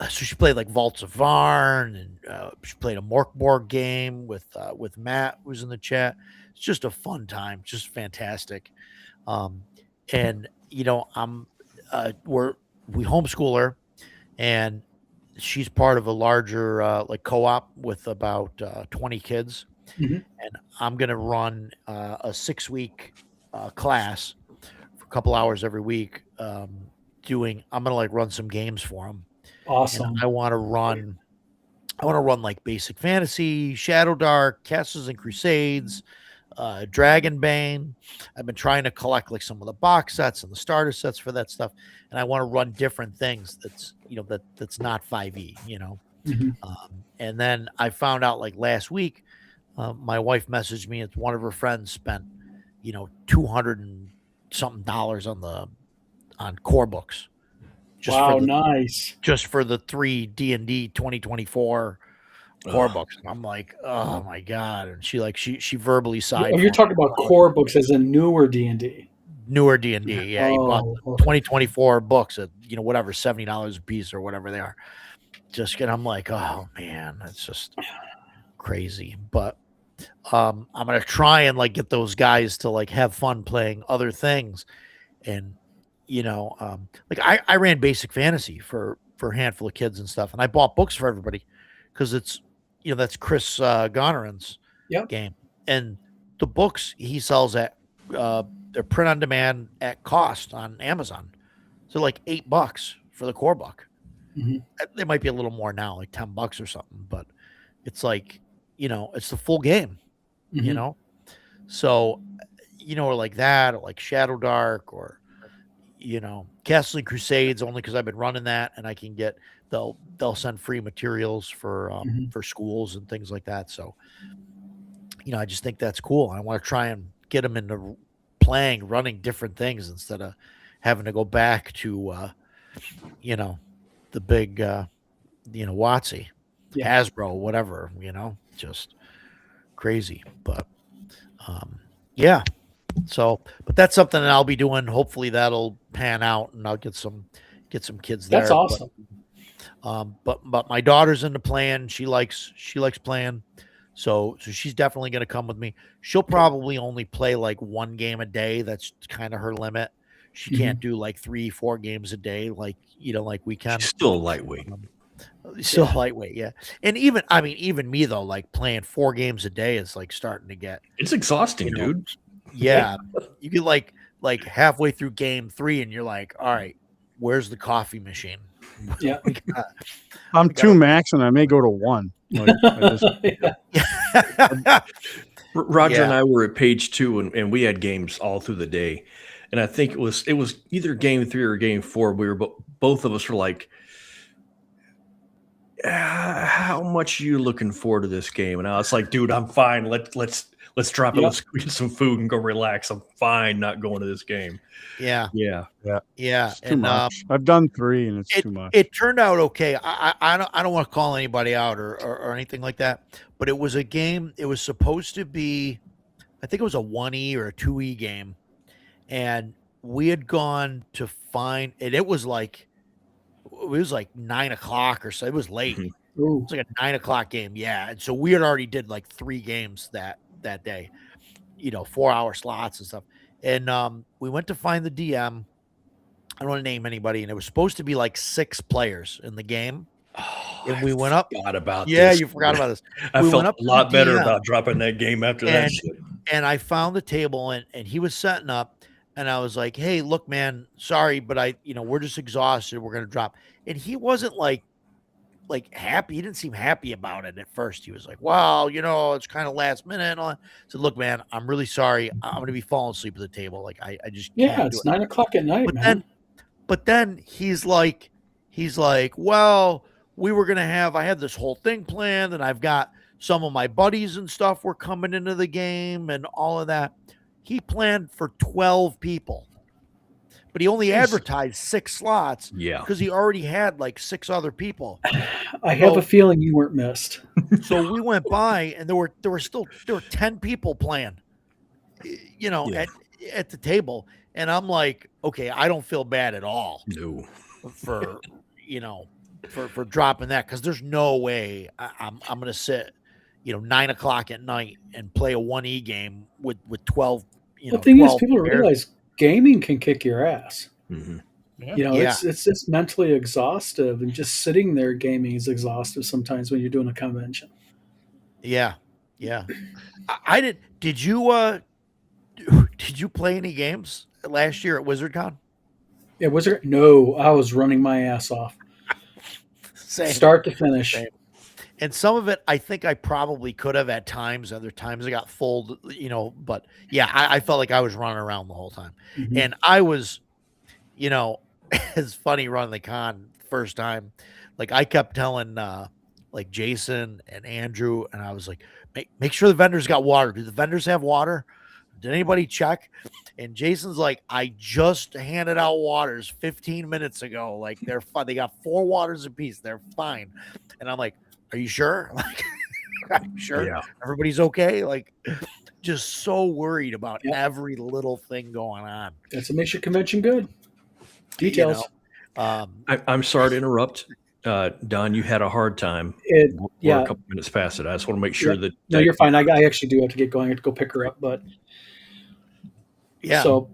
so she played like Vaults of Varn, and she played a Morkborg game with Matt, who's in the chat. It's just a fun time, just fantastic. Um, and I'm we homeschool her, and she's part of a larger like co-op with about 20 kids, Mhm. and I'm gonna run a 6-week class for a couple hours every week. I'm gonna like run some games for them, and Awesome. I want to run. Like Basic Fantasy, Shadow Dark, Castles and Crusades, Dragonbane. I've been trying to collect like some of the box sets and the starter sets for that stuff, and I want to run different things that's not 5e. Mhm. And then I found out like last week, my wife messaged me. It's one of her friends spent, $200 and something on core books, just Wow, nice. for the 3 D&D 2024 core books. And I'm like, oh my god! And she verbally sighed. Oh, you're talking about core books as in newer D&D. Newer D&D, yeah. He bought the okay. 2024 books at whatever, $70 a piece or whatever they are. I'm like, oh man, that's just crazy. But I'm gonna try and like get those guys to like have fun playing other things. And like I ran Basic Fantasy for a handful of kids and stuff, and I bought books for everybody because it's that's Chris Goneran's Yep. game, and the books he sells at they're print on demand at cost on Amazon, so like $8 for the core book. Mhm. They might be a little more now, like $10 or something, but it's like it's the full game, Mhm. So or like that, or like Shadow Dark, or Castle and Crusades, only because I've been running that, and I can get they'll send free materials Mhm. for schools and things like that. So I just think that's cool. I want to try and get them into running different things instead of having to go back to the big WotC, Yeah. Hasbro, whatever, just crazy. But yeah. So, but that's something that I'll be doing. Hopefully that'll pan out and I'll get some kids there. That's awesome. But my daughter's into playing. She likes playing. So she's definitely going to come with me. She'll probably only play like one game a day. That's kind of her limit. She can't do like 3-4 games a day, like like we can. She's still a lightweight. Still lightweight, yeah. And even me though, like playing 4 games a day is like starting to get. It's exhausting, dude. Yeah, you get like halfway through game 3, and you're like, all right, where's the coffee machine? Yeah. I'm 2 max, and I may go to 1. Like, Roger and I were at page 2, and we had games all through the day. And I think it was either game 3 or game 4. We were both of us were like, how much are you looking forward to this game? And I was like, dude, I'm fine. Let's drop it. Let's get some food and go relax. I'm fine not going to this game. Yeah. It's too much. I've done 3, and it's too much. It turned out okay. I don't want to call anybody out or anything like that, but it was a game. It was supposed to be, I think it was a 1E or a 2E game, and we had gone to find, and it was like 9 o'clock or so. It was late. It was like a 9 o'clock game. Yeah. And so we had already did like 3 games that day, 4-hour slots and stuff. And we went to find the DM. I don't want to name anybody. And it was supposed to be like 6 players in the game. Oh, and we went up. Forgot about yeah, this. You forgot about this. I we felt went up a lot better DM, about dropping that game after that shit. And I found the table, and he was setting up. And I was like, hey, look, man, sorry, but we're just exhausted. We're going to drop. And he wasn't like happy. He didn't seem happy about it at first. He was like, well, it's kind of last minute. And all that. I said, look, man, I'm really sorry. I'm going to be falling asleep at the table. Like I just can't it's 9 o'clock at night, man. But then he's like, well, I had this whole thing planned, and I've got some of my buddies and stuff were coming into the game and all of that. He planned for 12 people. but he only Jesus. advertised 6 slots Yeah. because he already had like 6 other people. I have a feeling you weren't missed. So we went by, and there were 10 people playing, you know, Yeah. at the table, and I'm like, okay, I don't feel bad at all No. for you know for dropping that, because there's no way I'm gonna sit, 9 o'clock at night and play a 1E game with 12, The thing is, 12 people players. realize gaming can kick your ass. Mm-hmm. Yeah. It's just mentally exhaustive, and just sitting there gaming is exhaustive sometimes when you're doing a convention. Yeah. I did. Did you did you play any games last year at WizardCon? Yeah, no, I was running my ass off, Same. start to finish. Same. And some of it, I think I probably could have at times. Other times I got full, but yeah, I felt like I was running around the whole time. Mhm. And I was, it's funny running the con first time. Like, I kept telling like Jason and Andrew, and I was like, make sure the vendors got water. Do the vendors have water? Did anybody check? And Jason's like, I just handed out waters 15 minutes ago. Like, they're fine. They got 4 waters apiece. They're fine. And I'm like, are you sure? Like, are you sure Yeah. everybody's okay? Like, just so worried about Yep. every little thing going on. That's what makes your convention good. Details. I'm sorry to interrupt. Don, you had a hard time. We're Yeah. a couple minutes past it. I just want to make sure that. No, you're fine. I actually do have to get going. I have to go pick her up, but Yeah. So,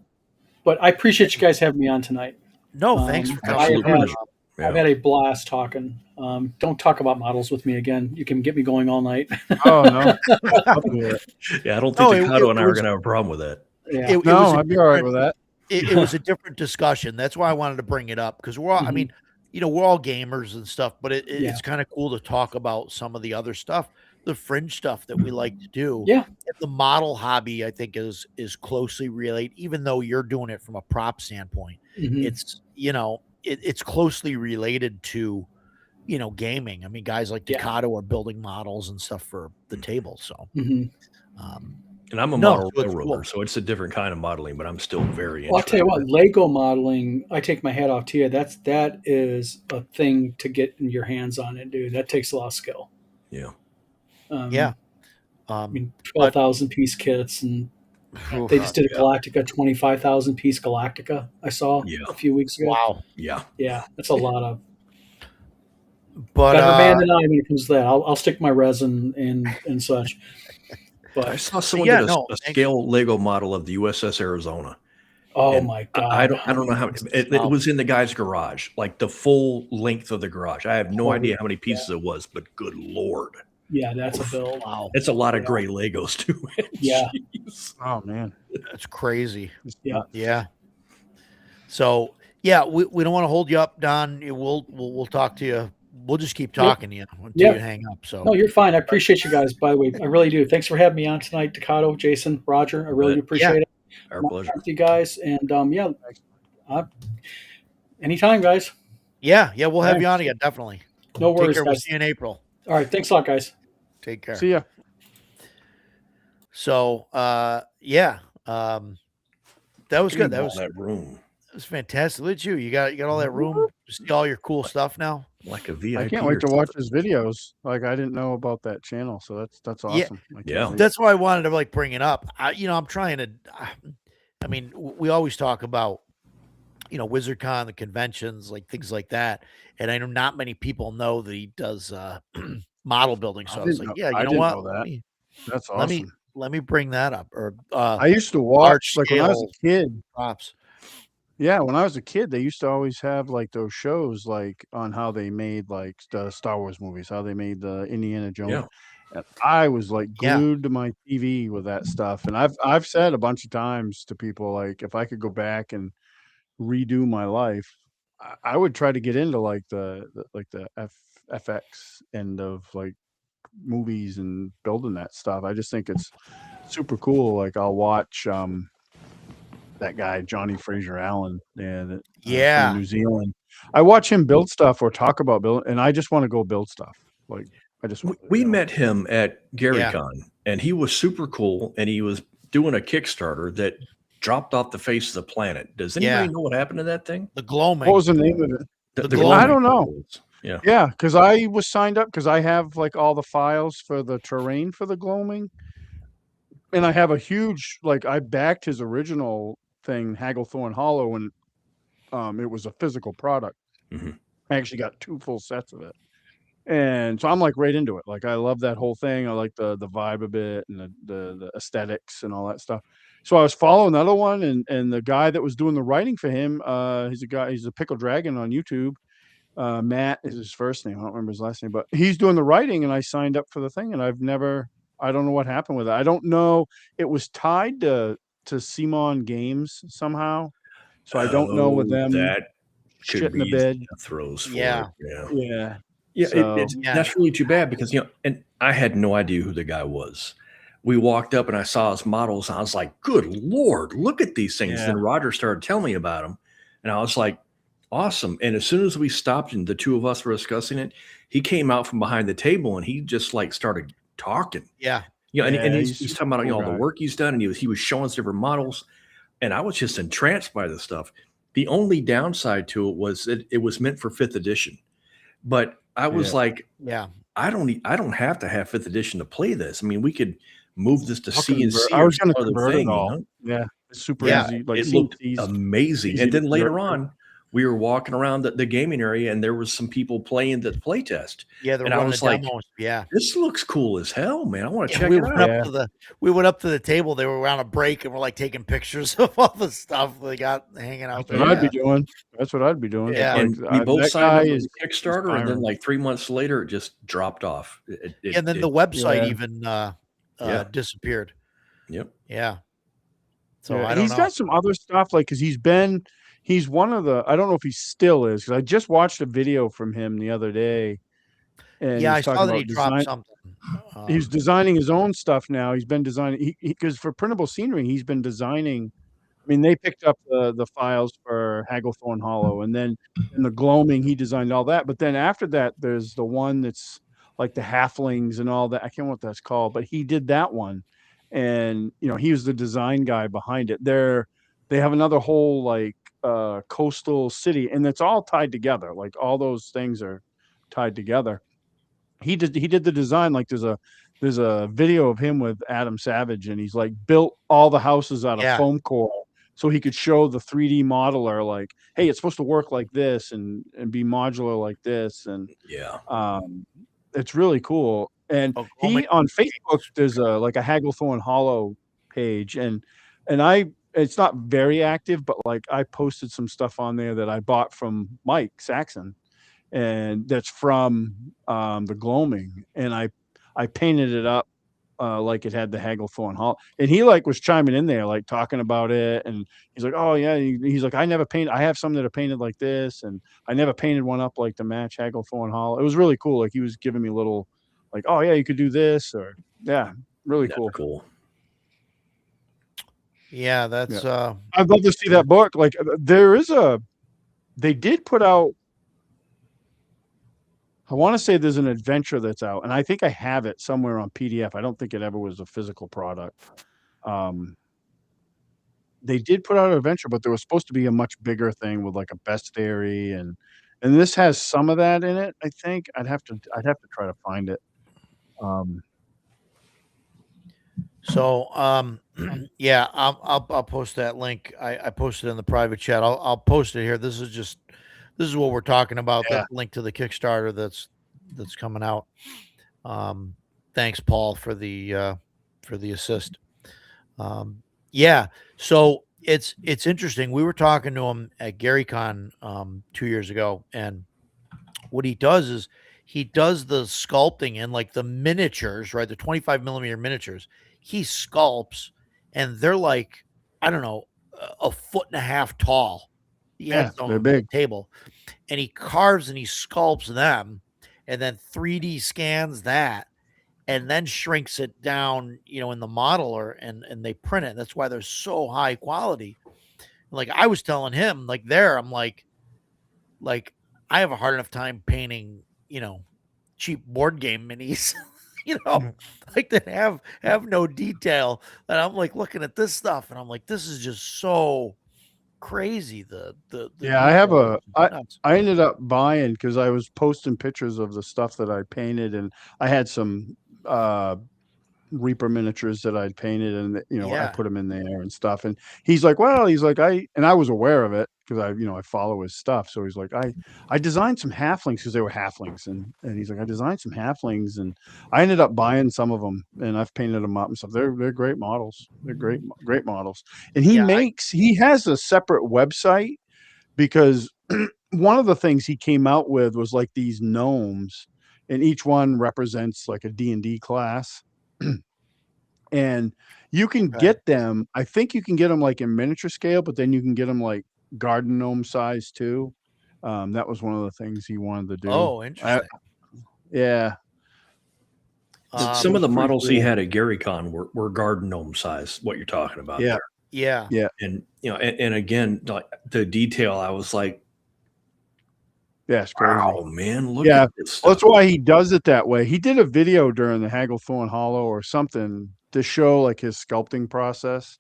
but I appreciate you guys having me on tonight. No, thanks for coming. Absolutely. I've had a blast talking. Don't talk about models with me again. You can get me going all night. Oh no. I'll do it. Yeah, I don't No, think Mikado and I are was- going to have a problem with that. Yeah. It No, was a I'd be all right different- with that. it was a different discussion. That's why I wanted to bring it up, because we're all, I Mhm. mean, we're all gamers and stuff, but Yeah. it's kind of cool to talk about some of the other stuff, the fringe stuff that we like to do. Yeah. And the model hobby, I think, is closely related, even though you're doing it from a prop standpoint. Mhm. It's, it's closely related to, gaming. I mean, guys like Yeah. Ducato are building models and stuff for the table. So, Mhm. And I'm a No, model so it's railroader, cool. so it's a different kind of modeling, but I'm still very Well, I'll tell interested. you what, Lego modeling, I take my hat off to you. That is a thing to get in your hands on it, dude. That takes a lot of skill. Yeah. yeah. I mean, 12,000 piece kits, and Oof. they just did a Yeah. Galactica 25,000 piece Galactica. I saw Yeah. a few weeks ago. Wow. Yeah. Yeah, that's a lot of. But Better man than I when it comes to that. I'll stick my resin and such. I But saw someone yeah, did a no, thanks. scale Lego model of the USS Arizona. oh And my god, I don't know how it Wow. was in the guy's garage, like the full length of the garage. I have no Holy idea how many pieces it was, but good lord, Yeah, that's a build. wow, it's a lot of Yeah. gray Legos too. Yeah. Jeez. Oh man. that's crazy. Yeah. Yeah. So yeah, we don't want to hold you up, Don. We'll talk to you. We'll just keep talking to you until Yeah. you hang up. So No, you're fine. I appreciate you guys. By the way, I really do. Thanks for having me on tonight, Ducato, Jason, Roger. I really do appreciate it. Our Nice pleasure. talking to you guys, and anytime, guys. yeah, we'll have Thanks. you on again, definitely. No Take worries, care. We'll guys. see you in April. All right, thanks a lot, guys. Take care. See ya. So yeah, that was good. That was that room fantastic. Look at you. You got all that room to see all your cool stuff now. like a VIP. I can't wait to watch his videos. Like I didn't know about that channel, so that's Yeah. awesome. I can't Yeah. wait. That's why I wanted to like bring it up. I'm trying to. I mean, we always talk about WizardCon, the conventions, like things like that, and I know not many people know that he does model building. So I was didn't like, know- yeah, you I know didn't what? know that. That's Let me awesome. let me bring that up. Or I used to large watch like when I was a scale kid. props. Yeah, when I was a kid, they used to always have like those shows like on how they made like the Star Wars movies, how they made the Indiana Jones. Yeah. And I was like Yeah. glued to my TV with that stuff. And I've said a bunch of times to people like if I could go back and redo my life, I would try to get into like the FX end of like movies and building that stuff. I just think it's super cool. Like I'll watch that guy Johnny Fraser Allen and Yeah. from New Zealand. I watch him build stuff or talk about build, and I just want to go build stuff. Like I just We met him at Yeah. GaryCon, and he was super cool, and he was doing a Kickstarter that dropped off the face of the planet. Does anybody know what happened to that thing? The gloaming. What was the name of it? The gloaming. I don't know. Yeah. Yeah, because I was signed up because I have like all the files for the terrain for the gloaming. And I have a huge, like, I backed his original thing, Hagglethorn Hollow, and it was a physical product. Mhm. I actually got 2 full sets of it. And so I'm like right into it. Like I love that whole thing. I like the vibe of it and the aesthetics and all that stuff. So I was following another one, and the guy that was doing the writing for him, he's a Pickle Dragon on YouTube. Matt is his first name. I don't remember his last name, but he's doing the writing, and I signed up for the thing, and I don't know what happened with it. I don't know. It was tied to Simon Games somehow. So I don't know with them that could shit in the be bed. throws for Yeah. it. Yeah. Yeah, So that's really too bad because and I had no idea who the guy was. We walked up and I saw his models, and I was like, "Good Lord, look at these things!" Yeah. Then Roger started telling me about them, and I was like, "Awesome!" And as soon as we stopped and the two of us were discussing it, he came out from behind the table and he just like started talking. Yeah. And he's he's talking about cool all the guy. work he's done, and he was showing us different models, and I was just entranced by this stuff. The only downside to it was it was meant for 5th edition. But I was like, Yeah. I don't have to have 5th edition to play this. I mean, we could move this to I'll C and convert. C I or was gonna some other convert it thing, you all. know? Yeah, it's super Yeah, easy. Like It looked CNC's amazing. easy And to then later convert. on, we were walking around the gaming area, and there was some people playing the playtest. Yeah, they're And I running was the like, demos. Yeah. this looks cool as hell, man. I want to Yeah, check we it went out. Yeah. we went up to the table. They were on a break, and we're like taking pictures of all the stuff they got hanging out That's there. what I'd be doing. That's what I'd be doing. Yeah. And Like, we both that signed guy up for is the Kickstarter, and then inspiring. like 3 months later, it just dropped off. And then the website Yeah. even Yeah. disappeared. Yep. Yeah. So Yeah, I don't he's know. got some other stuff, like, 'cause he's one of the I don't know if he still is, 'cause I just watched a video from him the other day, and Yeah, I he's saw talking that he about dropped design. something. He's designing his own stuff now. He's been designing because for printable scenery, he's been designing. I mean, they picked up the files for Hagglethorn Hollow, and then in the gloaming, he designed all that. But then after that, there's the one that's like the halflings and all that. I can't remember what that's called, but he did that one, and he was the design guy behind it. They have another whole like coastal city, and it's all tied together. Like all those things are tied together. He did the design. Like there's a video of him with Adam Savage, and he's like built all the houses out of Yeah. foam core so he could show the 3D modeler like, hey, it's supposed to work like this and be modular like this, and Yeah. it's really cool. And Oh, he on Facebook, there's like a Hagglethorn Hollow page, and it's not very active, but like I posted some stuff on there that I bought from Mike Saxon, and that's from the gloaming, and I painted it up like it had the Hagglethorn Hall, and he like was chiming in there like talking about it, and he's like, oh yeah, he's like, I have some that are painted like this, and I never painted one up like the match Hagglethorn Hall. It was really cool. Like he was giving me little like, oh yeah, you could do this, or yeah, really That's cool. cool. Yeah, that's I'd love to see that book. Like they did put out, I want to say there's an adventure that's out, and I think I have it somewhere on PDF. I don't think it ever was a physical product. They did put out an adventure, but there was supposed to be a much bigger thing with like a bestiary, and this has some of that in it. I think I'd have to try to find it. so yeah, I'll post that link. I posted in the private chat. I'll post it here. This is what we're talking about. Yeah. That link to the Kickstarter that's coming out. Thanks, Paul, for the assist. Yeah, so it's interesting. We were talking to him at GaryCon 2 years ago, and what he does is he does the sculpting and like the miniatures, right? The 25mm miniatures. He sculpts, and they're like, I don't know, a foot and a half tall. Yeah, they're big. Table, and he carves and he sculpts them, and then 3D scans that, and then shrinks it down, in the modeler, and they print it. That's why they're so high quality. Like I was telling him, like I'm like I have a hard enough time painting, cheap board game minis. you know, like that have no detail. And I'm like looking at this stuff, and I'm like, this is just so crazy. The Yeah, I have detail is nuts. I ended up buying because I was posting pictures of the stuff that I painted, and I had some Reaper miniatures that I'd painted, and I Yeah, put them in there and stuff. And he's like, well, he's like, I was aware of it because I follow his stuff. So he's like, I designed some halflings because they were halflings, and he's like, I designed some halflings, and I ended up buying some of them, and I've painted them up and stuff. They're great models. They're great models. And yeah, he has a separate website because one of the things he came out with was like these gnomes, and each one represents like a D&D class. And you can okay. get them. I think you can get them like in miniature scale, but then you can get them like garden gnome size too. That was one of the things he wanted to do. Oh, interesting. Yeah, Some it of was the pretty models he cool. had at GaryCon were garden gnome size. What you're talking about Yeah, there, Yeah, yeah, and and again, like the detail, I was like, yeah. It's crazy. wow, man, look Yeah, at this well, stuff. that's why he does it that way. He did a video during the Hagglethorn Hollow or something to show like his sculpting process,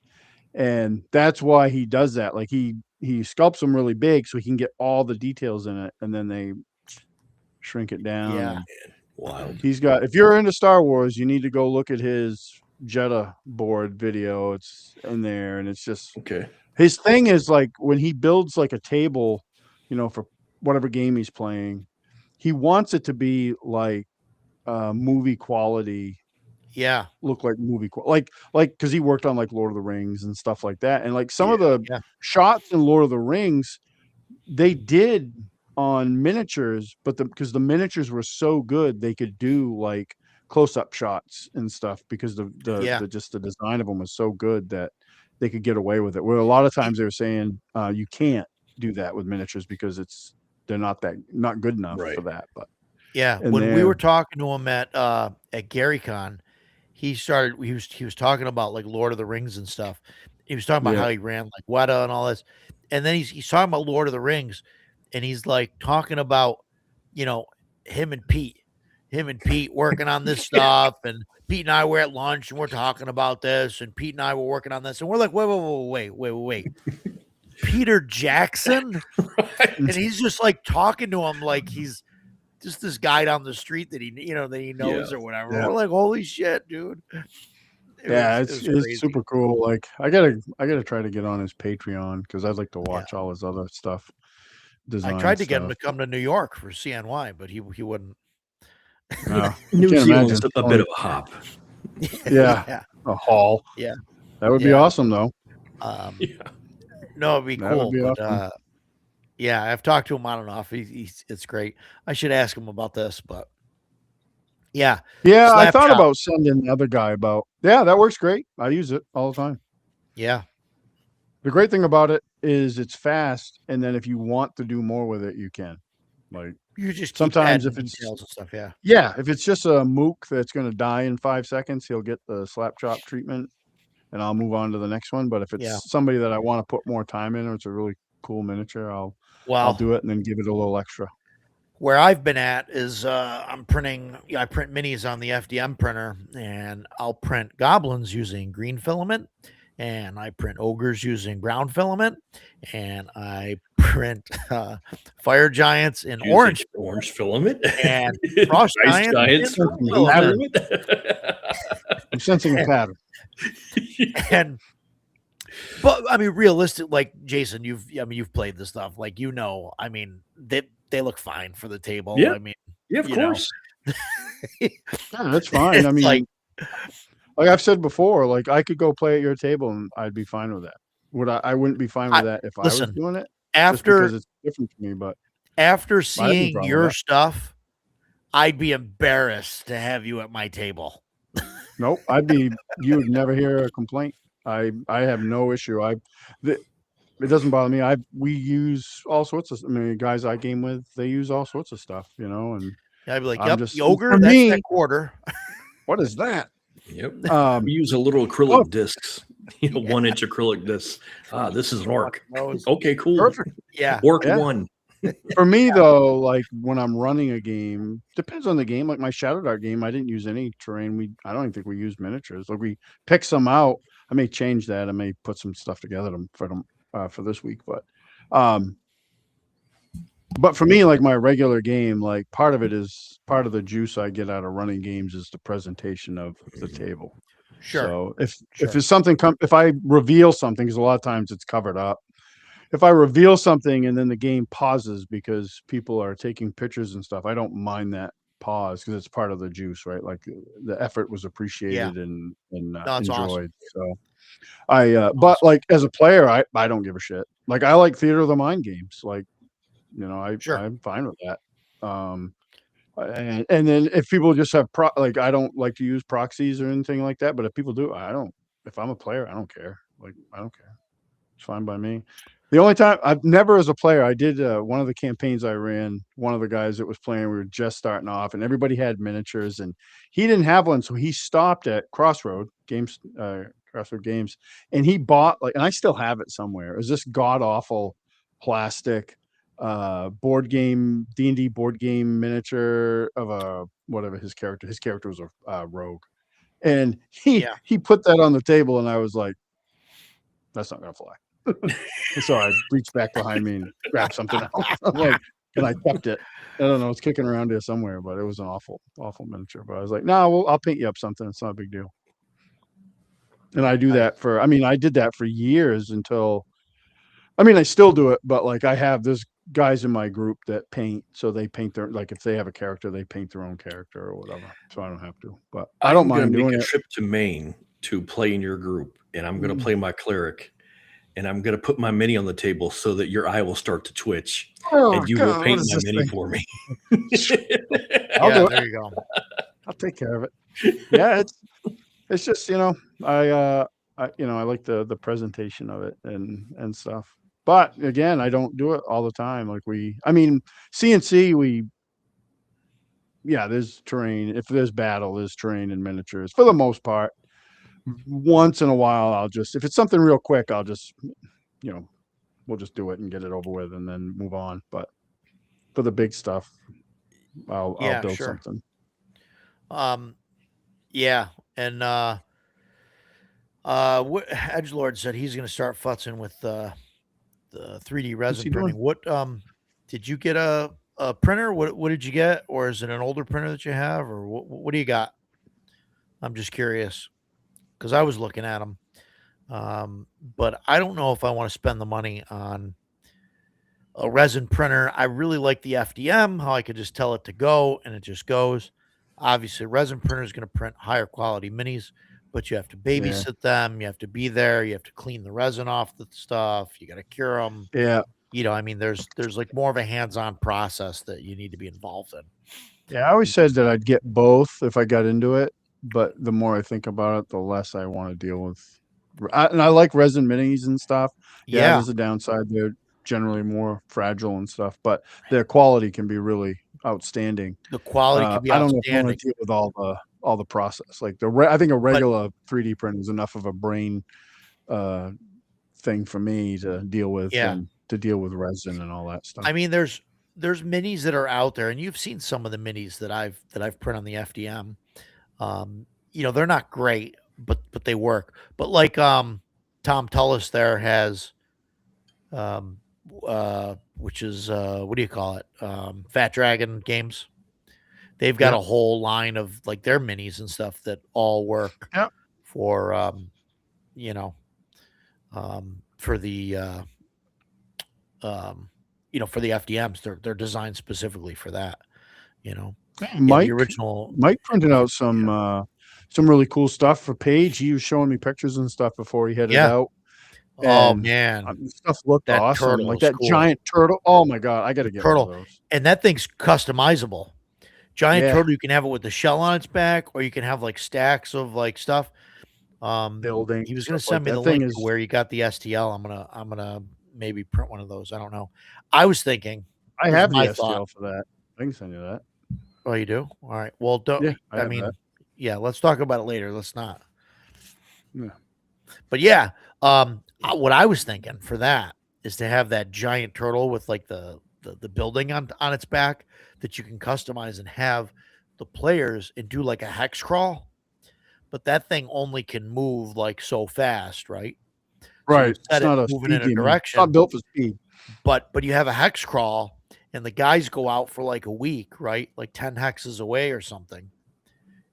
and that's why he does that. Like he sculpts them really big so he can get all the details in it, and then they shrink it down. yeah, And Wild. he's got, if you're into Star Wars, you need to go look at his Jeddah board video. It's in there, and it's just Okay. his thing is like when he builds like a table, for whatever game he's playing, he wants it to be like movie quality, yeah, look like movie like because he worked on like Lord of the Rings and stuff like that, and like some Yeah. of the yeah, shots in Lord of the Rings they did on miniatures, but because the miniatures were so good, they could do like close-up shots and stuff because yeah. the just the design of them was so good that they could get away with it. Where a lot of times they were saying you can't do that with miniatures because they're not good enough Right. for that. But Yeah, and when we there, were talking to him at GaryCon, he was talking about like Lord of the Rings and stuff. He was talking about yeah, how he ran like Weta and all this, and then he's talking about Lord of the Rings, and he's like talking about you know him and Pete working on this stuff, and Pete and I were at lunch and we're talking about this, and Pete and I were working on this, and we're like, wait. Peter Jackson, Right. and he's just like talking to him like he's just this guy down the street that he Yeah. knows or whatever. yeah. We're like, holy shit, dude. Yeah, It it's was crazy. super cool. Like I gotta try to get on his Patreon because I'd like to Yeah. watch all his other stuff, I design tried to get him stuff. to come to New York for CNY, but he wouldn't. I New can't Zealand's imagine. a bit of a hop. Yeah, Yeah. a haul. Yeah. That would be Yeah. awesome, though. Yeah. No, it'd be That would cool. be But awesome. yeah, I've talked to him on and off. It's great. I should ask him about this, but yeah, Yeah, I slap thought chop. about sending the other guy about. Yeah, that works great. I use it all the time. Yeah. The great thing about it is it's fast, and then if you want to do more with it, you can. Like You just keep sometimes adding if it's details and stuff. Yeah. if it's just a mook that's going to die in 5 seconds, he'll get the slap chop treatment, and I'll move on to the next one. But if Yeah. it's somebody that I want to put more time in, or it's a really cool miniature, I'll Well, do it and then give it a little extra. where I've been at is I'm printing. I print minis on the FDM printer, and I'll print goblins using green filament, and I print ogres using brown filament, and I print fire giants in Using orange filament and frost Ice giants in giants. blue filament. I'm sensing a pattern. And but I mean, realistic, like Jason, you've played this stuff, like I mean, they look fine for the table. Yeah. I mean, Yeah, of you know. course. Yeah, that's fine. It's I mean, like- like I've said before, like I could go play at your table and I'd be fine with that. I wouldn't be fine with that if I was listen, doing it, just after because it's different to me. But after I have no seeing problem with your that. stuff, I'd be embarrassed to have you at my table. Nope, you would never hear a complaint. I have no issue. It doesn't bother me. We use all sorts of. I mean, guys I game with, they use all sorts of stuff, and I'd be like, I'm yep, just the ogre, for that's me. that quarter. What is that? Yep. Um, We use a little acrylic Oh. discs, 1-inch acrylic discs. This is an orc. Those- Okay, cool. perfect. Yeah. Orc Yeah. 1. For me though, like when I'm running a game, depends on the game. Like my Shadow Dart game, I didn't use any terrain. I don't even think we used miniatures. Like we picked some out. I may change that. I may put some stuff together for this week. But for me, like my regular game, like part of the juice I get out of running games is the presentation of the table. Sure. So if Sure. it's something, if I reveal something, because a lot of times it's covered up. If I reveal something and then the game pauses because people are taking pictures and stuff, I don't mind that pause because it's part of the juice, right? Like the effort was appreciated and No, it's awesome. enjoyed. So but like as a player, I don't give a shit. Like I like Theater of the Mind games. Like, Sure. I'm fine with that. And then if people just have like I don't like to use proxies or anything like that, but if people do, I don't. If I'm a player, I don't care. Like I don't care. It's fine by me. The only time I've never as a player, I did one of the campaigns I ran, one of the guys that was playing, we were just starting off and everybody had miniatures and he didn't have one. So he stopped at Crossroad Games, and he bought and I still have it somewhere. It was this god awful plastic board game, D&D board game miniature of whatever his character was a rogue. And he put that on the table and I was like, that's not going to fly. So I reached back behind me and grabbed something else. I'm like, and I kept it. I don't know. It's kicking around here somewhere, but it was an awful, awful miniature. But I was like, no, I'll paint you up something. It's not a big deal. And I do that I did that for years until, I still do it, but like there's guys in my group that paint. So they paint if they have a character, they paint their own character or whatever. So I don't have to, but I don't mind doing it. I'm going to make a trip to Maine to play in your group and I'm going to play my cleric. And I'm going to put my mini on the table so that your eye will start to twitch and you will paint my mini for me. I'll do it. There you go. I'll take care of it. Yeah. It's just, I like the presentation of it and stuff, but again, I don't do it all the time. Like CNC, there's terrain. If there's battle, there's terrain and miniatures for the most part. Once in a while, I'll just, if it's something real quick, I'll just, we'll just do it and get it over with and then move on. But for the big stuff, I'll build something. Yeah. And, Edgelord said he's going to start futzing with, the 3D resin printing. What, did you get a printer? What did you get? Or is it an older printer that you have? Or what do you got? I'm just curious. Because I was looking at them, but I don't know if I want to spend the money on a resin printer. I really like the FDM, how I could just tell it to go and it just goes. Obviously, resin printer is going to print higher quality minis, but you have to babysit them. You have to be there. You have to clean the resin off the stuff. You got to cure them. Yeah. There's like more of a hands-on process that you need to be involved in. Yeah. I always said that I'd get both if I got into it. But the more I think about it, the less I want to deal with. And I like resin minis and stuff. Yeah, there's a downside. They're generally more fragile and stuff, but their quality can be really outstanding. The quality can be outstanding. I don't know if I want to deal with all the process. Like I think a regular 3D print is enough of a brain thing for me to deal with and to deal with resin and all that stuff. There's minis that are out there, and you've seen some of the minis that I've printed on the FDM. They're not great, but they work. But like Tom Tullis there has which is what do you call it? Fat Dragon Games. They've got a whole line of like their minis and stuff that all work for for the for the FDMs. They're designed specifically for that, Mike, the original. Mike printed out some really cool stuff for Paige. He was showing me pictures and stuff before he headed out. Oh man, stuff looked awesome. Like that giant turtle. Oh my god, I got to get one of those. And that thing's customizable. Giant turtle. You can have it with the shell on its back, or you can have like stacks of like stuff. Building. He was going to send me the link to where you got the STL. I'm gonna maybe print one of those. I don't know. I was thinking. I have the STL for that. I can send you that. Oh, you do? All right. Well, don't. Yeah, let's talk about it later. Let's not. Yeah. But what I was thinking for that is to have that giant turtle with like the the building on its back that you can customize and have the players and do like a hex crawl, but that thing only can move like so fast, right? So you Right. It's set it not a moving in speed a game. It's not direction, built for speed. but you have a hex crawl and the guys go out for like a week, right? Like 10 hexes away or something.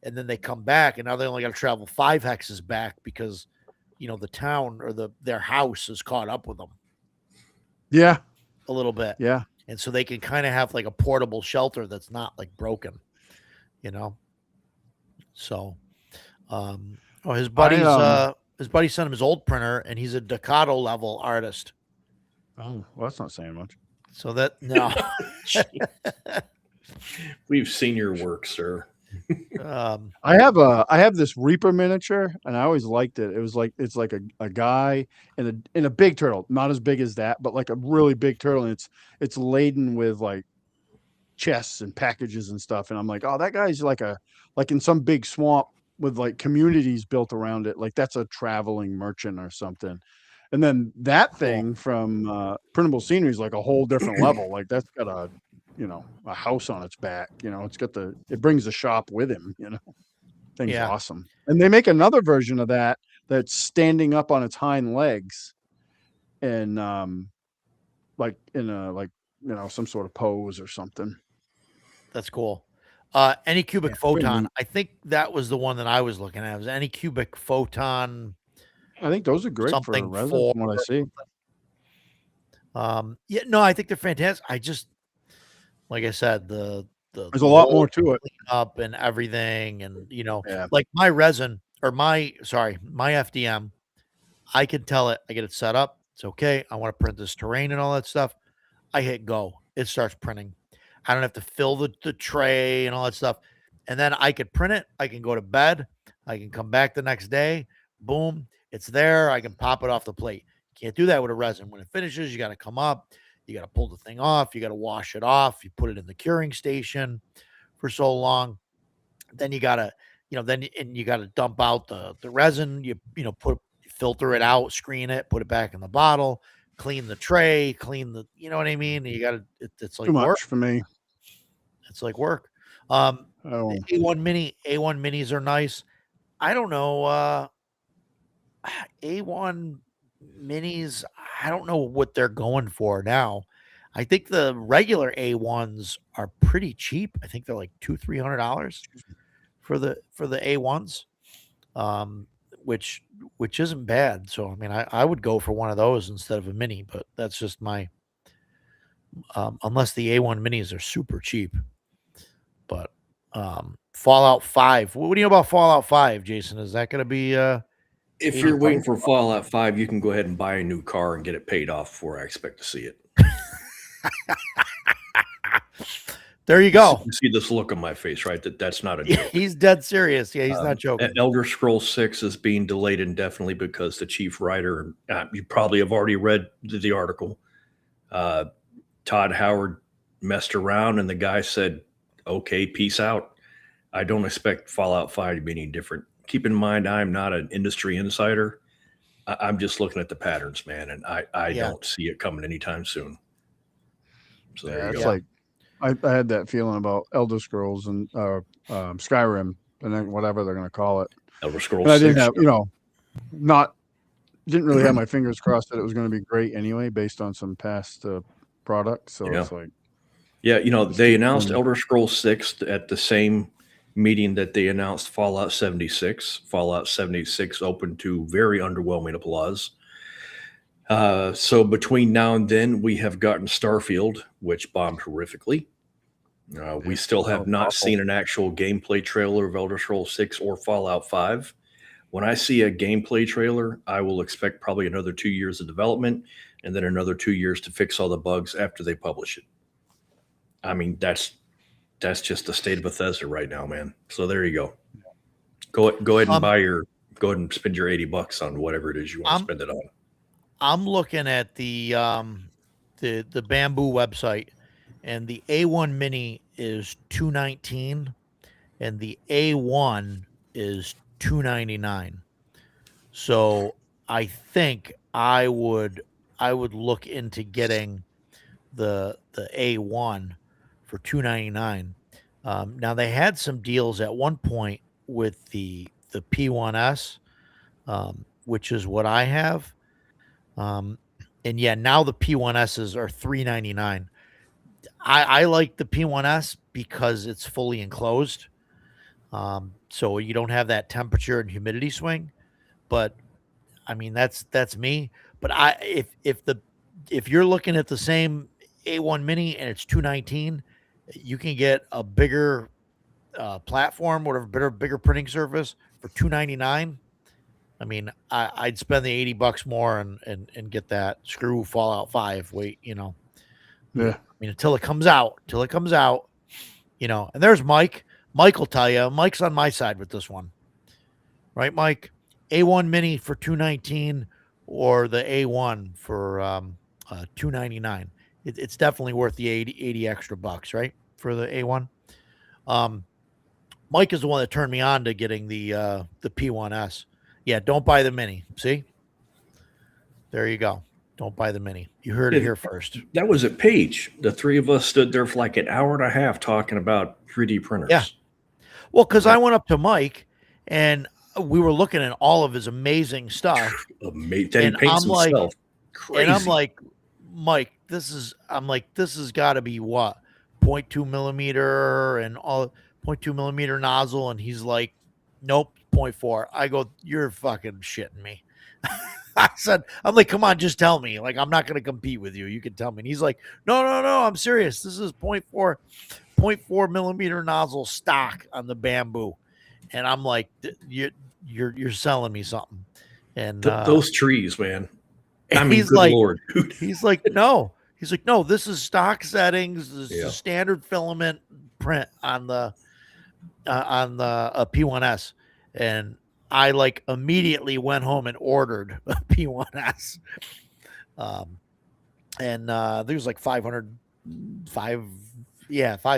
And then they come back and now they only got to travel 5 hexes back because the town or their house is caught up with them Yeah. a little bit. Yeah. And so they can kind of have like a portable shelter that's not like broken, So his buddy sent him his old printer and he's a Ducato level artist. Oh, well, that's not saying much. So that no. We've seen your work, sir. I have this Reaper miniature, and I always liked it. It was like it's like a guy in a big turtle, not as big as that, but like a really big turtle, and it's laden with like chests and packages and stuff. And I'm like, oh, that guy's like in some big swamp with like communities built around it. Like that's a traveling merchant or something. And then that thing from Printable Scenery is like a whole different level. Like that's got a house on its back. It brings the shop with him. Thing's awesome. And they make another version of that's standing up on its hind legs, and like in a some sort of pose or something. That's cool. Anycubic Photon. I think that was the one that I was looking at. It was Anycubic Photon. I think those are great for resin, from what I see. I think they're fantastic. I just, like I said, there's a lot more to it, up and everything, and like my resin or my FDM, I can tell it. I get it set up. It's okay. I want to print this terrain and all that stuff. I hit go. It starts printing. I don't have to fill the tray and all that stuff. And then I could print it. I can go to bed. I can come back the next day. Boom. It's there. I can pop it off the plate. Can't do that with a resin. When it finishes, you got to come up. You got to pull the thing off. You got to wash it off. You put it in the curing station for so long. Then you got to, you got to dump out the resin. You filter it out, screen it, put it back in the bottle, clean the tray, clean the, you know what I mean? You got to, it's like too much work for me. It's like work. The A1 minis are nice. I don't know. A1 minis, I don't know what they're going for now. I think the regular A1s are pretty cheap. I think they're like $200-$300 for the A1s, which isn't bad. So I mean, I would go for one of those instead of a mini, but that's just my unless the A1 minis are super cheap. But Fallout 5. What do you know about Fallout 5, Jason? Is that going to be if you're waiting for Fallout 5, you can go ahead and buy a new car and get it paid off before I expect to see it. There you go. You see this look on my face, right? That's not a joke. He's dead serious. Yeah, he's not joking. Elder Scrolls 6 is being delayed indefinitely because the chief writer, you probably have already read the article, Todd Howard messed around and the guy said, okay, peace out. I don't expect Fallout 5 to be any different. Keep in mind, I'm not an industry insider. I'm just looking at the patterns, man, and I don't see it coming anytime soon. So there you go. Like I had that feeling about Elder Scrolls and Skyrim, and then whatever they're going to call it. Elder Scrolls. And I didn't have, didn't really have my fingers crossed that it was going to be great anyway, based on some past products. So it's like, they announced Elder Scrolls 6 at the same meeting that they announced Fallout 76. Fallout 76 opened to very underwhelming applause. So between now and then, we have gotten Starfield, which bombed horrifically. We still have not seen an actual gameplay trailer of Elder Scrolls 6 or Fallout 5. When I see a gameplay trailer, I will expect probably another 2 years of development and then another 2 years to fix all the bugs after they publish it. I mean, that's just the state of Bethesda right now, man. So there you go. Go ahead and go ahead and spend your $80 on whatever it is you want to spend it on. I'm looking at the Bamboo website, and the A1 Mini is $219, and the A1 is $299. So I think I would look into getting the A1 for $2.99. Now they had some deals at one point with the P1S, which is what I have. And yeah, now the P1Ss are $3.99. I like the P1S because it's fully enclosed. So you don't have that temperature and humidity swing. But I mean, that's me. But if you're looking at the same A1 Mini and it's 219, you can get a bigger platform, whatever, bigger printing surface for 299. I mean, I'd spend the $80 more and get that. Screw Fallout 5. Wait, Yeah. I mean, until it comes out, and there's Mike. Mike will tell you. Mike's on my side with this one, right, Mike? A1 Mini for 219 or the A1 for 299. It's definitely worth the 80 extra bucks, right, for the A1. Mike is the one that turned me on to getting the P1S. Yeah, don't buy the Mini. See, there you go. Don't buy the Mini. You heard it here first. That was at Page. The three of us stood there for like an hour and a half talking about 3D printers. Yeah. Well, because I went up to Mike and we were looking at all of his amazing stuff. That he paints himself. Crazy. And I'm like, Mike, this has got to be what? 0.2 millimeter and all 0.2 millimeter nozzle. And he's like, nope, 0.4. I go, you're fucking shitting me. I'm like, come on, just tell me. Like, I'm not going to compete with you. You can tell me. And he's like, no, I'm serious. This is 0.4 millimeter nozzle stock on the Bamboo. And I'm like, you're selling me something. And those trees, man. I mean, he's good like, Lord. He's like, no, this is stock settings. This is a standard filament print on the P1S. And I like immediately went home and ordered a P1S. And there was like 5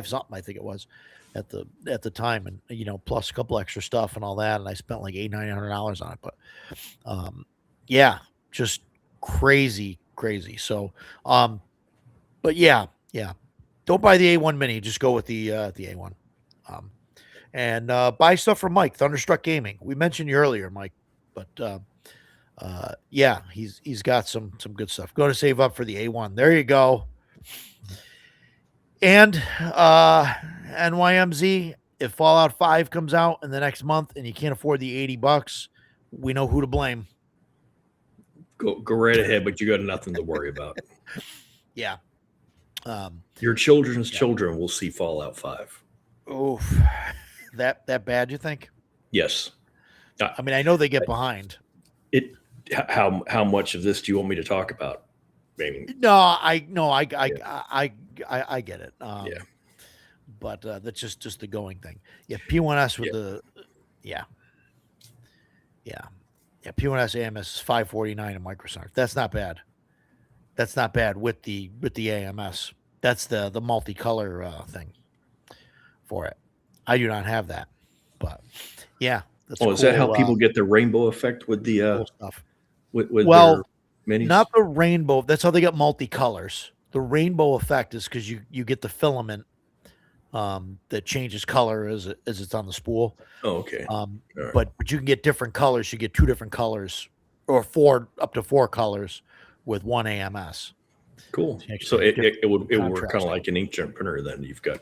something, I think it was at the time. And, plus a couple extra stuff and all that. And I spent like $800-900 on it, but, yeah, just crazy. So, but yeah. Don't buy the A1 Mini. Just go with the A1. And buy stuff from Mike, Thunderstruck Gaming. We mentioned you earlier, Mike, but yeah, he's got some good stuff. Go to save up for the A1. There you go. And NYMZ, if Fallout 5 comes out in the next month and you can't afford the $80, we know who to blame. Go right ahead, but you got nothing to worry about. Yeah. Your children's children will see Fallout 5. Oof. That bad, you think? Yes. I mean, I know they get behind. How much of this do you want me to talk about? I mean, I get it. Yeah. But that's just the going thing. Yeah, P1S with the P1S AMS is $549 in Microsoft. That's not bad. That's not bad with the AMS. That's the multicolor thing for it. I do not have that, but yeah. That's cool. Is that how people get the rainbow effect with the cool stuff? With their minis? Not the rainbow. That's how they get multicolors. The rainbow effect is because you get the filament that changes color as it's on the spool. Oh, okay. Right. But you can get different colors. You get 2 different colors, or up to 4 colors with one AMS. Cool. So it would work kind of like an inkjet printer. Then you've got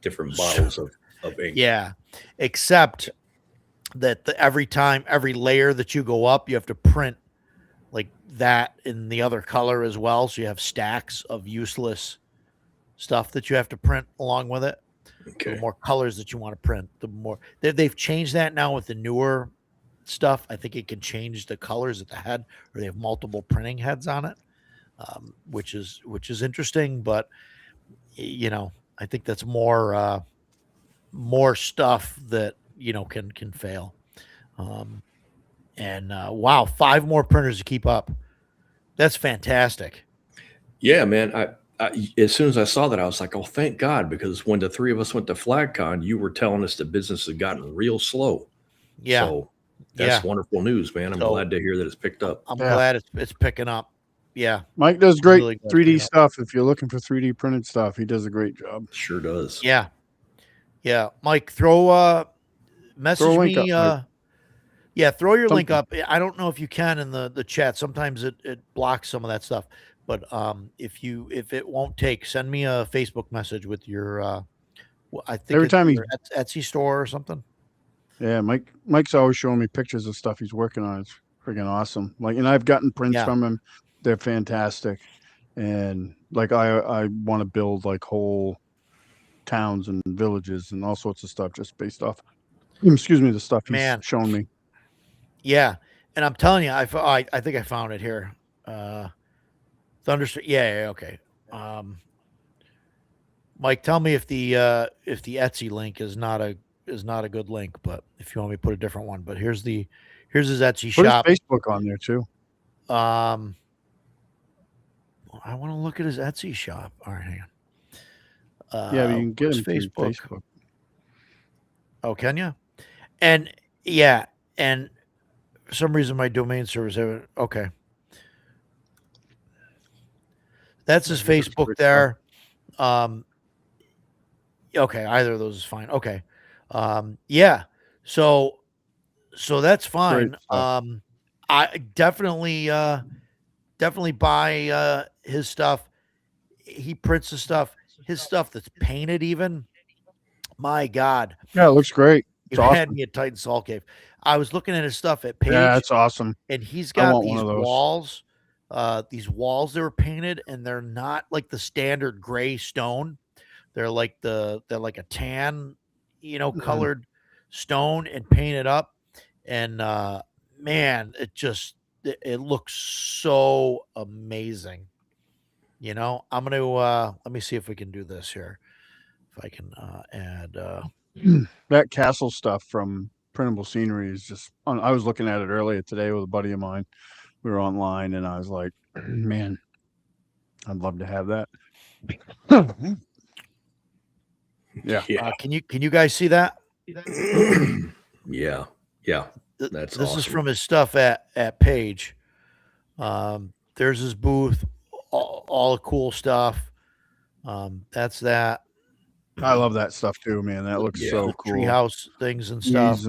different bottles of ink. Yeah, except that every layer that you go up, you have to print like that in the other color as well. So you have stacks of useless stuff that you have to print along with it. Okay. The more colors that you want to print, the more they've changed that now with the newer stuff. I think it can change the colors at the head, or they have multiple printing heads on it, which is interesting. But I think that's more stuff that can fail. And wow, 5 more printers to keep up. That's fantastic. Yeah, man. I as soon as I saw that, I was like, oh, thank God, because when the 3 of us went to FlagCon, you were telling us the business had gotten real slow. Yeah. So that's wonderful news, man. I'm glad to hear that it's picked up. I'm glad it's picking up. Yeah, Mike does great really does 3D clean up. stuff. If you're looking for 3D printed stuff, he does a great job. Sure does. Yeah, yeah. Mike, Throw message a link up, me. Mike. Yeah, throw your link Something. up. I don't know if you can in the chat. Sometimes it blocks some of that stuff. But if it won't take, send me a Facebook message with your I think Every it's time your Etsy store or something. Yeah, Mike's always showing me pictures of stuff he's working on. It's freaking awesome. Like, and I've gotten prints Yeah. from him. They're fantastic. And like, I want to build like whole towns and villages and all sorts of stuff just based off, excuse me, the stuff he's Man. shown me. Yeah, and I'm telling you, I think I found it here. Thunderstruck. Yeah, okay. Mike, tell me if the Etsy link is not a good link, but if you want me to put a different one. But here's his Etsy Put shop. his Facebook on there too. I want to look at his Etsy shop. All right, hang on. Yeah, but you can get him Facebook. through Facebook. Oh, can you? And yeah, and for some reason my domain servers have okay. That's his Facebook there. Okay, either of those is fine. Okay. Yeah. So that's fine. I definitely buy his stuff. He prints the stuff. His stuff that's painted even. My God. Yeah, it looks great. It's It had awesome. me at Titan Salt Cave. I was looking at his stuff at Page. Yeah, it's awesome. And he's I got want one these of those. walls. These walls that were painted, and they're not like the standard gray stone. They're like a tan, colored stone and painted up. And man, it looks so amazing. I'm gonna let me see if we can do this here. If I can add that castle stuff from Printable Scenery is just I was looking at it earlier today with a buddy of mine. We were online and I was like, man, I'd love to have that. Yeah. Can you guys see that? Yeah. That's this awesome. is from his stuff at Page. There's his booth, all the cool stuff. That's that. I love that stuff too, man. That looks so cool. Treehouse things and stuff.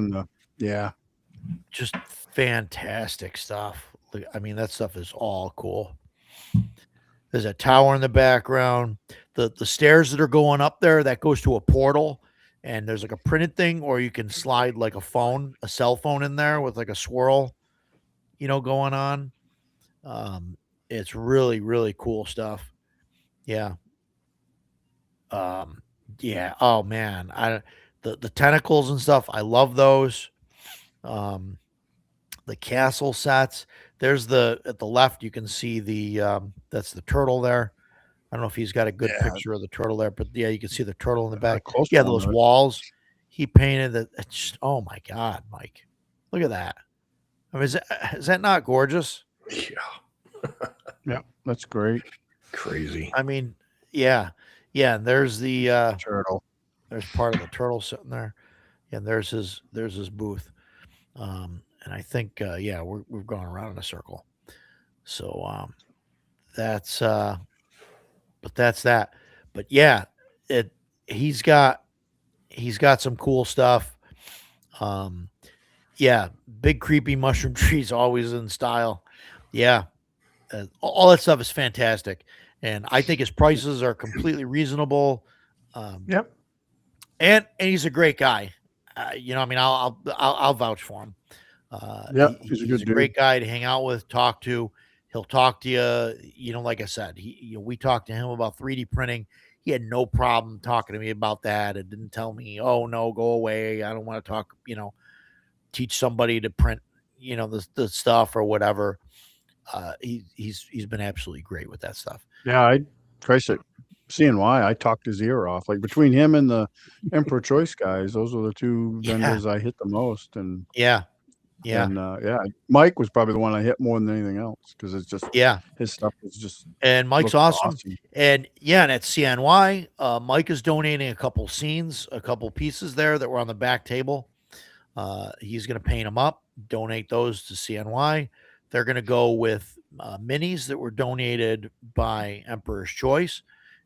Just fantastic stuff. I mean, that stuff is all cool. There's a tower in the background. The stairs that are going up there, that goes to a portal, and there's like a printed thing, or you can slide like a cell phone in there with like a swirl, going on. It's really, really cool stuff. Yeah. Yeah. Oh man. The tentacles and stuff, I love those. The castle sets. There's at the left, you can see that's the turtle there. I don't know if he's got a good picture of the turtle there, but yeah, you can see the turtle in the back. Yeah, those walls he painted. It's just, oh my God, Mike, look at that. I mean, is that not gorgeous? Yeah, that's great. Crazy. I mean, yeah. And there's the turtle. There's part of the turtle sitting there, and there's his booth. And I think we've gone around in a circle. So that's but that's that. But yeah, he's got some cool stuff. Yeah, big creepy mushroom trees always in style. Yeah. All that stuff is fantastic. And I think his prices are completely reasonable. Yep. And he's a great guy. I mean, I'll vouch for him. He's a great guy to hang out with, talk to. He'll talk to you. Like I said, we talked to him about 3D printing. He had no problem talking to me about that. It didn't tell me, oh no, go away. I don't want to talk. Teach somebody to print, the stuff or whatever. He's been absolutely great with that stuff. Yeah, I trace it. CNY, I talked his ear off. Like between him and the Emperor Choice guys, those were the two vendors I hit the most. And yeah. And Mike was probably the one I hit more than anything else because it's just his stuff is just and Mike's awesome. And at CNY, Mike is donating a couple scenes, a couple pieces there that were on the back table. He's going to paint them up, donate those to CNY. They're going to go with minis that were donated by Emperor's Choice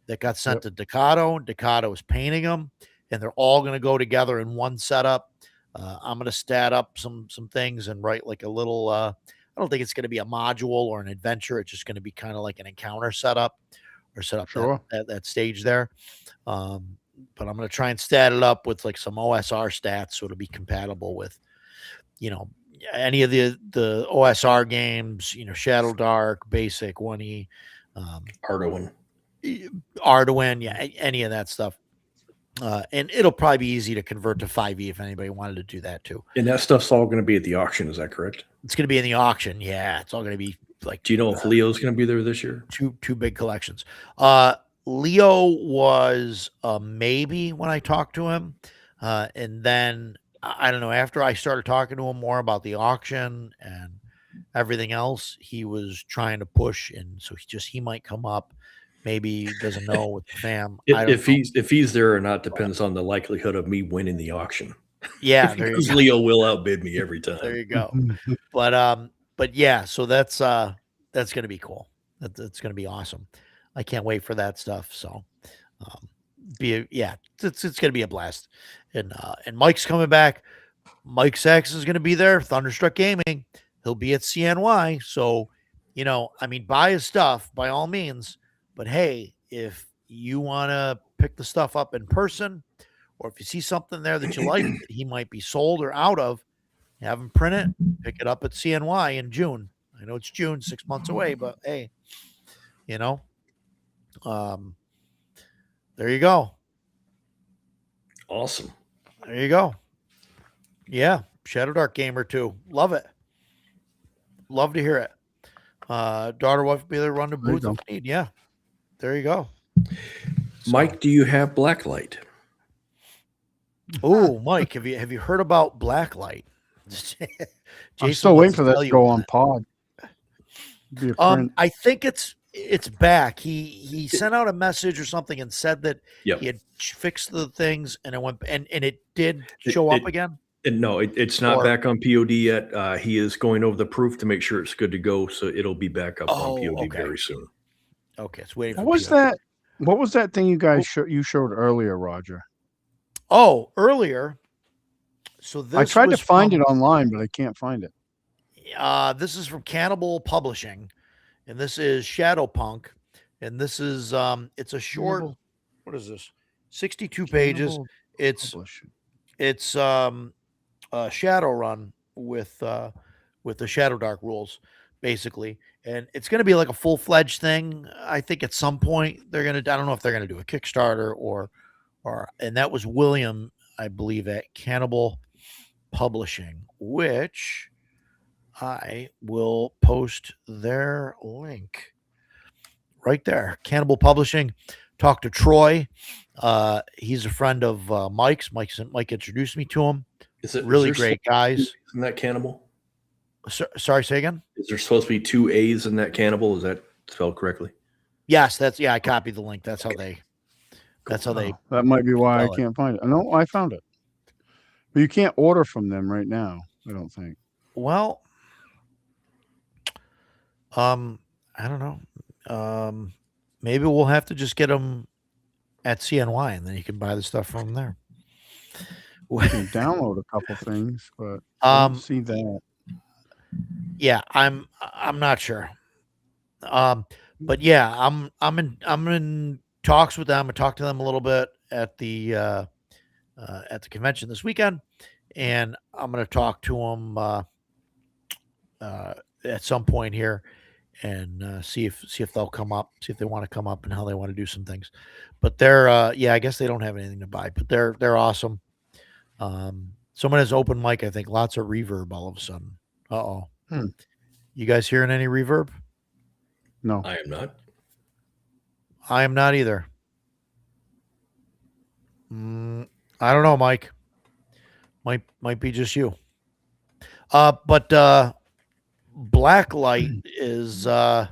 that got sent Yep. to Decado. Decado is painting them, and they're all going to go together in one setup. I'm going to stat up some things and write like a little. I don't think it's going to be a module or an adventure. It's just going to be kind of like an encounter setup or set up Sure. that stage there. But I'm going to try and stat it up with like some OSR stats so it'll be compatible with, any of the OSR games, Shadow Dark, Basic, 1E, Arduin. Arduin, yeah, any of that stuff. And it'll probably be easy to convert to 5e if anybody wanted to do that too. And that stuff's all going to be at the auction. Is that correct? It's going to be in the auction. Yeah, it's all going to be like. Do you know if Leo's going to be there this year? Two big collections. Leo was a maybe when I talked to him, and then I don't know. After I started talking to him more about the auction and everything else, he was trying to push, and so he might come up. Maybe he doesn't know with the fam. If he's there or not depends on the likelihood of me winning the auction. Yeah, because Leo will outbid me every time. There you go. But yeah, so that's gonna be cool. That's gonna be awesome. I can't wait for that stuff. So, it's gonna be a blast. And Mike's coming back. Mike Saxon is gonna be there. Thunderstruck Gaming. He'll be at CNY. So, buy his stuff by all means. But hey, if you want to pick the stuff up in person, or if you see something there that you like that he might be sold or out of, have him print it, pick it up at CNY in June. I know it's June, 6 months away, but hey, there you go. Awesome. There you go. Yeah, Shadow Dark Gamer too. Love it. Love to hear it. Daughter, wife, be there, run the booth if need. Yeah, there you go. Mike, do you have Blacklight? Oh, Mike, have you heard about Blacklight? I'm still waiting for that to go on pod. I think it's back. He sent out a message or something and said that he had fixed the things and it went and it did show up again. No, it's not back on POD yet. He is going over the proof to make sure it's good to go, so it'll be back up on POD very soon. Okay, it's waiting. What was that? What was that thing you guys showed earlier, Roger? Oh, earlier. So this I tried to find it online, but I can't find it. This is from Cannibal Publishing, and this is Shadowpunk, and this is it's a short. What is this? 62 pages. It's Shadowrun with the Shadow Dark rules, basically, and it's going to be like a full-fledged thing. I think at some point they're going to. I don't know if they're going to do a Kickstarter or and that was William, I believe, at Cannibal Publishing, which I will post their link right there. Cannibal Publishing. Talk to Troy. He's a friend of Mike's. Mike introduced me to him. Is it really great guys? Isn't that Cannibal? Sorry, say again. Is there supposed to be 2 A's in that Cannibal? Is that spelled correctly? Yes, I copied the link. That's how they. That's how they. That might be why I can't find it. No, I found it. But you can't order from them right now, I don't think. Well, I don't know. Maybe we'll have to just get them at CNY, and then you can buy the stuff from there. You can download a couple things, but I don't see that. Yeah, I'm not sure. But yeah, I'm in talks with them. I talked to them a little bit at the convention this weekend, and I'm going to talk to them at some point here and see if they'll come up, see if they want to come up and how they want to do some things. But they're I guess they don't have anything to buy, but they're awesome. Someone has open mic, I think. Lots of reverb all of a sudden. You guys hearing any reverb? No, I am not. I am not either. I don't know, Mike. Might be just you. But Blacklight is hello.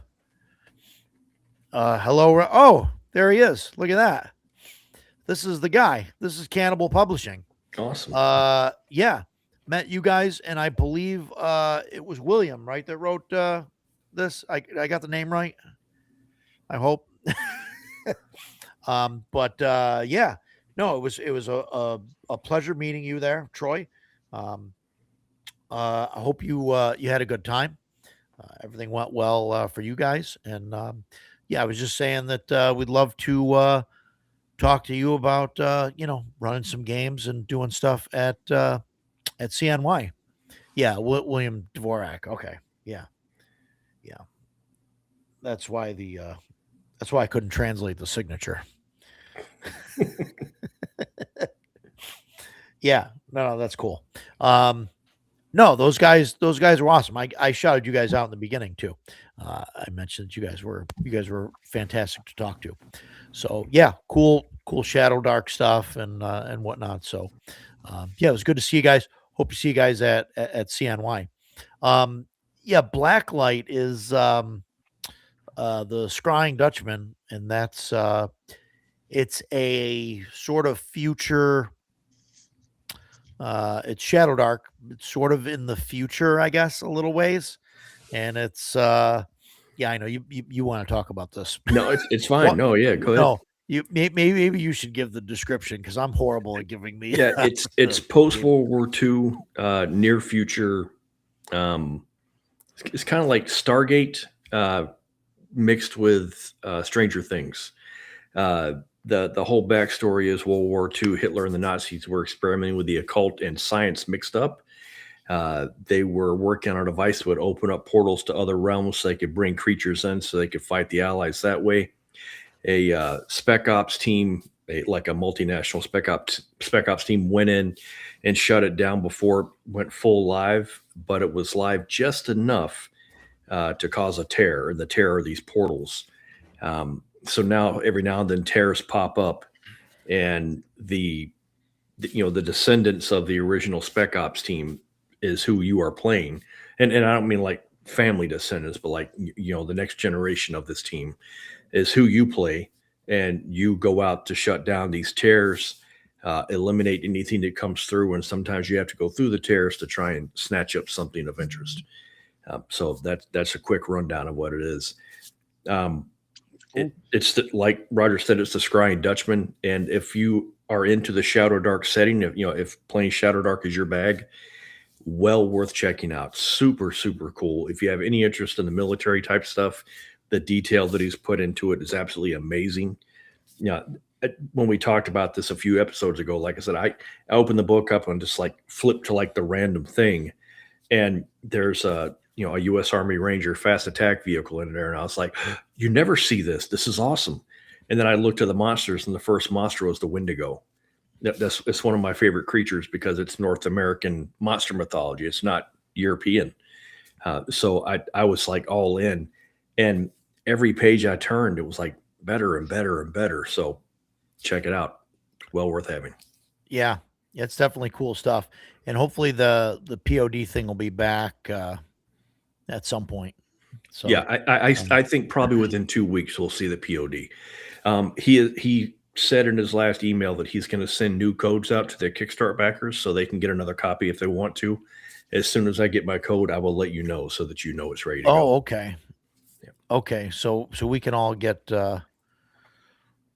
Oh, there he is. Look at that. This is the guy. This is Cannibal Publishing. Awesome. Yeah. Met you guys, and I believe it was William, right, that wrote this? I got the name right. I hope. But yeah, no, it was a pleasure meeting you there, Troy. Um, I hope you had a good time. Everything went well for you guys, and yeah, I was just saying that we'd love to talk to you about running some games and doing stuff at CNY. Yeah, William Dvorak. Okay, yeah, yeah. That's why that's why I couldn't translate the signature. Yeah, no, that's cool. No, those guys were awesome. I shouted you guys out in the beginning too. I mentioned that you guys were fantastic to talk to. So yeah, cool Shadow Dark stuff and whatnot. So yeah, it was good to see you guys. Hope to see you guys at CNY. Yeah, Blacklight is the Scrying Dutchman, and that's it's a sort of future. It's Shadow Dark. It's sort of in the future, I guess, a little ways, and it's yeah, I know you want to talk about this. No, it's fine. Well, No, yeah, go ahead. no, maybe you should give the description because I'm horrible at giving the Yeah, it's post World War II, near future. It's kind of like Stargate mixed with Stranger Things. The whole backstory is World War II. Hitler and the Nazis were experimenting with the occult and science mixed up. They were working on a device that would open up portals to other realms so they could bring creatures in so they could fight the Allies that way. A spec ops team, like a multinational spec ops team, went in and shut it down before it went full live, but it was live just enough to cause a tear, the tear of these portals. So now every now and then tears pop up, and the descendants of the original spec ops team is who you are playing, and I don't mean like family descendants, but like the next generation of this team is who you play, and you go out to shut down these tears, eliminate anything that comes through, and sometimes you have to go through the tears to try and snatch up something of interest. So that's a quick rundown of what it is. It's like Roger said, it's the Scrying Dutchman, and if you are into the Shadow Dark setting, if playing Shadow Dark is your bag, well worth checking out. Super cool. If you have any interest in the military type stuff, the detail that he's put into it is absolutely amazing. When we talked about this a few episodes ago, like I said, I opened the book up and just like flipped to like the random thing, and there's a U.S. Army Ranger fast attack vehicle in there, and I was like, you never see this. This is awesome. And then I looked at the monsters, and the first monster was the Wendigo. It's one of my favorite creatures because it's North American monster mythology. It's not European. So I was like all in, and every page I turned, it was like better and better and better. So check it out. Well worth having. Yeah, it's definitely cool stuff. And hopefully the POD thing will be back at some point. So yeah, I think probably within 2 weeks we'll see the POD. He said in his last email that he's going to send new codes out to their Kickstart backers so they can get another copy if they want to. As soon as I get my code, I will let you know so that you know it's ready to go. Oh, okay. Yeah. Okay, so we can all get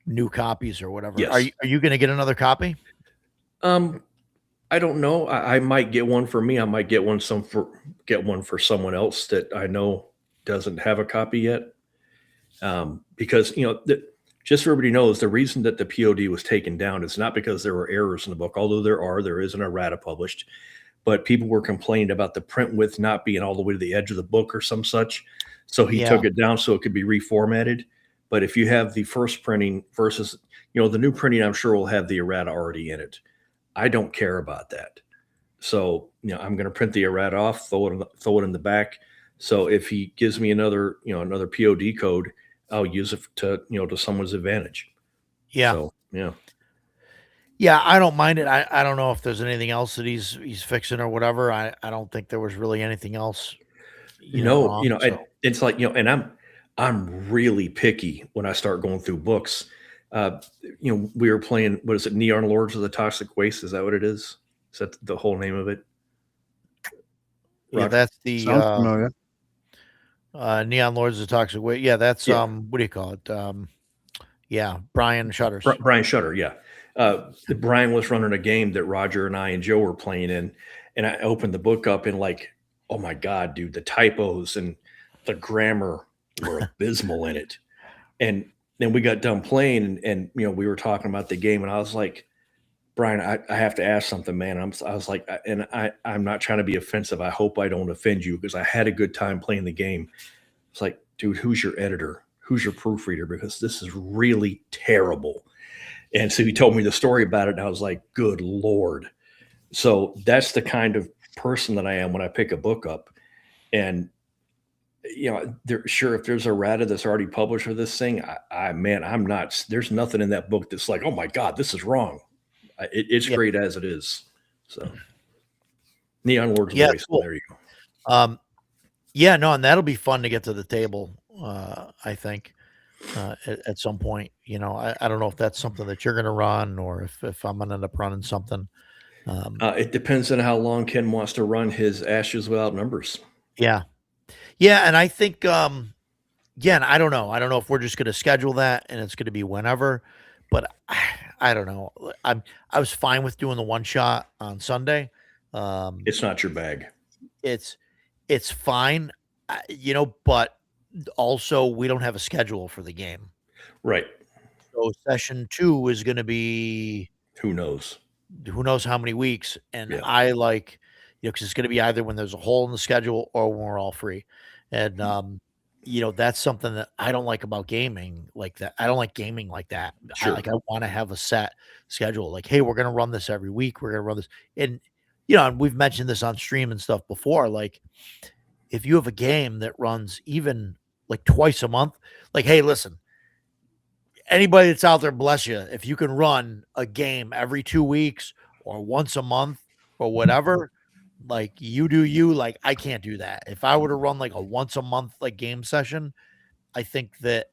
new copies or whatever. Yes. Are you going to get another copy? I don't know. I might get one for me. I might get one for someone else that I know doesn't have a copy yet. Because just so everybody knows, the reason that the POD was taken down is not because there were errors in the book, although there is an errata published, but people were complaining about the print width not being all the way to the edge of the book or some such. So he took it down so it could be reformatted. But if you have the first printing versus, the new printing, I'm sure will have the errata already in it. I don't care about that. So, I'm going to print the errata off, throw it in the back. So if he gives me another POD code, I'll use it to someone's advantage. Yeah. So, yeah. Yeah, I don't mind it. I don't know if there's anything else that he's fixing or whatever. I don't think there was really anything else. Wrong, it's like, and I'm really picky when I start going through books. We were playing, what is it? Neon Lords of the Toxic Waste. Is that what it is? Is that the whole name of it? Yeah, that's the sounds familiar. Neon Lords of the Toxic Waste. Yeah, that's Yeah. what do you call it? Yeah, Brian Shutters. Brian Shutter, yeah. Brian was running a game that Roger and I and Joe were playing in, and I opened the book up and like, oh my god, dude, the typos and the grammar were abysmal in it. And then we got done playing, and we were talking about the game, and I was like, Brian, I have to ask something, man. I was like, and I'm not trying to be offensive. I hope I don't offend you because I had a good time playing the game. It's like, dude, who's your editor? Who's your proofreader? Because this is really terrible. And so he told me the story about it, and I was like, good Lord. So that's the kind of person that I am when I pick a book up. And, sure, if there's a errata that's already published for this thing, I'm not, there's nothing in that book that's like, oh my God, this is wrong. It's great as it is. So Neon Lords of the Waste. Cool. There you go. Yeah, no, and that'll be fun to get to the table. I think at some point, I don't know if that's something that you're going to run or if I'm going to end up running something. It depends on how long Ken wants to run his Ashes Without Numbers. Yeah. And I think, again, I don't know. I don't know if we're just going to schedule that and it's going to be whenever, but I don't know. I was fine with doing the one shot on Sunday. It's not your bag. It's fine, but also we don't have a schedule for the game. Right. So session 2 is going to be who knows how many weeks. And Yeah. I like, because it's going to be either when there's a hole in the schedule or when we're all free. And, that's something that I don't like about gaming like that. I don't like gaming like that. Sure. I want to have a set schedule. Like, hey, we're going to run this every week. We're going to run this. And, and we've mentioned this on stream and stuff before. Like, if you have a game that runs even like twice a month, like, hey, listen, anybody that's out there, bless you. If you can run a game every 2 weeks or once a month or whatever, like you do you. Like, I can't do that. If I were to run like a once a month like game session, I think that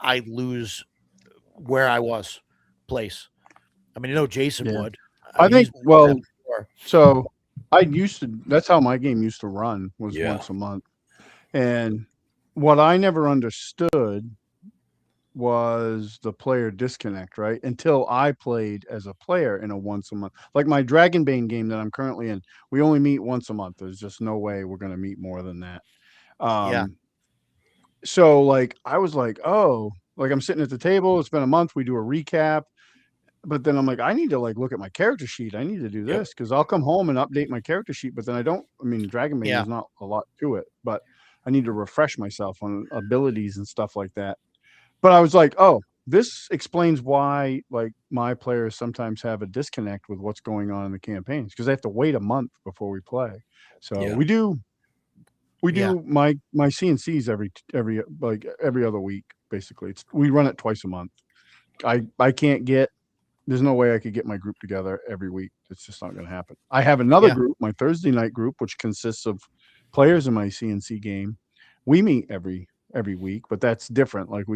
I lose where I was place. I mean, Jason would. I think, well, so that's how my game used to run, was once a month. And what I never understood was the player disconnect, right? Until I played as a player in a once a month. Like my Dragonbane game that I'm currently in, we only meet once a month. There's just no way we're going to meet more than that. So like, I was like, oh, like I'm sitting at the table. It's been a month. We do a recap. But then I'm like, I need to like look at my character sheet. I need to do this because I'll come home and update my character sheet. But then Dragonbane, there's not a lot to it, but I need to refresh myself on abilities and stuff like that. But I was like, oh, this explains why like my players sometimes have a disconnect with what's going on in the campaigns because they have to wait a month before we play. So we do my CNCs every other week, basically. We run it twice a month. I can't get, there's no way I could get my group together every week. It's just not going to happen. I have another group, my Thursday night group, which consists of players in my CNC game. We meet every week, but that's different. Like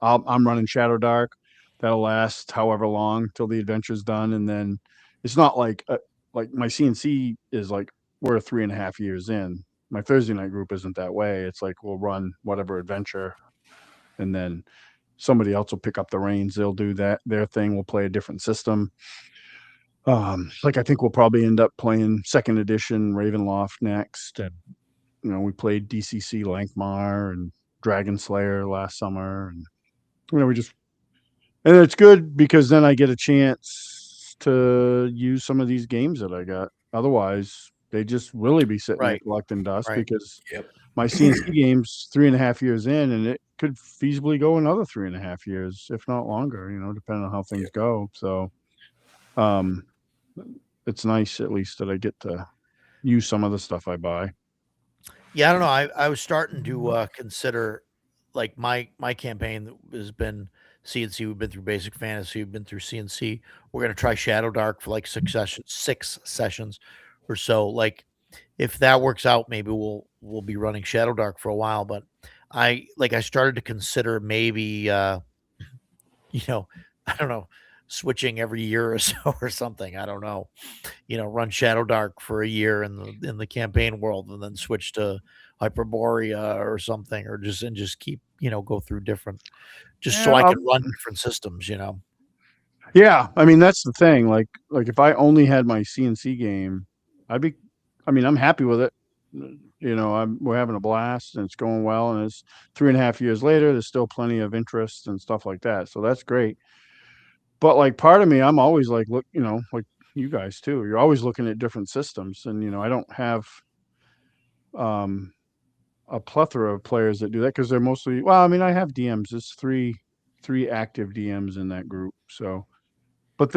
I'm running Shadow Dark. That'll last however long till the adventure's done. And then it's not like my CNC is like, we're 3.5 years in. My Thursday night group isn't that way. It's like, we'll run whatever adventure and then somebody else will pick up the reins. They'll do their thing. We'll play a different system. Like I think we'll probably end up playing 2nd edition Ravenloft next. And we played DCC Lankmar and Dragon Slayer last summer, and and it's good because then I get a chance to use some of these games that I got. Otherwise, they just really be sitting there collecting dust because my CNC game's 3.5 years in, and it could feasibly go another 3.5 years, if not longer, depending on how things go. So it's nice at least that I get to use some of the stuff I buy. Yeah, I don't know. I was starting to consider like my campaign has been CNC. We've been through Basic Fantasy. We've been through CNC. We're going to try Shadow Dark for like 6 sessions or so. Like if that works out, maybe we'll be running Shadow Dark for a while. But I started to consider maybe I don't know, switching every year or so or something. I don't know, run Shadow Dark for a year in the campaign world and then switch to Hyperborea or something, or just keep, go through different, just so Yeah, I can run different systems. yeah. I mean, that's the thing. Like if I only had my CNC game, I'd be. I mean, I'm happy with it. We're having a blast and it's going well. And it's 3.5 years later. There's still plenty of interest and stuff like that. So that's great. But like part of me, I'm always like, look, like you guys too. You're always looking at different systems, and I don't have um a plethora of players that do that because they're mostly. Well, I mean, I have DMs. There's three active DMs in that group. So, but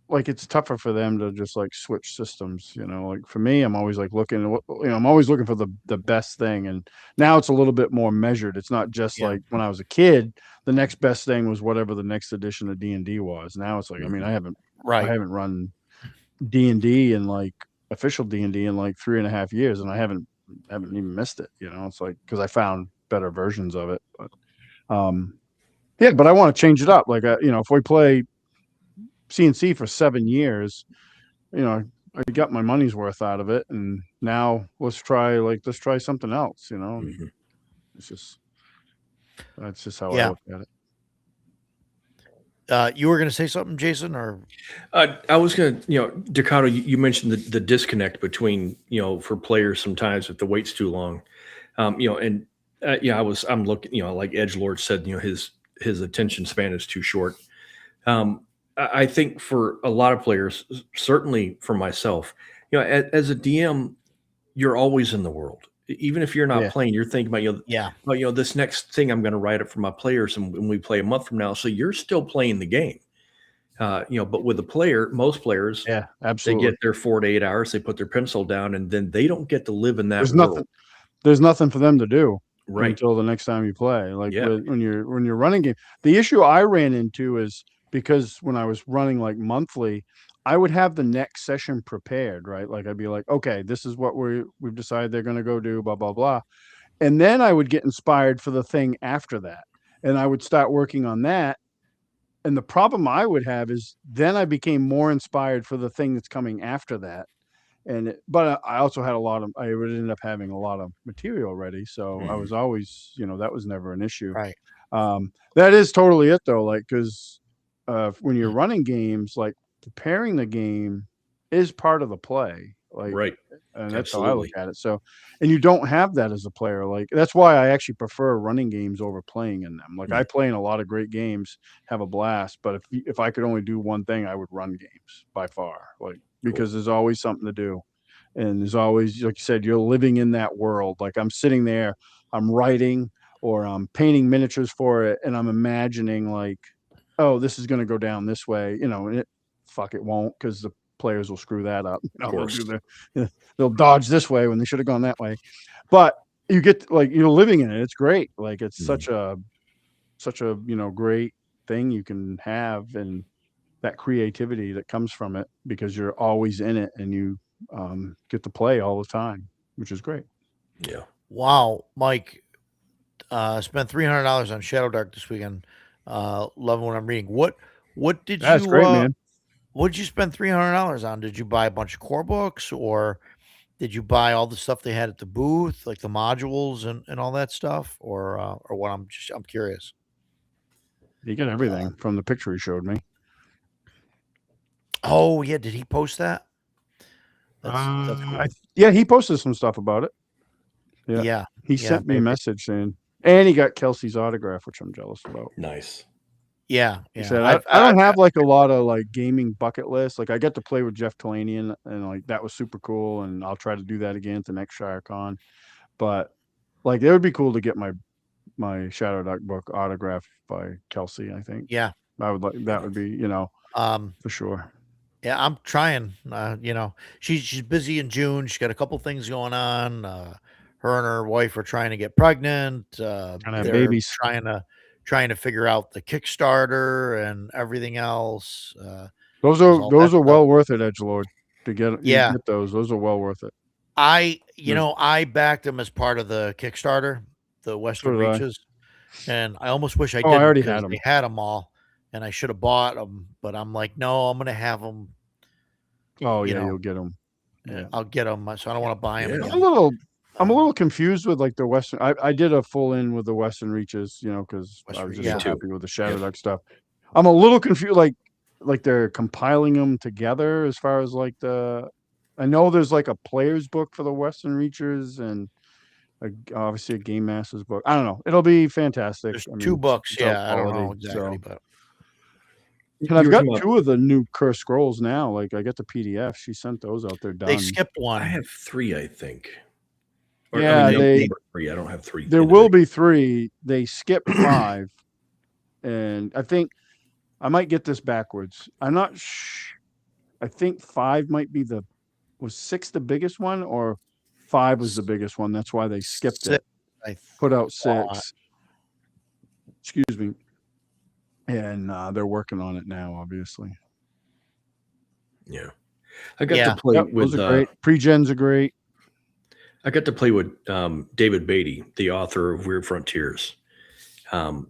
like it's tougher for them to just like switch systems. Like for me, I'm always like looking. I'm always looking for the best thing, and now it's a little bit more measured. It's not just Yeah. like when I was a kid, the next best thing was whatever the next edition of D&D was. Now it's like, I mean, I haven't Right. run D&D and like official D&D in like 3.5 years, and I haven't even missed it. It's like because I found better versions of it. But yeah, but I want to change it up. Like if we play CNC for 7 years, I got my money's worth out of it, and now let's try something else. Mhm. It's just that's just how I Yeah. look at it. You were going to say something, Jason, or I was going to, Ducato, you mentioned the disconnect between, for players sometimes if the wait's too long, and I'm looking, like Edgelord said, his attention span is too short. I think for a lot of players, certainly for myself, as a DM, you're always in the world. Even if you're not Yeah. playing, you're thinking about, yeah, this next thing I'm going to write up for my players, and when we play a month from now, so you're still playing the game. But with most players, Yeah, they absolutely. get their 4 to 8 hours, they put their pencil down, and then they don't get to live in that There's world. nothing for them to do Right. until the next time you play. Like Yeah. when you're running game. The issue I ran into is because when I was running like monthly, I would have the next session prepared, right? Like I'd be like, okay, this is what we've decided they're going to go do, blah blah blah, and then I would get inspired for the thing after that, and I would start working on that. And the problem I would have is then I became more inspired for the thing that's coming after that. But I also had I would end up having a lot of material ready. So I was always, that was never an issue. right. That is totally it though. Like, cause when you're running games, like preparing the game is part of the play. Like, Right. and that's how I look Absolutely. at it. So, and you don't have that as a player. Like, that's why I actually prefer running games over playing in them. Like, I play in a lot of great games, have a blast. But if I could only do one thing, I would run games by far. Like, because there's always something to do. And there's always, like you said, you're living in that world. Like I'm sitting there, I'm writing or I'm painting miniatures for it, and I'm imagining like, oh, this is going to go down this way, and it won't, because the players will screw that up. Of course. They'll dodge this way when they should have gone that way. But you get like you're living in it. It's great. Like it's such a great thing you can have, and that creativity that comes from it because you're always in it and you get to play all the time, which is great. Yeah. Wow, Mike, spent $300 on Shadow Dark this weekend. Loving what I'm reading. What did That's you great, man. what did you spend $300 on? Did you buy a bunch of core books, or did you buy all the stuff they had at the booth, like the modules and all that stuff, or what? I'm curious. You get everything from the picture he showed me. Oh yeah, did he post that? That's cool. Yeah, he posted some stuff about it. Yeah, Yeah, he sent me a message saying, and he got Kelsey's autograph, which I'm jealous about. Nice. Yeah, He said, I don't have like a lot of like gaming bucket lists. Like I get to play with Jeff Talanian, and like that was super cool, and I'll try to do that again at the next ShireCon. But like it would be cool to get my Shadow Dark book autographed by Kelsey. I think. Yeah, I would like that. Would be for sure. Yeah, I'm trying. She's busy in June. She's got a couple things going on. Her and her wife are trying to get pregnant. Trying to have They're babies. trying to figure out the Kickstarter and everything else. Those are well worth it, Edgelord. To get get those. Those are well worth it. I backed them as part of the Kickstarter, the Western Reaches, and I almost wish I didn't. I already because had them. They had them all, and I should have bought them. But I'm like, no, I'm gonna have them. Oh yeah, you'll get them. Yeah. I'll get them. So I don't want to buy them. Yeah. Again. I'm a little confused with like the Western. I did a full in with the Western Reaches, you know, because I was just so happy with the Shadow Dark stuff. I'm a little confused, like they're compiling them together as far as like I know there's like a player's book for the Western Reaches and obviously a game master's book. I don't know. It'll be fantastic. There's I mean, 2 books. it's out Yeah, I don't know quality, exactly, so. but And I've got 2 of the new Cursed Scrolls now. Like I got the PDF. She sent those out. They're done. they skipped one. I have 3, I think. Or, Yeah, I mean, number 3. I don't have 3. There will be 3. They skipped 5, and I think I might get this backwards. I'm not. I think 5 might be was 6 the biggest one, or 5 was the biggest one. That's why they skipped 6, it. I Put out 6. Excuse me. And they're working on it now, obviously. Yeah, I got to play with. Those are great. Pre-gens are great. I got to play with David Beatty, the author of Weird Frontiers. In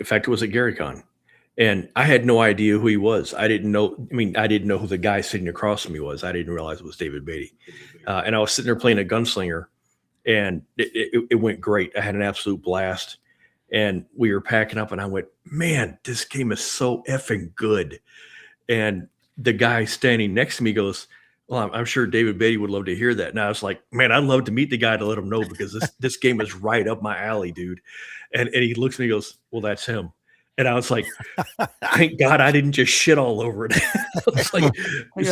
fact, it was at GaryCon, and I had no idea who he was. I didn't know. I mean, I didn't know who the guy sitting across from me was. I didn't realize it was David Beatty. And I was sitting there playing a gunslinger, and it went great. I had an absolute blast. And we were packing up, and I went, man, this game is so effing good. And the guy standing next to me goes, well, I'm sure David Beatty would love to hear that. And I was like, man, I'd love to meet the guy to let him know, because this game is right up my alley, dude. And he looks at me and goes, well, that's him. And I was like, thank God I didn't just shit all over it. I was like, I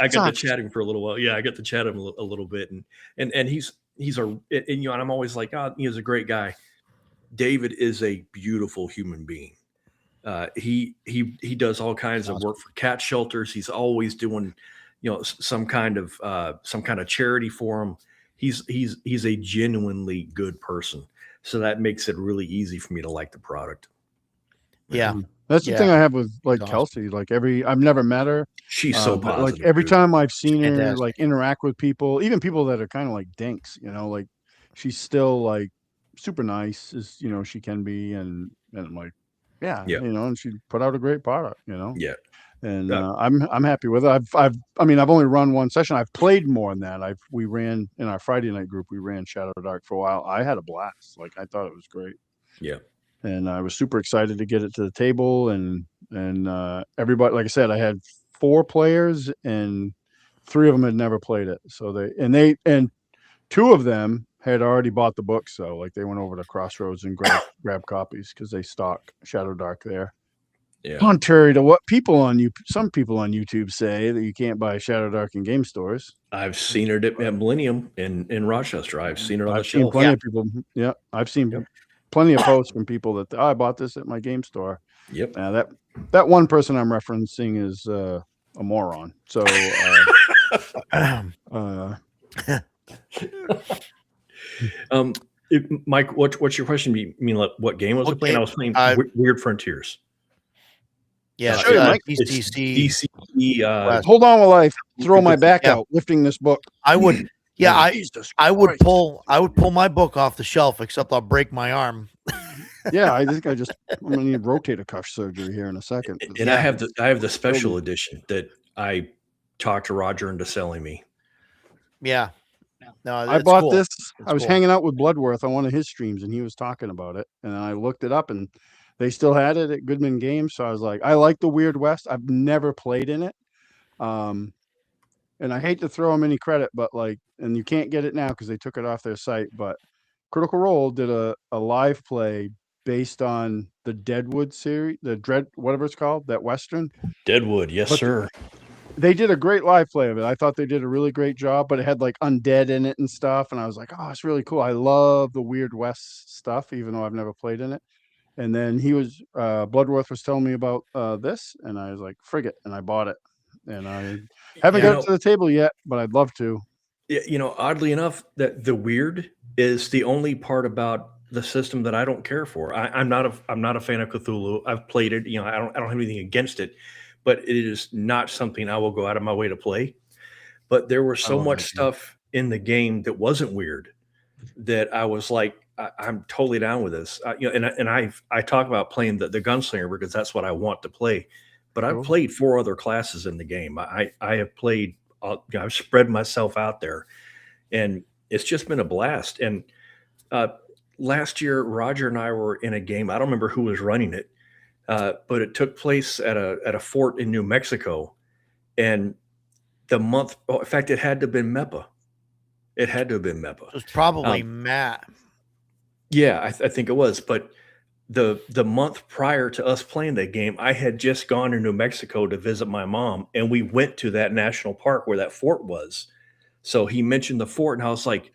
got to chat him for a little while. Yeah, I got to chat him a little bit. And he's and I'm always like, oh, he's a great guy. David is a beautiful human being. He does all kinds of work for cat shelters. He's always doing, some kind of charity for them. He's a genuinely good person. So that makes it really easy for me to like the product. Yeah. That's the thing I have with like Kelsey. Like I've never met her. She's so positive. Like every time I've seen her like interact with people, even people that are kind of like dinks, like she's still like super nice as she can be, and I'm like, and she put out a great product, Yeah. And I'm happy with it. I've only run one session. I've played more than that. We ran in our Friday night group. We ran Shadow Dark for a while. I had a blast. Like I thought it was great. Yeah. And I was super excited to get it to the table, and everybody, like I said, I had 4 players, and 3 of them had never played it. So they 2 of them had already bought the book, so like they went over to Crossroads and grabbed copies because they stock Shadow Dark there. Yeah. Contrary to what some people on YouTube say, that you can't buy Shadow Dark in game stores. I've seen it at Millennium in Rochester. I've seen it on the shelf. I've seen plenty of people. Yeah, I've seen plenty of posts from people that I bought this at my game store. Yep. That one person I'm referencing is a moron. So. Mike, what's your question? You mean like what game was I playing? I was playing Weird Frontiers. Yeah, DCC. Hold on while I throw my back out lifting this book. I would. Yeah, I would pull my book off the shelf, except I'll break my arm. Yeah, I think I'm gonna need rotator cuff surgery here in a second. And I have the special edition that I talked to Roger into selling me. Yeah. No, I bought this. I was hanging out with Bloodworth on one of his streams, and he was talking about it, and I looked it up, and they still had it at Goodman Games. So I was like, I like the Weird West. I've never played in it. And I hate to throw them any credit, but and you can't get it now because they took it off their site. But Critical Role did a live play based on the Deadwood series, whatever it's called, that Western. Deadwood, yes, sir. They did a great live play of it. I thought they did a really great job, but it had like undead in it and stuff. And I was like, oh, it's really cool. I love the Weird West stuff, even though I've never played in it. And then Bloodworth was telling me about this, and I was like, frig it, and I bought it. And I haven't got it to the table yet, but I'd love to. Yeah, oddly enough, that the weird is the only part about the system that I don't care for. I'm not a fan of Cthulhu. I've played it. I don't have anything against it, but it is not something I will go out of my way to play. But there was so much stuff in the game that wasn't weird that I was like, I'm totally down with this. And I talk about playing the gunslinger because that's what I want to play. But I've played 4 other classes in the game. I have played. I've spread myself out there, and it's just been a blast. And last year, Roger and I were in a game. I don't remember who was running it, but it took place at a fort in New Mexico. And the month, in fact, it had to have been MEPA. It had to have been MEPA. It was probably Matt. Yeah, I think it was. But the month prior to us playing that game, I had just gone to New Mexico to visit my mom, and we went to that national park where that fort was. So he mentioned the fort, and I was like,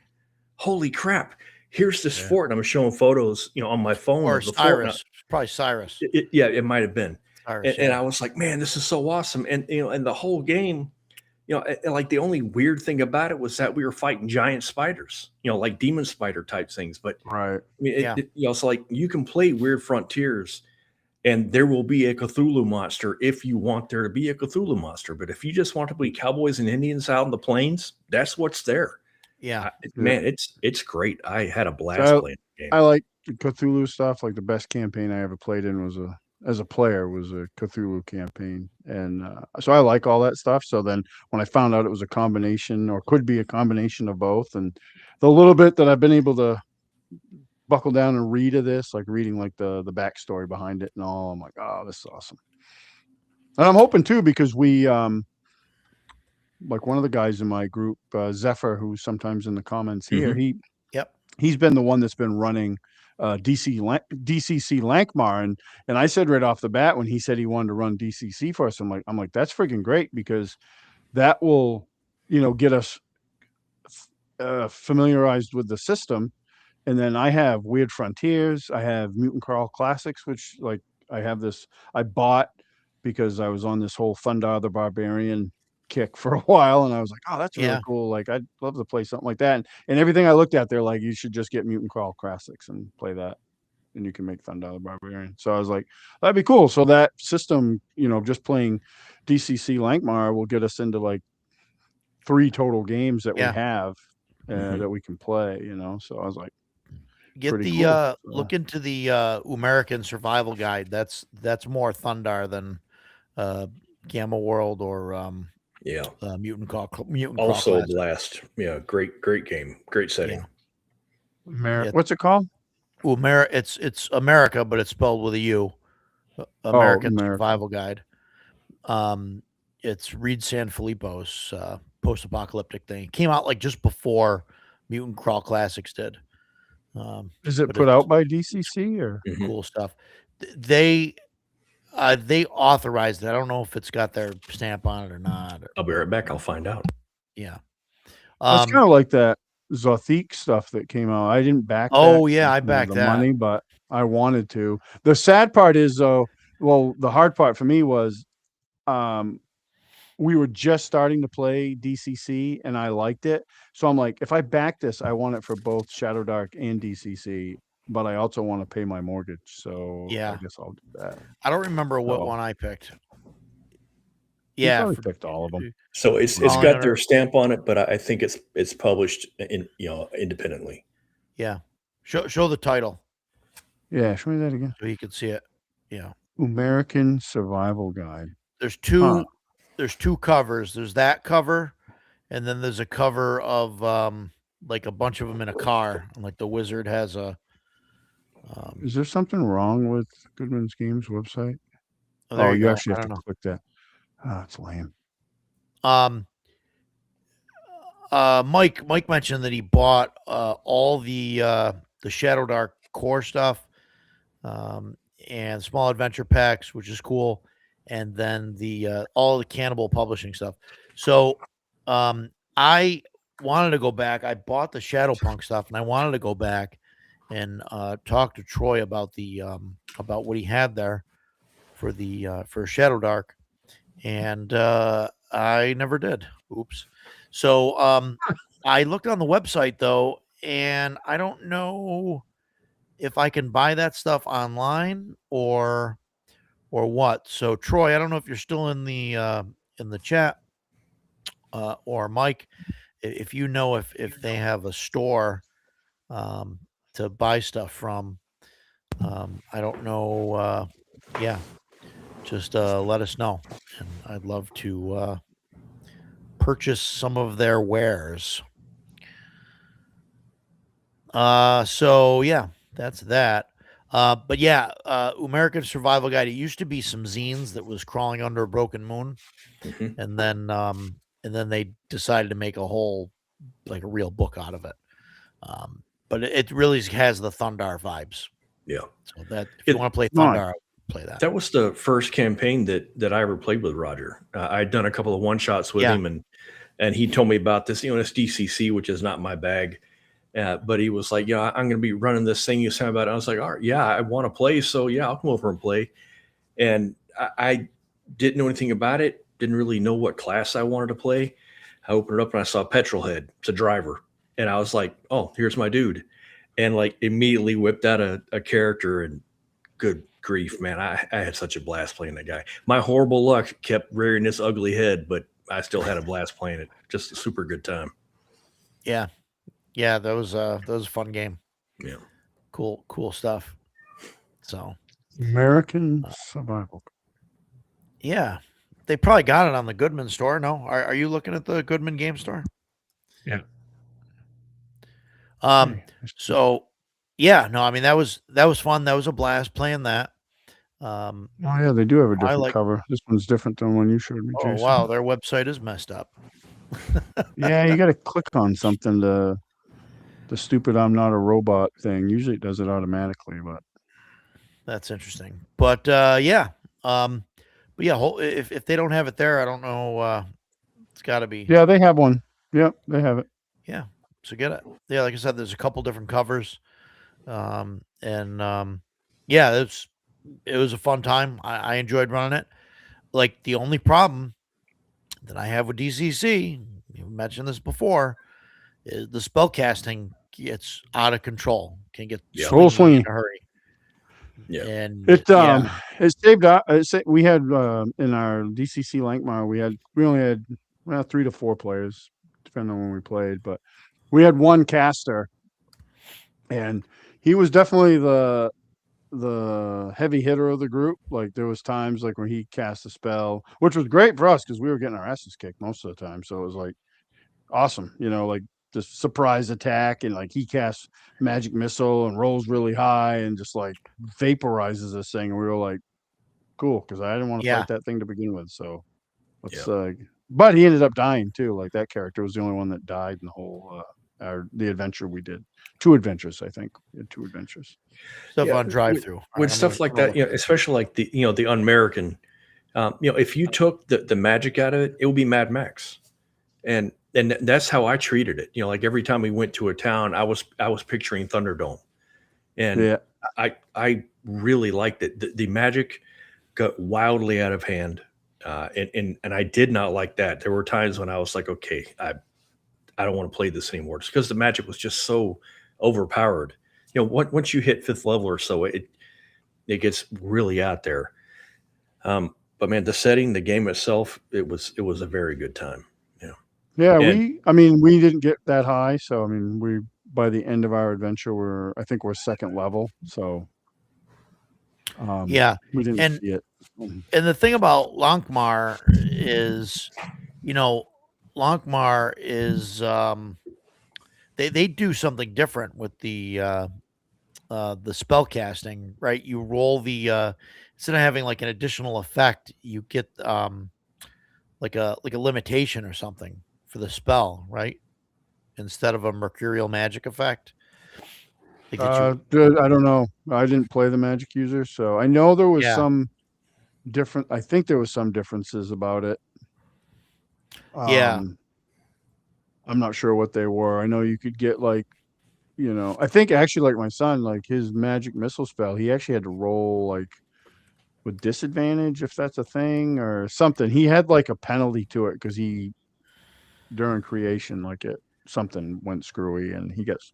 "Holy crap! Here's this fort." And I'm showing photos, on my phone Or of the Cyrus. fort. Probably Cyrus. Yeah, it might have been. Cyrus, And I was like, "Man, this is so awesome!" And and the whole game, and like the only weird thing about it was that we were fighting giant spiders, like demon spider type things. But Right. I mean, Yeah. so like you can play Weird Frontiers, and there will be a Cthulhu monster if you want there to be a Cthulhu monster. But if you just want to be cowboys and Indians out in the plains, that's what's there. Yeah. Man, it's great. I had a blast So playing the game. I like the Cthulhu stuff. Like the best campaign I ever played in was as a player was a Cthulhu campaign, and so I like all that stuff. So then when I found out it was a combination or could be a combination of both, and the little bit that I've been able to buckle down and read of this, like reading like the backstory behind it and all, I'm like, oh, this is awesome. And I'm hoping too, because we like one of the guys in my group, Zephyr, who's sometimes in the comments here, Mhm. he's been the one that's been running DCC Lankmar, and I said right off the bat when he said he wanted to run DCC for us, I'm like that's freaking great, because that will get us familiarized with the system. And then I have Weird Frontiers, I have Mutant Crawl Classics, which like I have this I bought because I was on this whole Thundar the Barbarian kick for a while, and I was like, oh, that's really Yeah. cool. Like I'd love to play something like that. And everything I looked at, they're like, you should just get Mutant Crawl Classics and play that, and you can make Thundar the Barbarian. So I was like, that'd be cool. So that system, just playing DCC Lankmar will get us into like 3 total games that we Yeah. have Mhm. that we can play. So I was like, Get pretty the cool. look into the American Survival Guide. That's more Thundar than Gamma World or Yeah. Mutant Crawl Also a Classic. blast. Yeah, great game. Great setting. Yeah. What's it called? It's America, but it's spelled with a U. American Survival Guide. It's Reed Sanfilippo's post-apocalyptic thing. It came out like just before Mutant Crawl Classics did. Is it but put it's out by DCC or? Mhm. cool stuff. They authorized it. I don't know if it's got their stamp on it or not. I'll be right back. I'll find out. Yeah. It's kind of like that Zothique stuff that came out. I didn't back that. Oh yeah, I the backed that. money, but I wanted to. The sad part is though, well, the hard part for me was we were just starting to play DCC and I liked it. So I'm like, if I back this, I want it for both Shadow Dark and DCC, but I also want to pay my mortgage. So Yeah. I guess I'll do that. I don't remember what So- one I picked. You Yeah, probably picked all of them. So it's Calling got it their a- stamp on it, but I think it's published independently. Yeah. Show the title Yeah, show me that again. so you can see it. Yeah. American Survival Guide. There's two Huh. there's two covers. There's that cover, and then there's a cover of like a bunch of them in a car. And like the wizard has a Is there something wrong with Goodman's Games website? there Oh, you go. actually I have to don't know. click that. Ah, it's lame. Mike mentioned that he bought all the Shadow Dark core stuff and small adventure packs, which is cool, and then the all the Cannibal Publishing stuff. So I wanted to go back. I bought the Shadowpunk stuff, and I wanted to go back and talk to Troy about about what he had there for the for Shadow Dark, and I never did. Oops. So I looked on the website though, and I don't know if I can buy that stuff online or what. So Troy, I don't know if you're still in the chat or Mike, if you know if they have a store to buy stuff from. I don't know. Yeah, just let us know, and I'd love to purchase some of their wares. So yeah, that's that. But yeah, American Survival Guide. It used to be some zines that was crawling under a broken moon, Mhm. and then they decided to make a whole like a real book out of it. But it really has the Thundar vibes. Yeah. So that if you It want to play Nice. Thundar, play that. that was the first campaign that I ever played with Roger. I'd done a couple of one shots with Yeah. him, and he told me about this. This DCC, which is not my bag. But he was like, I'm going to be running this thing you sent about it. I was like, all right, yeah, I want to play. So yeah, I'll come over and play. And I didn't know anything about it. Didn't really know what class I wanted to play. I opened it up and I saw Petrolhead. It's a driver. And I was like, oh, here's my dude. And like immediately whipped out a character, and good grief, man. I had such a blast playing that guy. My horrible luck kept rearing this ugly head, but I still had a blast playing it. Just a super good time. Yeah. Yeah, that was a fun game. Yeah. Cool stuff. So American Survival. yeah. They probably got it on the Goodman store. No? Are you looking at the Goodman game store? Yeah. Hey, So yeah, no, I mean that was fun. That was a blast playing that. oh yeah, they do have a different like- cover. This one's different than one you showed me, Oh Jason. wow, their website is messed up. Yeah, you got to click on something to the stupid "I'm not a robot" thing. Usually it does it automatically, but That's interesting. But yeah. But yeah, if they don't have it there, I don't know. It's got to be. yeah, they have one. Yep, they have it. Yeah. So get it. Yeah, like I said, there's a couple different covers. Yeah, it was a fun time. I enjoyed running it. Like the only problem that I have with DCC, you mentioned this before, is the spell casting gets out of control. Can get Yeah. Soul swingy in swingy. a hurry. Yeah. And It yeah, it saved out. We had in our DCC Lankmar, we only had 3 to 4 players, depending on when we played, but we had one caster, and he was definitely the heavy hitter of the group. Like there was times like when he cast a spell, which was great for us because we were getting our asses kicked most of the time. So it was like awesome, like this surprise attack, and like he casts magic missile and rolls really high and just like vaporizes this thing. And we were like, cool, because I didn't want to Yeah. fight that thing to begin with. So let's but he ended up dying too. Like that character was the only one that died in the whole the adventure we did. 2 adventures, I think. We had 2 adventures. stuff Yeah, on drive through. with stuff like that, especially like the un-American, if you took the magic out of it, it would be Mad Max, and that's how I treated it. Like every time we went to a town, I was picturing Thunderdome, and Yeah. I really liked it. The magic got wildly out of hand, and I did not like that. There were times when I was like, okay, I don't want to play this anymore, just because the magic was just so overpowered. Once you hit 5th level or so, it gets really out there. But man, the setting, the game itself, it was a very good time. Yeah, And- we didn't get that high, so I mean, we by the end of our adventure, I think we're 2nd level, so Yeah. we didn't And- see it. And the thing about Lankmar is, Lankmar is they do something different with the spell casting, right? You roll the instead of having like an additional effect, you get like a limitation or something for the spell, right? Instead of a mercurial magic effect. They get you- Good. I don't know. I didn't play the magic user, so I know there was Yeah. some different. I think there was some differences about it. Yeah. I'm not sure what they were. I know you could get like, I think actually like my son, like his magic missile spell, he actually had to roll like with disadvantage if that's a thing or something. He had like a penalty to it because during creation, like something went screwy and he gets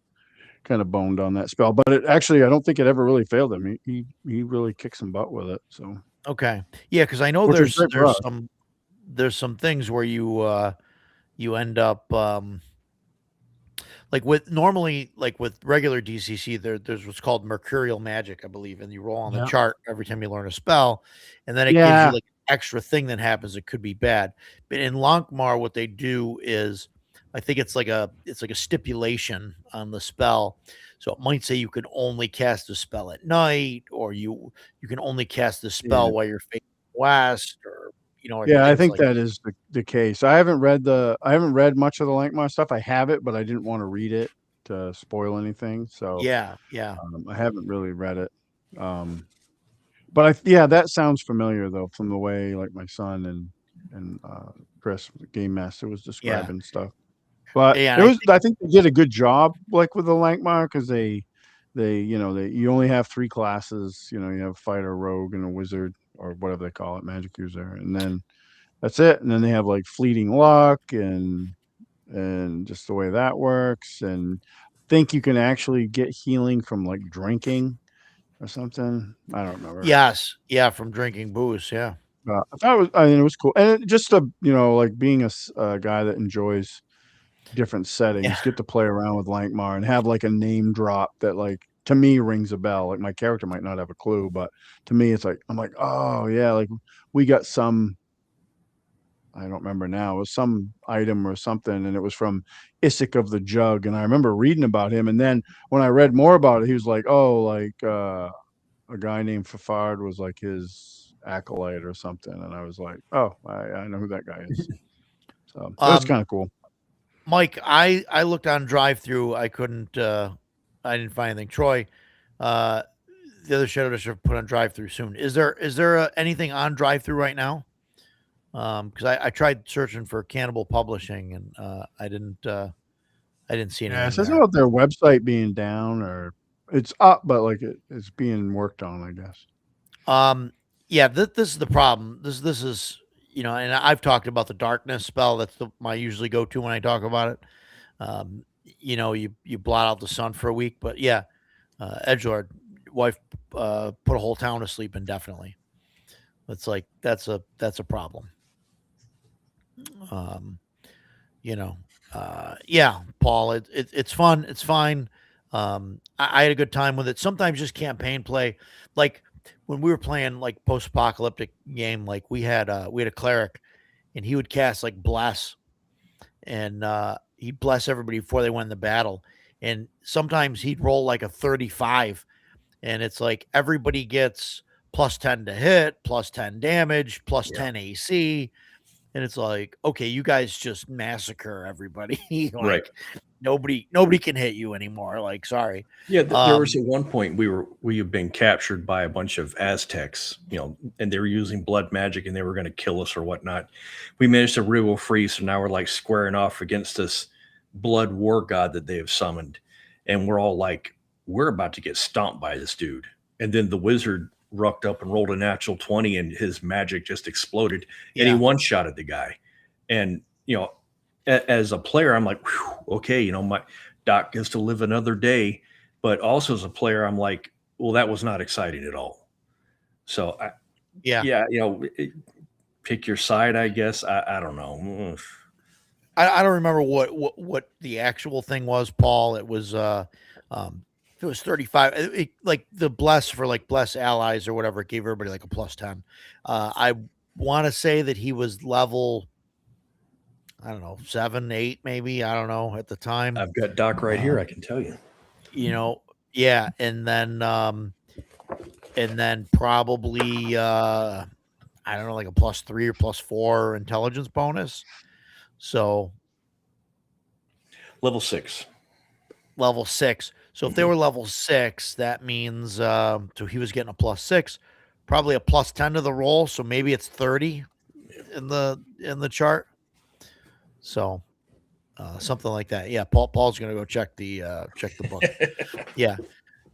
kind of boned on that spell. But it actually, I don't think it ever really failed him. He really kicked some butt with it. So Okay. Yeah, because I know Which is great for us. there's some things where you end up like with regular DCC there's what's called mercurial magic, I believe, and you roll on the Yeah. chart every time you learn a spell, and then it gives you like an extra thing that happens that could be bad. But in Lankmar, what they do is I think it's like a stipulation on the spell. So it might say you can only cast the spell at night, or you can only cast the Yeah. spell while you're facing west, or Yeah, I things think like that is the case. I haven't read much of the Lankmar stuff. I have it, but I didn't want to read it to spoil anything. So yeah, yeah, I haven't really read it. Um, but yeah, that sounds familiar though from the way like my son and Chris, the game master, was yeah, describing stuff. But yeah. it And I was I think they did a good job like with the Lankmar because they you only have three classes. You know, you have fighter, rogue, and a wizard or whatever they call it, magic user, and then that's it. And then they have like fleeting luck and just the way that works. And think you can actually get healing from like drinking or something. I don't remember. yes, yeah, from drinking booze. Yeah, I thought I mean, it was cool. And just like being a guy that enjoys different yeah, settings, get to play around with Lankmar and have like a name drop that like to me rings a bell. Like my character might not have a clue, but to me it's like I'm like, oh yeah, like we got some I don't remember now. It was some item or something, and it was from Isaac of the Jug. And I remember reading about him. And then when I read more about it, he was like, "Oh, like a guy named Fafard was like his acolyte or something." And I was like, "Oh, I know who that guy is." So it was um, kind of cool. Mike, I looked on drive through. I couldn't. I didn't find anything. Troy, uh, the other Shadow Dish have put on drive through soon. Is there anything on drive through right now? Because I tried searching for Cannibal Publishing, and I didn't see Yeah, it anything says there. about their website being down or it's up, but like it's being worked on, I guess. Um, yeah, this is the problem. This is and I've talked about the darkness spell. That's my usually go to when I talk about it. You blot out the sun for a week, but yeah, Edgelord wife put a whole town to sleep indefinitely. It's like that's a problem. Um, you know, yeah, Paul, it's fun, it's fine. I had a good time with it. Sometimes just campaign play, like when we were playing like post apocalyptic game, like we had a cleric, and he would cast like bless, and he'd bless everybody before they went in the battle, and sometimes he'd roll like a 35, and it's like everybody gets +10 to hit, +10 damage, plus Yeah. 10 AC, and it's like, okay, you guys just massacre everybody. Right. Like nobody can hit you anymore. Like, sorry. Yeah, there was Um, at one point we had been captured by a bunch of Aztecs, and they were using blood magic and they were going to kill us or whatnot. We managed to wriggle free, so now we're like squaring off against this blood war god that they have summoned, and we're all like, we're about to get stomped by this dude. And then the wizard rucked up and rolled a natural 20, and his magic just exploded, and he yeah, one shotted the guy. And as a player, I'm like, whew, okay, my Doc gets to live another day. But also as a player, I'm like, well, that was not exciting at all. So, yeah. yeah, pick your side, I guess. I don't know. I don't remember what the actual thing was, Paul. It was it was 35. Like the bless for like bless allies or whatever, it gave everybody like a +10. I want to say that he was level, I don't know, 7, 8, maybe. I don't know at the time. I've got Doc right here. I Um, can tell you. you know, yeah, and then probably I don't know, like a +3 or +4 intelligence bonus. So Level 6. level 6. So if they Mhm. were level 6, that means so he was getting a +6, probably a +10 to the roll. So maybe it's 30 in the chart. So something like that. Yeah, Paul's gonna go check the book. Yeah,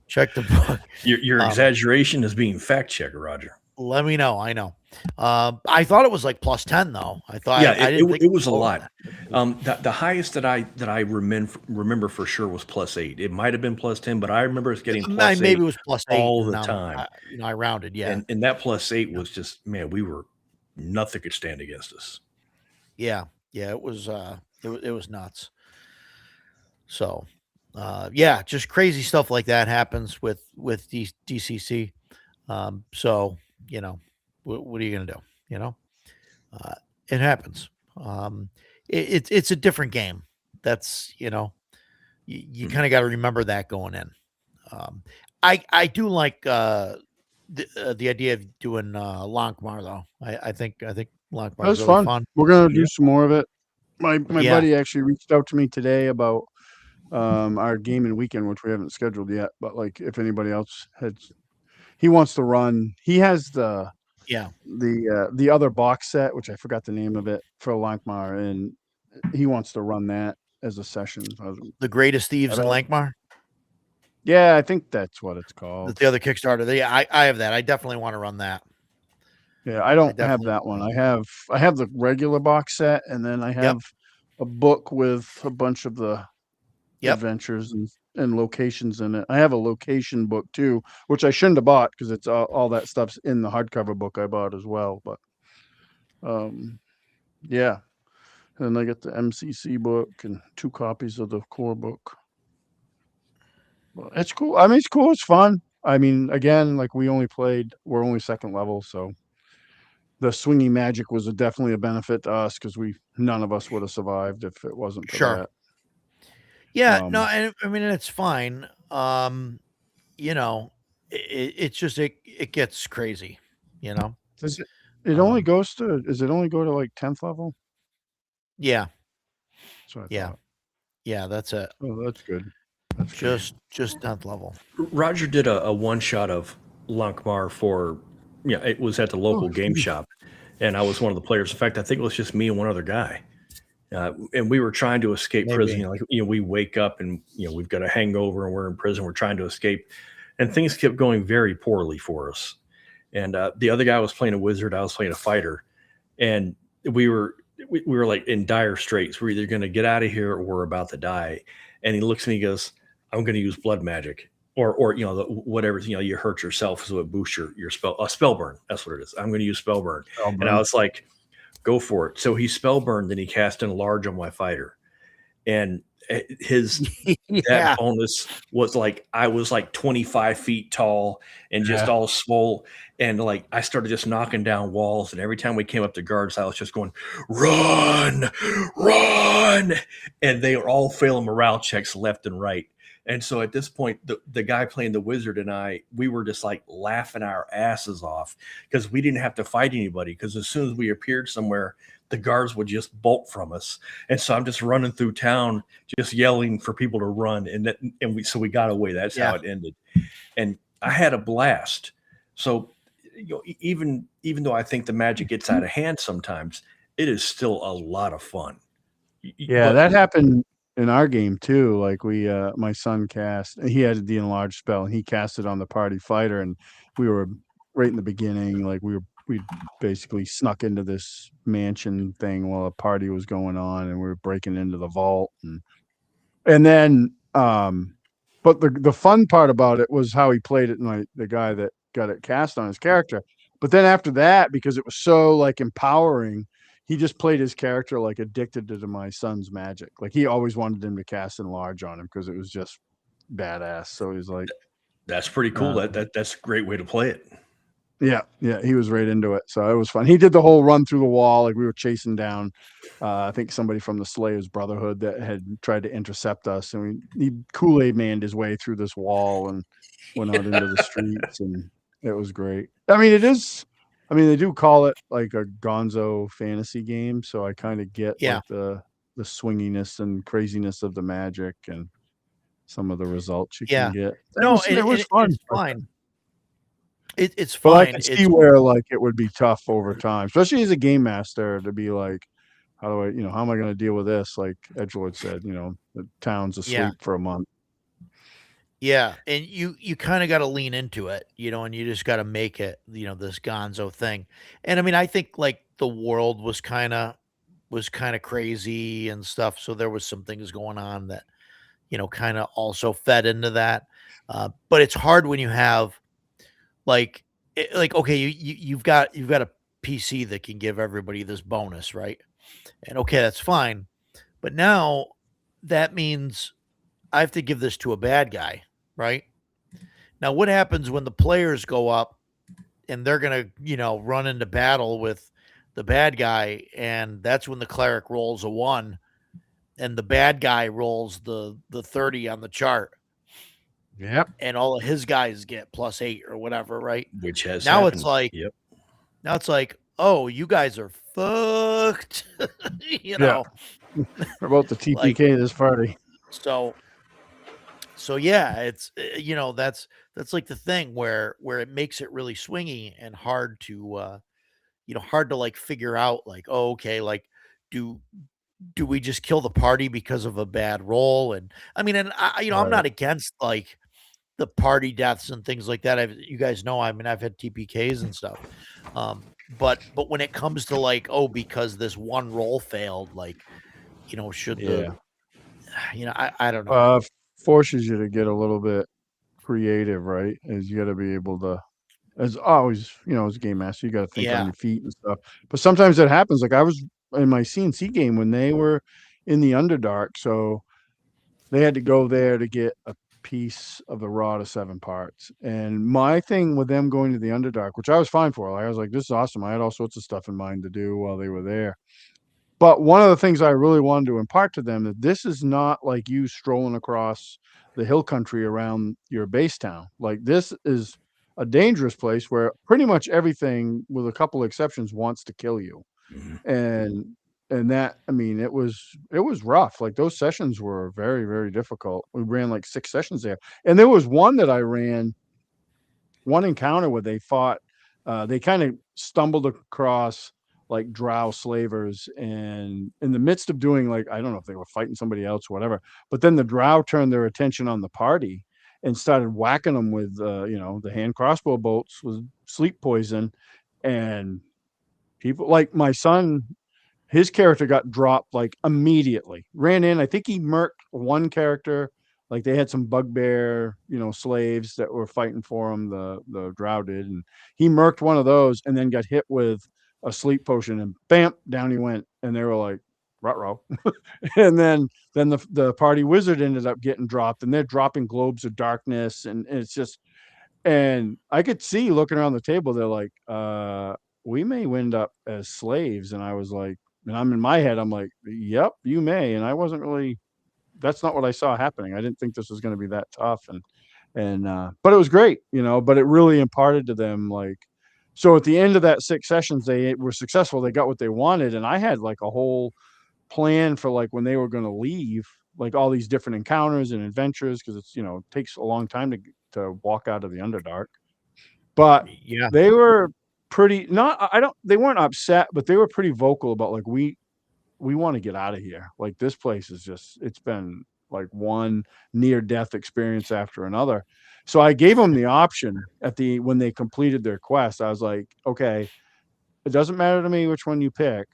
check the book. Your Um, exaggeration is being fact checked, Roger. Let me know. I know. I thought it was like +10 though. Yeah, I didn't think it it was was a lower than lot. that. The highest that I remember for sure was +8. It might have been +10, but I remember us getting Maybe +8 it was +8, all and the time. I rounded. Yeah, And that +8 yeah, was just, man, we were nothing could stand against us. yeah, yeah. It was nuts. So, yeah, just crazy stuff like that happens with DCC. So what are you gonna do? You know, uh, it happens. It's a different game. that's, you kind of got to remember that going in. Um, I do like the idea of doing Lankmar though. I think Lankmar is That's really fun. fun. We're gonna do Yeah. some more of it. My Yeah, buddy actually reached out to me today about our gaming weekend, which we haven't scheduled yet. But like, if anybody else he wants to run. He has yeah. the other box set, which I forgot the name of it for Lankmar, and he wants to run that as a session. The Greatest I Thieves in don't. Lankmar. Yeah, I think that's what it's That's called. the other Kickstarter. Yeah, I have that. I definitely want to run that. Yeah, I I don't have definitely. that one. I have the regular box set, and then I Yep. have a book with a bunch of the Yep. adventures and locations in it. I have a location book too, which I shouldn't have bought because it's all that stuff's in the hardcover book I bought as well. But yeah, and I get the MCC book and 2 copies of the core book. Well, it's cool. I mean, it's cool. It's fun. I mean, again, like we're only second level, so the swinging magic was definitely a benefit to us because none of us would have survived if it wasn't for Sure. that. Yeah. No. Um, I mean, it's fine. You know, it's just it gets crazy. You know. does it? It only Um. goes to. Does it only go to like 10th level? Yeah. That's what I Yeah. thought. Yeah. That's it. Oh, that's good. That's good. Just 10th level. Roger did a one shot of Lankmar for, it was at the Oh, local game shop, and I was one of the players. In fact, I think it was just me and one other guy, and we were trying to escape prison. Maybe. We wake up and we've got a hangover and we're in prison. We're trying to escape, and things kept going very poorly for us. And the other guy was playing a wizard. I was playing a fighter, and we were like in dire straits. We're either going to get out of here or we're about to die. And he looks at me and goes, I'm going to use blood magic or whatever, you hurt yourself, so it boosts your spell burn. That's what it is. I'm going to use spell burn. And I was like, go for it. So he spell burned, then he cast in large on my fighter. And his Yeah. that bonus was like, I was like 25 feet tall and just Yeah. all swole. And like, I started just knocking down walls. And every time we came up to guards, I was just going, run, run. And they were all failing morale checks left and right. And so at this point, the guy playing the wizard and we were just like laughing our asses off because we didn't have to fight anybody. Because as soon as we appeared somewhere, the guards would just bolt from us. And so I'm just running through town, just yelling for people to run. So we got away. That's how it ended. And I had a blast. So, even though I think the magic gets out of hand sometimes, it is still a lot of fun. Yeah, that happened in our game too. Like my son he had the enlarged spell and he cast it on the party fighter, and we were right in the beginning. Like we basically snuck into this mansion thing while a party was going on, and we were breaking into the vault, and then but the fun part about it was how he played it, and the guy that got it cast on his character. But then after that, because it was so like empowering, he just played his character like addicted to my son's magic. Like he always wanted him to cast enlarge on him because it was just badass. So he's like, that's pretty cool. That's a great way to play it. Yeah, he was right into it. So it was fun. He did the whole run through the wall. Like we were chasing down, I think somebody from the Slayers Brotherhood that had tried to intercept us, and he Kool-Aid manned his way through this wall and went out into the streets, and it was great. I mean, they do call it like a gonzo fantasy game, so I kind of get like the swinginess and craziness of the magic and some of the results you can get. It was fun. It's fine. It's But fine. I can see where like it would be tough over time, especially as a game master, to be like, how am I going to deal with this? Like Edgelord said, the town's asleep for a month. Yeah, and you kind of got to lean into it, and you just got to make it, this gonzo thing. And I mean, I think like the world was kind of crazy and stuff, so there was some things going on that kind of also fed into that. But it's hard when you have okay, you've got a PC that can give everybody this bonus, right? And okay, that's fine. But now that means I have to give this to a bad guy, right? Now, what happens when the players go up and they're going to, run into battle with the bad guy, and that's when the cleric rolls a 1 and the bad guy rolls the 30 on the chart, Yep. and all of his guys get +8 or whatever, right? Which has Now happened. it's like, Yep. now it's like, oh, you guys are fucked, you Yeah. know, About the like, TPK this party. so yeah, it's that's like the thing where it makes it really swingy and hard to hard to like figure out like, oh, okay, like do we just kill the party because of a bad roll? And I mean, and I'm Right. not against like the party deaths and things like that. You guys know, I mean, I've had TPKs and stuff. But when it comes to like, oh, because this one roll failed, like, should Yeah. I don't know. Forces you to get a little bit creative, right? As you got to be able to, as always, as a game master, you got to think on Yeah. your feet and stuff. But sometimes it happens. Like I was in my CNC game when they were in the Underdark, so they had to go there to get a piece of the rod of 7 parts. And my thing with them going to the Underdark, which I was fine for, like, I was like, this is awesome. I had all sorts of stuff in mind to do while they were there. But one of the things I really wanted to impart to them that this is not like you strolling across the hill country around your base town. Like this is a dangerous place where pretty much everything, with a couple of exceptions, wants to kill you. Mhm. And that, I mean, it was rough. Like those sessions were very, very difficult. We ran like 6 sessions there. And there was one that I ran, one encounter where they fought, they kind of stumbled across like drow slavers, and in the midst of doing, like, I don't know if they were fighting somebody else or whatever, but then the drow turned their attention on the party and started whacking them with the hand crossbow bolts with sleep poison. And people like my son, his character got dropped like immediately. Ran in, I think he murked one character. Like they had some bugbear, slaves that were fighting for him. The drow did, and he murked one of those, and then got hit with a sleep potion, and bam, down he went. And they were like, "Ruh-roh." And then the party wizard ended up getting dropped, and they're dropping globes of darkness, and it's just, and I could see looking around the table, they're like, we may wind up as slaves. And I was like, and I'm in my head, I'm like, yep, you may. And I wasn't really, that's not what I saw happening. I didn't think this was going to be that tough. But it was great, but it really imparted to them, like, so at the end of that 6 sessions, they were successful. They got what they wanted. And I had like a whole plan for like when they were going to leave, like all these different encounters and adventures. Cause it's, it takes a long time to walk out of the Underdark. But Yeah. they were pretty, not, I don't, they weren't upset, but they were pretty vocal about like, we want to get out of here. Like this place is just, it's been like one near death experience after another. So I gave them the option when they completed their quest. I was like, okay, it doesn't matter to me which one you pick,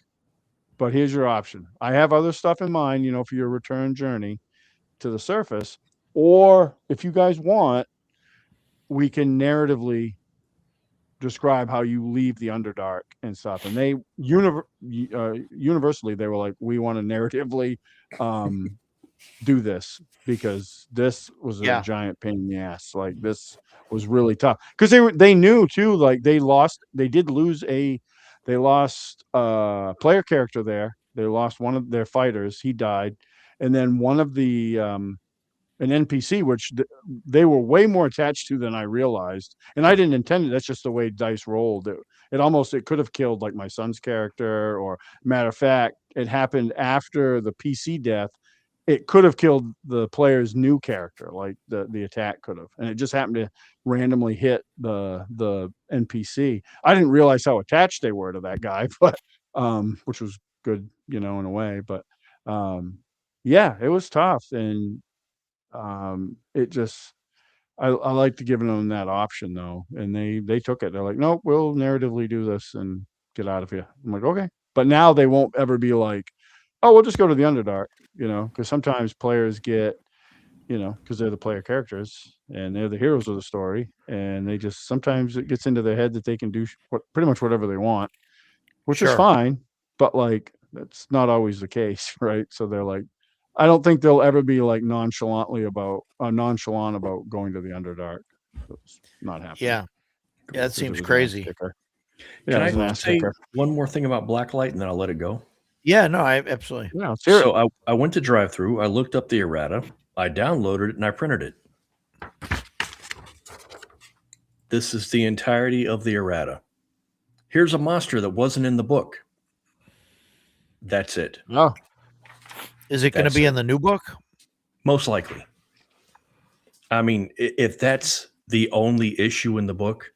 but here's your option. I have other stuff in mind, for your return journey to the surface. Or if you guys want, we can narratively describe how you leave the Underdark and stuff. And they universally, they were like, we want to narratively do this, because this was a Yeah. giant pain in the ass. Like this was really tough, because they knew too, like they lost a player character there. They lost one of their fighters, he died. And then one of the an NPC, which they were way more attached to than I realized. And I didn't intend it. That's just the way dice rolled. It could have killed like my son's character, or matter of fact, it happened after the PC death. It could have killed the player's new character, like the attack could have. And it just happened to randomly hit the NPC. I didn't realize how attached they were to that guy, but which was good, in a way. But yeah, it was tough. And it just, I like to giving them that option though, and they took it. They're like, nope, we'll narratively do this and get out of here. I'm like, okay. But now they won't ever be like, oh, we'll just go to the Underdark, because sometimes players get, because they're the player characters and they're the heroes of the story, and they just, sometimes it gets into their head that they can do pretty much whatever they want, which is Sure. fine. But like, that's not always the case, right? So they're like, I don't think they'll ever be like nonchalant about going to the Underdark. It's not happening. Yeah. That Because it seems was an ass crazy. kicker. Can Yeah, it was an I ass say kicker. one more thing about Blacklight and then I'll let it go? Yeah, no, I absolutely. Yeah, let's hear it. So I went to drive-through. I looked up the errata. I downloaded it and I printed it. This is the entirety of the errata. Here's a monster that wasn't in the book. That's it. Oh, Is it going to That's be it. in the new book? Most likely. I mean, if that's the only issue in the book,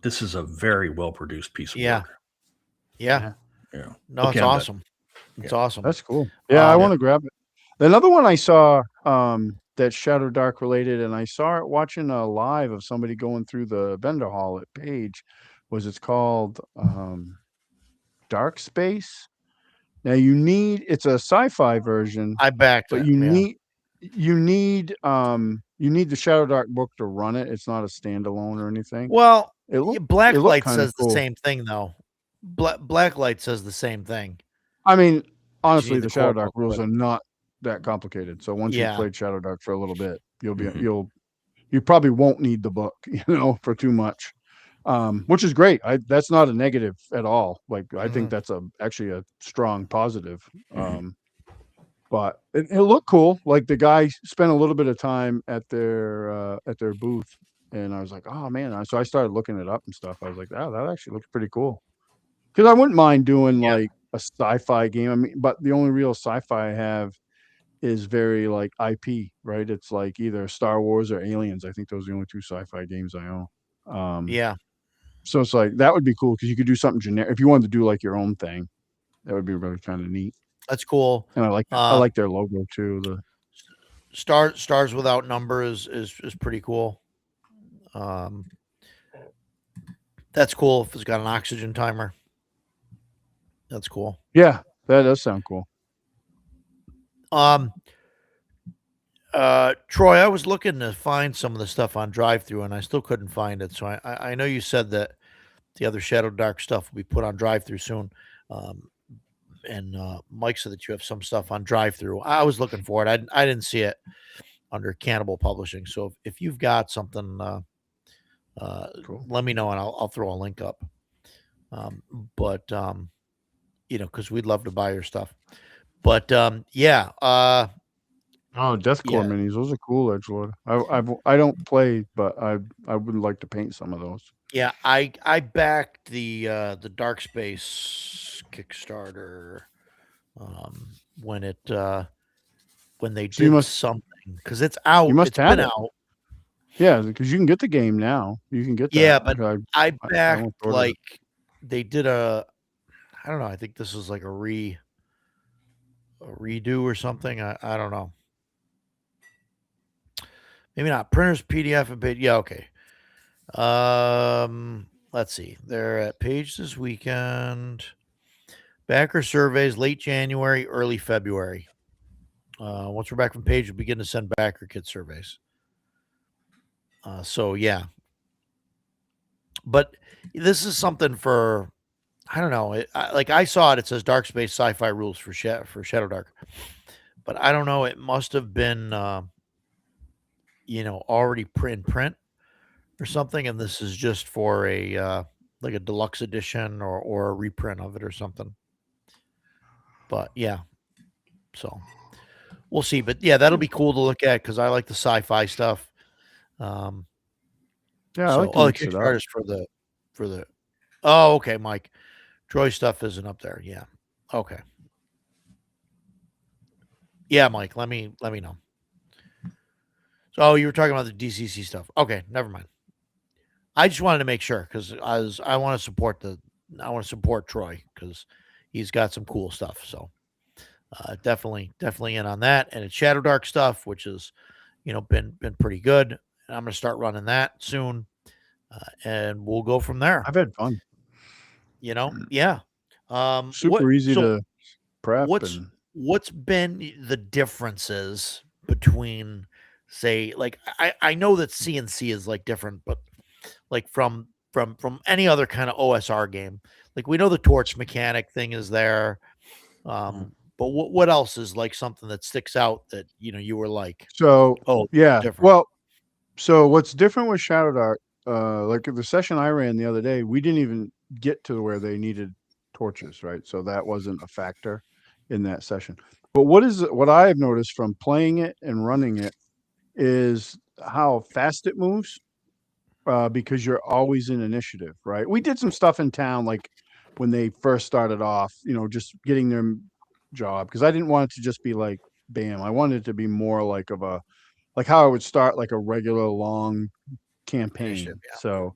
this is a very well-produced piece of Yeah. work. Yeah. Yeah. No, Okay, it's I'm done. awesome. It's awesome. that's cool. Yeah, I Um, want to grab it. Another one I saw that's Shadow Dark related, and I saw it watching a live of somebody going through the vendor hall at Page. It's called Dark Space. Now it's a sci-fi version, I backed but it. you Yeah. need the Shadow Dark book to run it. It's not a standalone or anything. Well, It looked Blacklight kind of says the cool. same thing, though. Blacklight says the same thing. I mean, You honestly, need the the Shadow core Dark book, rules but are not that complicated. So once you've yeah. played Shadow Dark for a little bit, Mhm. you probably won't need the book, for too much. Which is great. That's not a negative at all. Like I think Mhm. that's actually a strong positive. Mhm. But it looked cool. Like the guy spent a little bit of time at their booth, and I was like, oh man. So I started looking it up and stuff. I was like, oh, that actually looks pretty cool. Because I wouldn't mind doing Yeah. like a sci-fi game. I mean, but the only real sci-fi I have is very like IP, right? It's like either Star Wars or Aliens. I think those are the only two sci-fi games I own. Yeah. So it's like that would be cool because you could do something generic if you wanted to do like your own thing. That would be really kind of neat. That's cool. And I like their logo too. The Stars Without Number is pretty cool. That's cool if it's got an oxygen timer. That's cool. Yeah, that does sound cool. Troy, I was looking to find some of the stuff on drive-through and I still couldn't find it. So I know you said that the other Shadow Dark stuff will be put on drive-through soon. And Mike said that you have some stuff on drive-through. I was looking for it. I didn't see it under Cannibal Publishing. So if you've got something, Cool. let me know and I'll throw a link up. But because we'd love to buy your stuff. But yeah. Oh, Deathcore minis. Those are cool, edgelord. I don't play, but I would like to paint some of those. Yeah, I backed the Dark Space Kickstarter when they did something because it's out. It's been out. Yeah, because you can get the game now. You can get that. Yeah, but I backed I like they did I don't know. I think this was like a redo or something. I don't know. Maybe not printers, PDF, and page. Yeah, okay. Let's see. They're at Page this weekend. Backer surveys late January, early February. Once we're back from Page, we'll begin to send backer kit surveys. So yeah. But this is something for I don't know. Like I saw it. It says Dark Space Sci-Fi rules for Shadow Dark, but I don't know. It must have been already print or something, and this is just for a like a deluxe edition or a reprint of it or something. But yeah, so we'll see. But yeah, that'll be cool to look at because I like the sci-fi stuff. Yeah, I like to mix it up. Kickstarter's for the. Oh, okay, Mike. Troy stuff isn't up there. Yeah. Okay. Yeah, Mike. Let me know. So you were talking about the DCC stuff. Okay, never mind. I just wanted to make sure because I want to support Troy because he's got some cool stuff. So definitely in on that. And it's Shadow Dark stuff, which is been pretty good. And I'm gonna start running that soon, and we'll go from there. I've had fun. Yeah. Super easy to prep. What's been the differences between, say, like I know that CNC is like different, but like from any other kind of OSR game, like we know the torch mechanic thing is there, but what else is like something that sticks out that you were like, so yeah, different. Well, so what's different with Shadow Dark? Like the session I ran the other day, we didn't even get to where they needed torches, right? So that wasn't a factor. in that session. But what I have noticed from playing it and running it is how fast it moves, because you're always in initiative, right? We did some stuff in town, like when they first started off, just getting their job, because I didn't want it to just be like bam. I wanted it to be more like like how I would start like a regular long Initiative, campaign. yeah.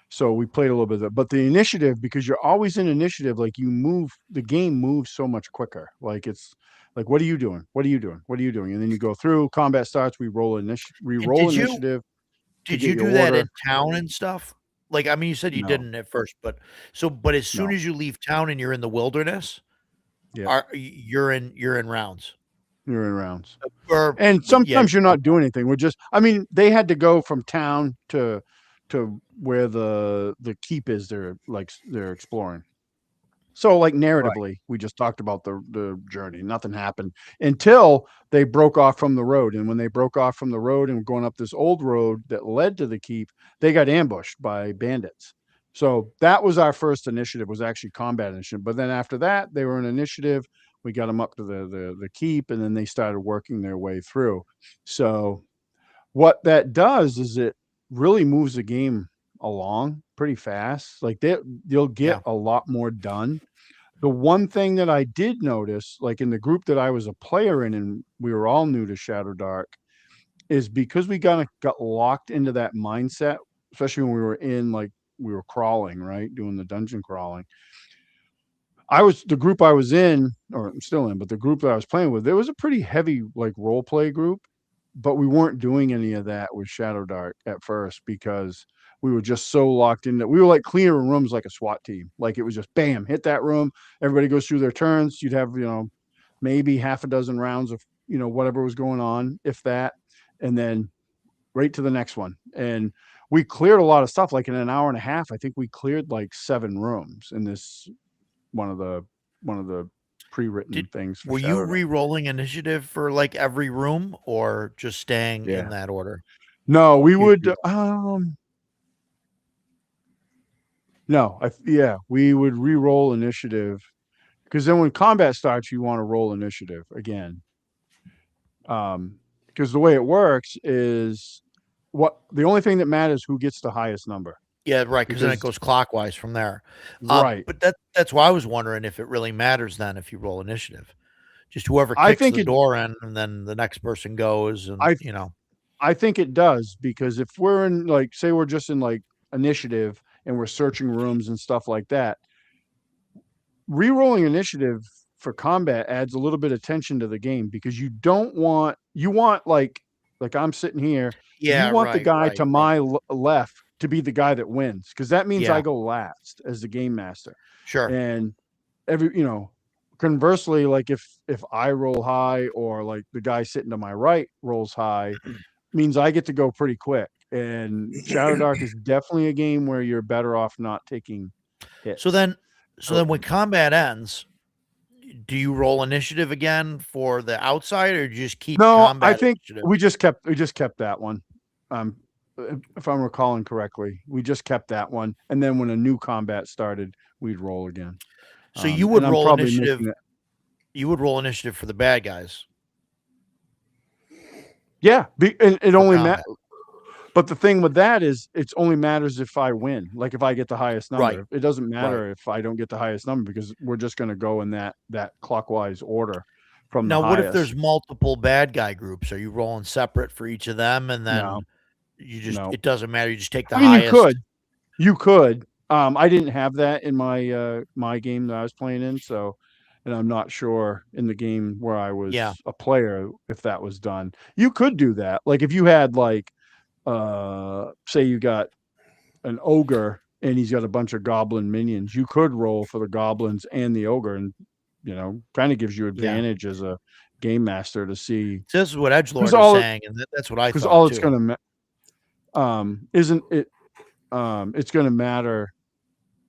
So we played a little bit of that, but the initiative, because you're always in initiative, like the game moves so much quicker. Like it's like, what are you doing? What are you doing? What are you doing? And then you go through, combat starts, we roll And initiative to did get you your do that order. in town and stuff? Like, I mean, you said you No, didn't at first, but as soon no. as you leave town and you're in the wilderness, Yeah, you're in rounds. you're in rounds. Or And yeah, sometimes you're not doing anything. I mean, they had to go from town to where the keep is they're exploring. So like right. narratively, we just talked about the journey. Nothing happened until they broke off from the road. And when they broke off from the road and were going up this old road that led to the keep, they got ambushed by bandits. So that was our first initiative, was actually combat initiative. But then after that, they were in initiative. We got them up to the keep, and then they started working their way through. So what that does is it really moves the game along pretty fast. Like you'll get Yeah. a lot more done. The one thing that I did notice, like in the group that I was a player in, and we were all new to Shadow Dark, is because we got locked into that mindset, especially when we were we were crawling, right? Doing the dungeon crawling. The group I was in, or I'm still in, but the group that I was playing with, there was a pretty heavy like role play group, but we weren't doing any of that with Shadow Dark at first because we were just so locked in that we were like clearing rooms like a SWAT team. Like it was just bam, hit that room. Everybody goes through their turns. You'd have, maybe half a dozen rounds of, whatever was going on, if that, and then right to the next one. And we cleared a lot of stuff. Like in an hour and a half, I think we cleared like 7 rooms in this one of the pre-written things for Were you Shadow Dark. re-rolling initiative for like every room or just staying in Yeah. that order? No, we would You- no, we would re-roll initiative, because then when combat starts, you want to roll initiative again. Because the way it works is the only thing that matters who gets the highest number. Yeah, right. Because then it Because goes clockwise from there. right. But that's why I was wondering if it really matters then if you roll initiative. Just whoever I kicks think the it door in, and then the next person goes, and I I think it does, because if we're in, like, say we're just in like initiative and we're searching rooms and stuff like that, re-rolling initiative for combat adds a little bit of tension to the game, because you want like I'm sitting here, you yeah, want the right, guy right, to right. my left to be the guy that wins, because that means I Yeah, go last as the game master. sure. And conversely, like if I roll high, or like the guy sitting to my right rolls high, means I get to go pretty quick. And Shadow Dark is definitely a game where you're better off not taking So hits. then, so So then when combat ends, do you roll initiative again for the outside, or do you just keep no, I combat think initiative? we just kept that one. Um, if I'm recalling correctly, we just kept that one, and then when a new combat started, we'd roll again. So you would And I'm roll probably initiative. making it. You would roll initiative for the bad guys Yeah, and it for only combat. But the thing with that is, it's only matters if I win. Like if I get the highest Right, number, it doesn't right. matter if I don't get the highest number, because we're just going to go in that clockwise order from the Now, what if highest. there's multiple bad guy groups? Are you rolling separate for each of them, and No, then no. it doesn't matter. You just take the I mean, highest. you could. I didn't have that in my game that I was playing in, so, and I'm not sure in the game where I Yeah, was a player if that was done. You could do that. Like if you had like, say you got an ogre and he's got a bunch of goblin minions, you could roll for the goblins and the ogre, and kind of gives you yeah. advantage as a game master to see, So this is what because Edgelord is saying, and that's what I because thought all it's too. going to isn't it it's going to matter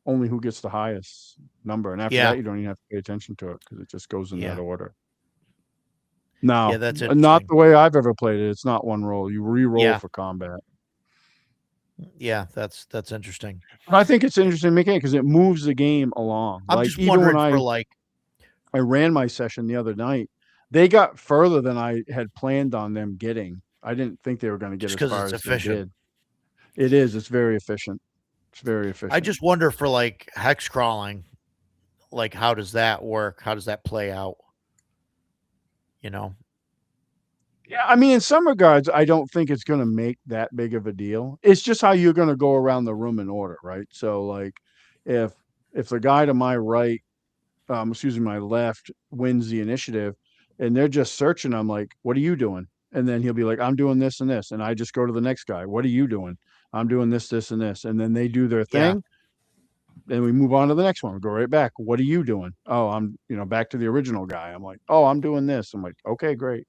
only who gets the highest number, and after Yeah, that you don't even have to pay attention to it, because it just goes in that yeah, order. yeah. Now, That's not interesting. the way I've ever played it. It's not one roll. You re-roll Yeah, for combat. yeah. That's interesting. But I think it's interesting mechanic because it moves the game along. I'm Like just even when wondering for like, I ran my session the other night. They got further than I had planned on them getting. I didn't think they were going to get Just as because far it's as they efficient. did. It is. It's very efficient. It's very efficient. I just wonder for like hex crawling, like how does that work? How does that play out? You know? Yeah, I mean, in some regards, I don't think it's going to make that big of a deal. It's just how you're going to go around the room in order, right? So, like, if the guy to my right, my left, wins the initiative, and they're just searching, I'm like, "What are you doing?" And then he'll be like, "I'm doing this and this," and I just go to the next guy. "What are you doing?" "I'm doing this, this, and this," and then they do their Yeah. thing. Then we move on to the next one. We go right back. "What are you doing?" "Oh, I'm, back to the original guy." I'm like, "Oh, I'm doing this." I'm like, "Okay, great."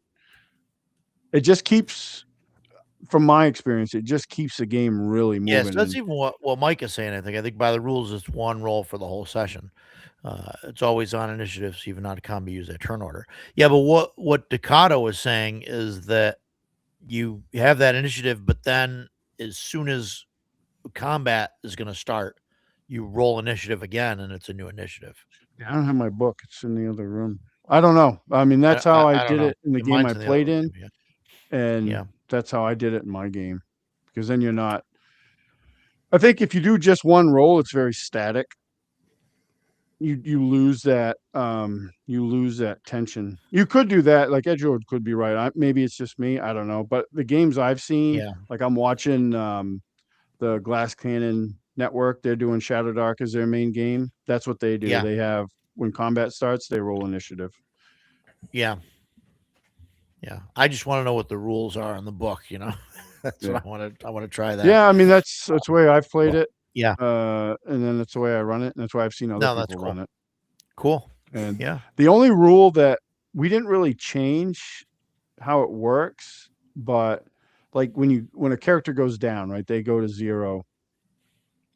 It just keeps, from my experience, it just keeps the game really Yeah, so moving. that's And even what Mike is saying. I think by the rules, it's one roll for the whole session. It's always on initiative, so even not a combo use that turn order. Yeah, but what Ducato is saying is that you have that initiative, but then as soon as combat is going to start, you roll initiative again, and it's a new initiative. I don't have my book. It's in the other room. I don't know. I mean, that's how I I don't did know. it in the Yeah, game mine's I in the other played room in, too. Yeah. and Yeah. that's how I did it in my game. Because then you're not. I think if you do just one roll, it's very static. You lose that tension. You could do that, like Edgewood could be right. Maybe it's just me. I don't know. But the games I've seen, Yeah. like I'm watching the Glass Cannon Network. They're doing Shadow Dark as their main game. That's what they do. Yeah. They have, when combat starts, they roll initiative. Yeah. Yeah. I just want to know what the rules are in the book, That's Yeah. what I want to try that. Yeah, I mean that's the way I've played it. Yeah. And then that's the way I run it, and that's why I've seen other No, that's people cool. run it. Cool. And Yeah. the only rule that we didn't really change how it works, but like when a character goes down, right, they go to 0,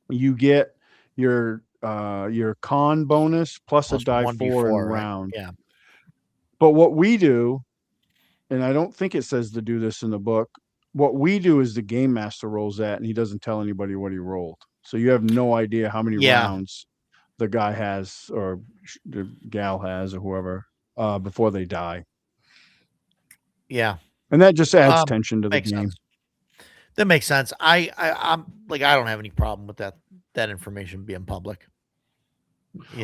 you get your con bonus plus a Plus die 4 in 1d4, right? round. Yeah. But what we do, and I don't think it says to do this in the book, what we do is the game master rolls that, and he doesn't tell anybody what he rolled. So you have no idea how many Yeah. rounds the guy has, or the gal has, or whoever, before they die. Yeah. And that just adds tension to the Makes game. sense. That makes sense. I'm like, I don't have any problem with that information being public.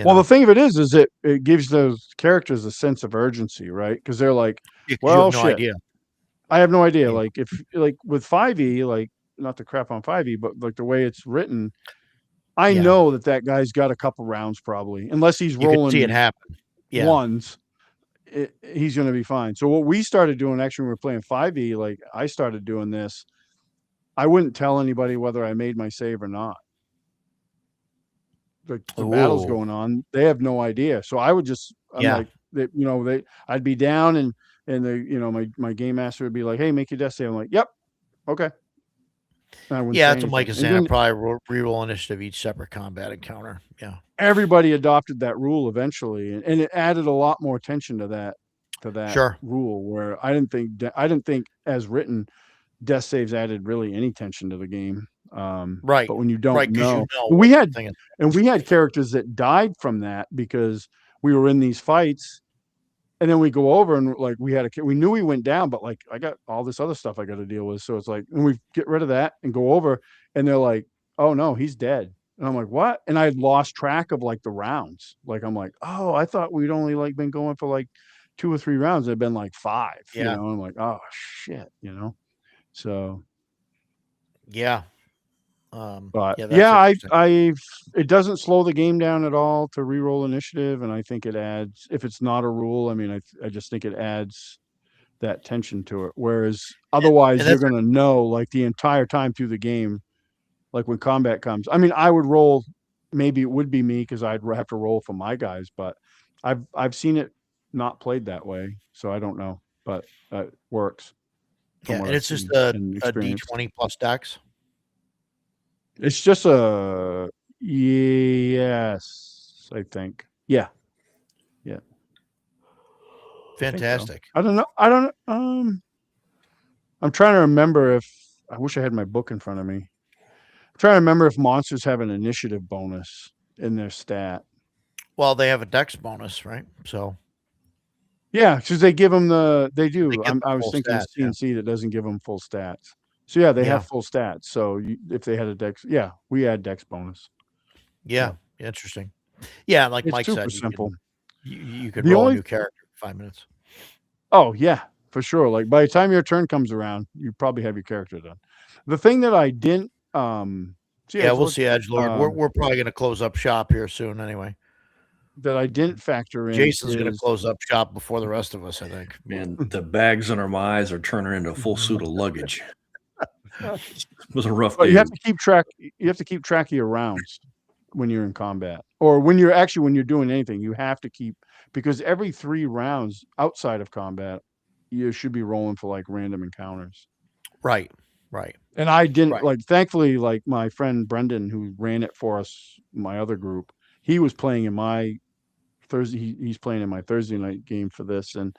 Well, the thing of it is it gives those characters a sense of urgency, right? Because they're like, you well, have no shit, idea. I have no idea. Yeah. Like if like with 5e, like not to crap on 5e, but like the way it's written, I Yeah. know that guy's got a couple rounds probably, unless he's You could see it rolling happen. Yeah. ones. He's going to be fine. So what we started doing, actually, when we were playing 5e, like I started doing this. I wouldn't tell anybody whether I made my save or not. The battle's Ooh. going on. They have no idea. So I would just, I'm Yeah. like, I'd be down and my game master would be like, "Hey, make your death save." I'm like, "Yep, okay." And I wouldn't Yeah, say that's what Mike anything. is And saying. I then probably reroll initiative each separate combat encounter. Yeah. everybody adopted that rule eventually, and it added a lot more tension to that Sure. rule. Where I didn't think as written, death saves added really any tension to the game. Right. But when you don't Right, because know, what we the had thing is. and we had characters that died from that because we were in these fights, and then we go over and like we knew we went down, but like I got all this other stuff I got to deal with. So it's like, and we get rid of that and go over, and they're like, "Oh no, he's dead." And I'm like, "What?" And I had lost track of like the rounds. Like I'm like, "Oh, I thought we'd only like been going for like 2 or 3 rounds. It'd been like 5, Yeah. And I'm like, "Oh shit." So, Yeah. but Yeah, yeah, that's interesting. it doesn't slow the game down at all to reroll initiative, and I think it adds, if it's not a rule, I mean, I just think it adds that tension to it. Whereas otherwise, And you're that's gonna know like the entire time through the game, like when combat comes. I mean, I would roll. Maybe it would be me because I'd have to roll for my guys, but I've seen it not played that way, so I don't know, but it works from yeah, what and I've it's just seen and a experienced. D20 plus dex. It's just a yes, I think. Yeah. Yeah. I think so. Fantastic. I don't know. I'm trying to remember if I wish I had my book in front of me. I'm trying to remember if monsters have an initiative bonus in their stat. Well, they have a dex bonus, right? So Yeah, because they give them they they do. get the I was full thinking stats. Yeah. CNC that doesn't give them full stats. So yeah, they Yeah. have full stats. So if they had a dex, yeah, we add dex bonus. Yeah. So Interesting. Yeah. Like it's Mike super said, simple. you can The roll a only new character in 5 minutes. Oh yeah, for sure. Like by the time your turn comes around, you probably have your character done. The thing that I didn't see Yeah, we'll Edgelord, see Edgelord. We're probably going to close up shop here soon anyway. that I didn't factor in Jason's going to is close up shop before the rest of us, I think. Man, the bags under my eyes are turning into a full suit of luggage. It was a rough but day. you have to keep track. You have to keep track of your rounds when you're in combat, or when you're doing anything. You have to keep, because every 3 rounds outside of combat, you should be rolling for like random encounters. Right. Right. And I didn't Right. like, thankfully, like my friend Brendan, who ran it for us, my other group, he was playing in my Thursday. He's playing in my Thursday night game for this, and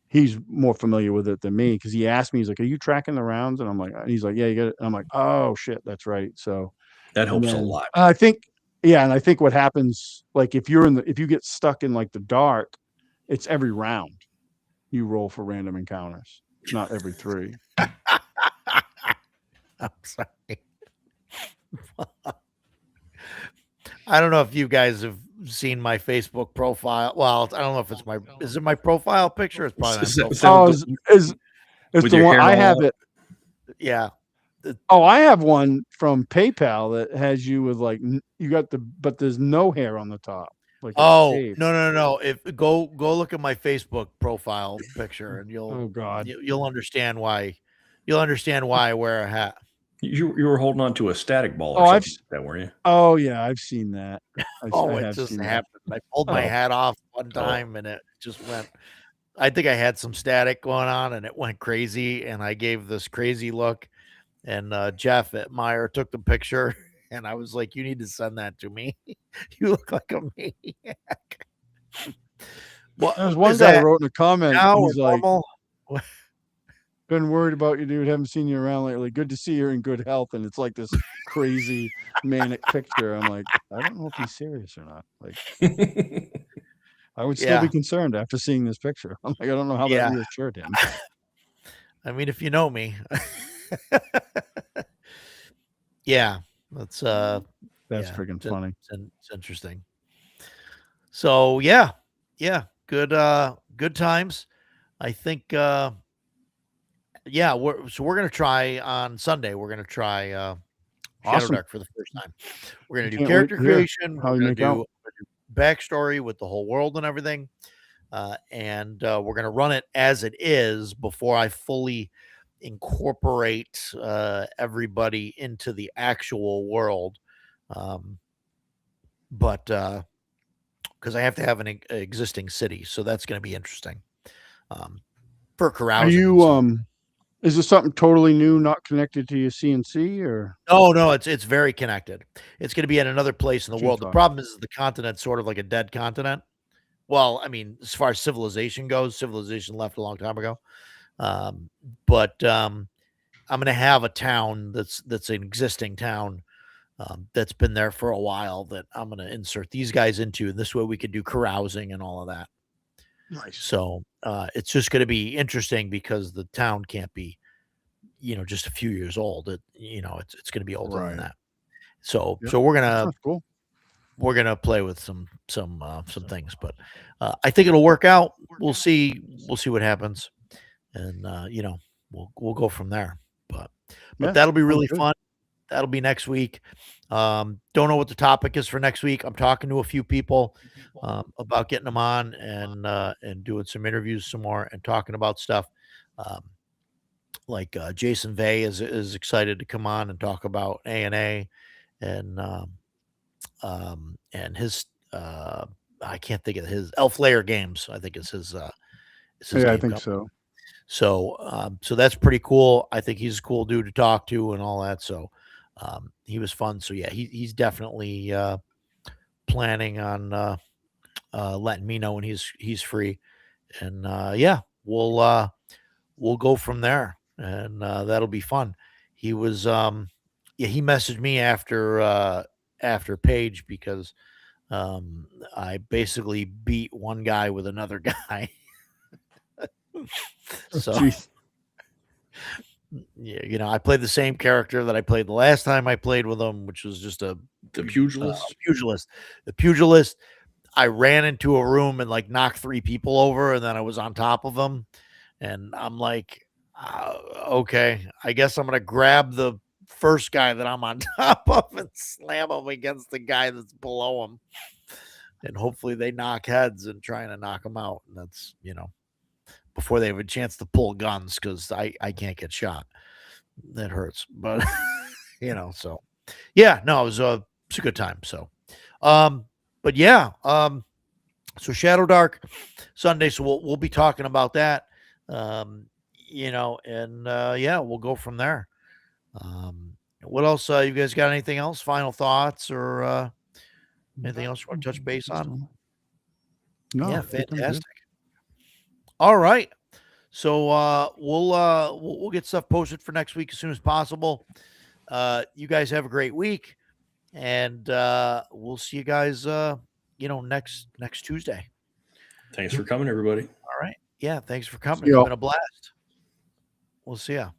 he's more familiar with it than me, because he asked me, he's like, "Are you tracking the rounds?" And I'm like, and he's like, "Yeah, you got it." And I'm like, "Oh shit, that's right." So, That and helps a then lot. I think, yeah, and I think what happens, like if you get stuck in like the dark, it's every round you roll for random encounters, not every 3. I'm sorry. I don't know if you guys have seen my Facebook profile. Well, I don't know if it's is it my profile picture? It's probably my Is that- profile. Oh, is With the your one hair I all have up? it? Yeah. Oh, I have one from PayPal that has you with like you got but there's no hair on the top, like it's Oh, shaved. no. If go look at my Facebook profile picture and Oh God. you'll understand why. You'll understand why I wear a hat. You were holding on to a static ball Oh, or something like that, were you? Oh yeah, I've seen that. I Oh, it have just seen that. happened. I pulled my Oh. hat off one Oh. time and it just went. I think I had some static going on and it went crazy and I gave this crazy look and Jeff at Meyer took the picture and I was like, you need to send that to me. You look like a maniac. What There's one is guy that wrote in a comment, now or he's like, normal? "Been worried about you, dude. Haven't seen you around lately. Good to see you're in good health." And it's like this crazy manic picture. I'm like, I don't know if he's serious or not. Like, I would still be Yeah. concerned after seeing this picture. I'm like, I don't know how that Yeah. reassured him. I mean, if you know me. Yeah. That's That's yeah, freaking funny. it's interesting. So yeah, good good times. I think yeah, we're gonna try on Sunday. We're gonna try Shadow Awesome. Dark for the first time. We're gonna do Can't wait character to hear creation. how We're you gonna make out. do backstory with the whole world and everything. And we're gonna run it as it is before I fully incorporate everybody into the actual world. But because I have to have an existing city, so that's going to be interesting for Are carousing. you is this something totally new, not connected to your CNC, or? No, it's very connected. It's going to be in another place in the What you world. The thought? problem is the continent's sort of like a dead continent. Well, I mean, as far as civilization goes, civilization left a long time ago. But I'm going to have a town that's an existing town that's been there for a while that I'm going to insert these guys into. And this way we could do carousing and all of that. Nice. So it's just going to be interesting because the town can't be, just a few years old. It's going to be older than Right. that. So Yep. so we're That gonna sounds cool. we're gonna play with some things, but I think it'll work out. We'll see what happens, and we'll go from there. But Yeah, that'll be sounds really good. fun. That'll be next week. Don't know what the topic is for next week. I'm talking to a few people about getting them on and doing some interviews some more and talking about stuff. Like Jason Vey is excited to come on and talk about A&A and his I can't think of his Elf Layer Games. I think is his Yeah, I game think company. so. So that's pretty cool. I think he's a cool dude to talk to and all that. So he was fun. So yeah, he's definitely planning on letting me know when he's free. And yeah, we'll go from there, and that'll be fun. He was yeah, he messaged me after Page because I basically beat one guy with another guy. So, Jeez. yeah, you know, I played the same character that I played the last time I played with him, which was just The pugilist. pugilist. The pugilist. I ran into a room and like knocked 3 people over, and then I was on top of them, and I'm like, okay, I guess I'm gonna grab the first guy that I'm on top of and slam him against the guy that's below him, and hopefully they knock heads and trying to knock them out. And that's, you know, before they have a chance to pull guns, because I can't get shot. That hurts, but you know, so yeah, no, it's a good time. So, but yeah, so Shadow Dark Sunday. So we'll be talking about that, you know, and yeah, we'll go from there. What else? You guys got anything else? Final thoughts or anything else you want to touch base on? No, Yeah, I think I'm good. fantastic. All right. So we'll get stuff posted for next week as soon as possible. You guys have a great week, and we'll see you guys you know, next Tuesday. Thanks for coming, everybody. All right. Yeah, thanks for coming. See It's y'all. been a blast. We'll see ya.